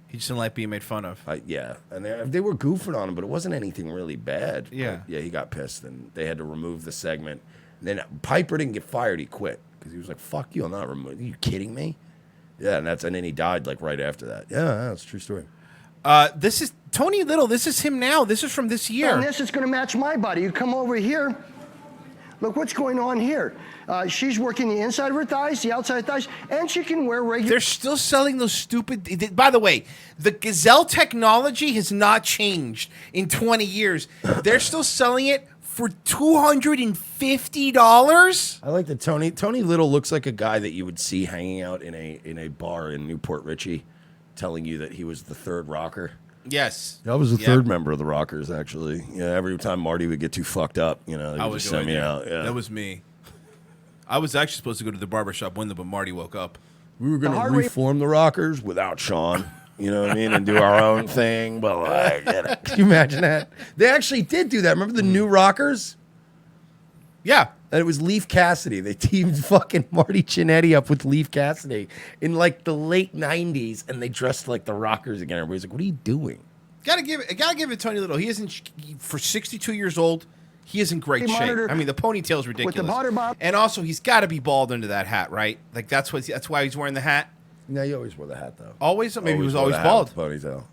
He just didn't like being made fun of.
Yeah, and they were goofing on him, but it wasn't anything really bad.
Yeah.
But, yeah, he got pissed, and they had to remove the segment. And then Piper didn't get fired, he quit. Because he was like, fuck you, I'm not removing. Are you kidding me? Yeah, and then he died like right after that. Yeah, that's a true story.
This is Tony Little. This is him now. This is from this year.
And this is going to match my body. You come over here. Look what's going on here. She's working the inside of her thighs, the outside of thighs, and she can wear regular...
They're still selling those stupid... By the way, the Gazelle technology has not changed in 20 years. They're still selling it for $250?
I like that Tony Little looks like a guy that you would see hanging out in a bar in Newport Richie, telling you that he was the third rocker.
Yes.
I was the third member of the Rockers, actually. Yeah, every time Marty would get too fucked up, they would just send me out. Yeah.
That was me. I was actually supposed to go to the barbershop window, but Marty woke up.
We were going to reform the Rockers without Sean. You know what I mean? And do our own thing. But like, can you imagine that? They actually did do that. Remember the New Rockers?
Yeah.
And it was Leaf Cassidy. They teamed fucking Marty Jannetty up with Leaf Cassidy in like the late 90s, and they dressed like the Rockers again. Everybody's like, what are you doing?
Gotta give it to Tony Little. He isn't, for 62 years old, he is in great shape. I mean, the ponytail's ridiculous. And also, he's got to be bald under that hat, right? Like, that's why he's wearing the hat.
No, he always wore the hat, though.
Always? Maybe he was always bald.
Ponytail.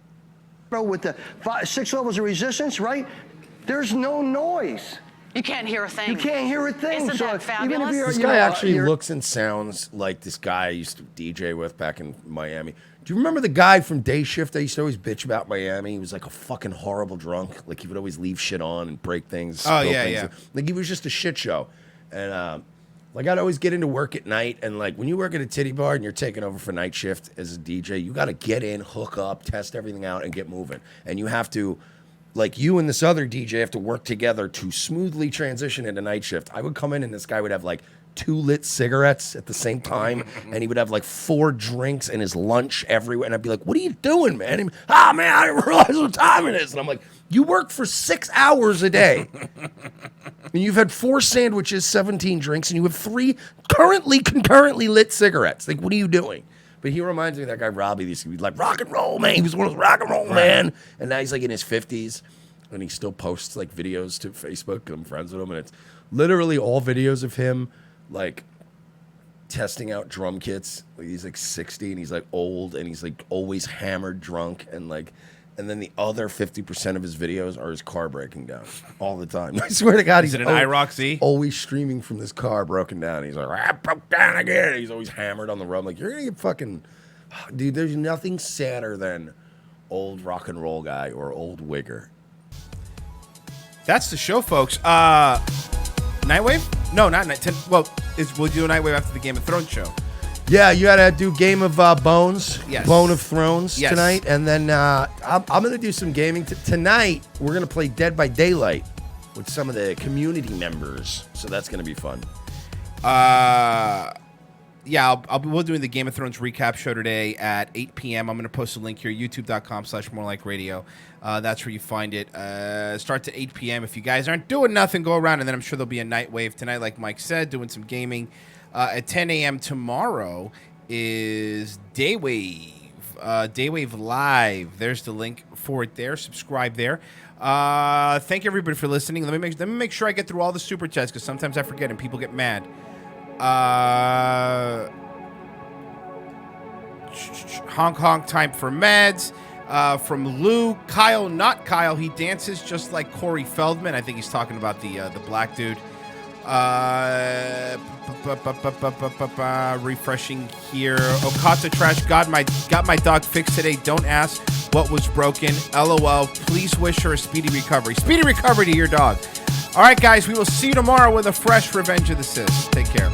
Bro, with the 6 levels of resistance, right? There's no noise.
You can't hear a thing.
You can't hear a thing.
Isn't that fabulous?
This guy actually looks and sounds like this guy I used to DJ with back in Miami. Do you remember the guy from Day Shift that used to always bitch about Miami? He was like a fucking horrible drunk. Like, he would always leave shit on and break things.
Oh, yeah,
things.
yeah.
Like, he was just a shit show. And, like, I'd always get into work at night. And, like, when you work at a titty bar and you're taking over for night shift as a DJ, you got to get in, hook up, test everything out, and get moving. And you have to... Like, you and this other DJ have to work together to smoothly transition into night shift. I would come in and this guy would have like 2 lit cigarettes at the same time, and he would have like 4 drinks and his lunch everywhere. And I'd be like, what are you doing, man? And man, I didn't realize what time it is. And I'm like, you work for 6 hours a day. And you've had 4 sandwiches, 17 drinks, and you have 3 concurrently lit cigarettes. Like, what are you doing? But he reminds me of that guy Robbie. He used to be like, rock and roll, man. He was one of those rock and roll, man. And now he's like in his 50s. And he still posts like videos to Facebook. I'm friends with him. And it's literally all videos of him like testing out drum kits. Like, he's like 60 and he's like old and he's like always hammered drunk. And like, and then the other 50% of his videos are his car breaking down all the time. I swear to God,
Is it an IROC-Z?
Always streaming from this car broken down. He's like, I broke down again. He's always hammered on the road. I'm like, you're going to get fucking... Dude, there's nothing sadder than old rock and roll guy or old wigger.
That's the show, folks. Nightwave? No, not Night. Well, we'll do a Nightwave after the Game of Thrones show.
Yeah, you got to do Game of Bones,
Yes.
Bone of Thrones
Yes.
tonight. And then I'm going to do some gaming. Tonight, we're going to play Dead by Daylight with some of the community members. So that's going to be fun.
Yeah, we're doing the Game of Thrones recap show today at 8 p.m. I'm going to post a link here, youtube.com/morelikeradio. That's where you find it. Starts at 8 p.m. If you guys aren't doing nothing, go around, and then I'm sure there'll be a Nightwave tonight, like Mike said, doing some gaming. At 10 a.m. tomorrow is Daywave. Daywave Live. There's the link for it there. Subscribe there. Thank everybody for listening. Let me make sure I get through all the super chats because sometimes I forget and people get mad. Honk honk time for meds. From Lou, Kyle, not Kyle. He dances just like Corey Feldman. I think he's talking about the black dude. Refreshing here. Okata Trash got my dog fixed today. Don't ask what was broken. LOL. Please wish her a speedy recovery. Speedy recovery to your dog. All right, guys. We will see you tomorrow with a fresh Revenge of the Sith. Take care.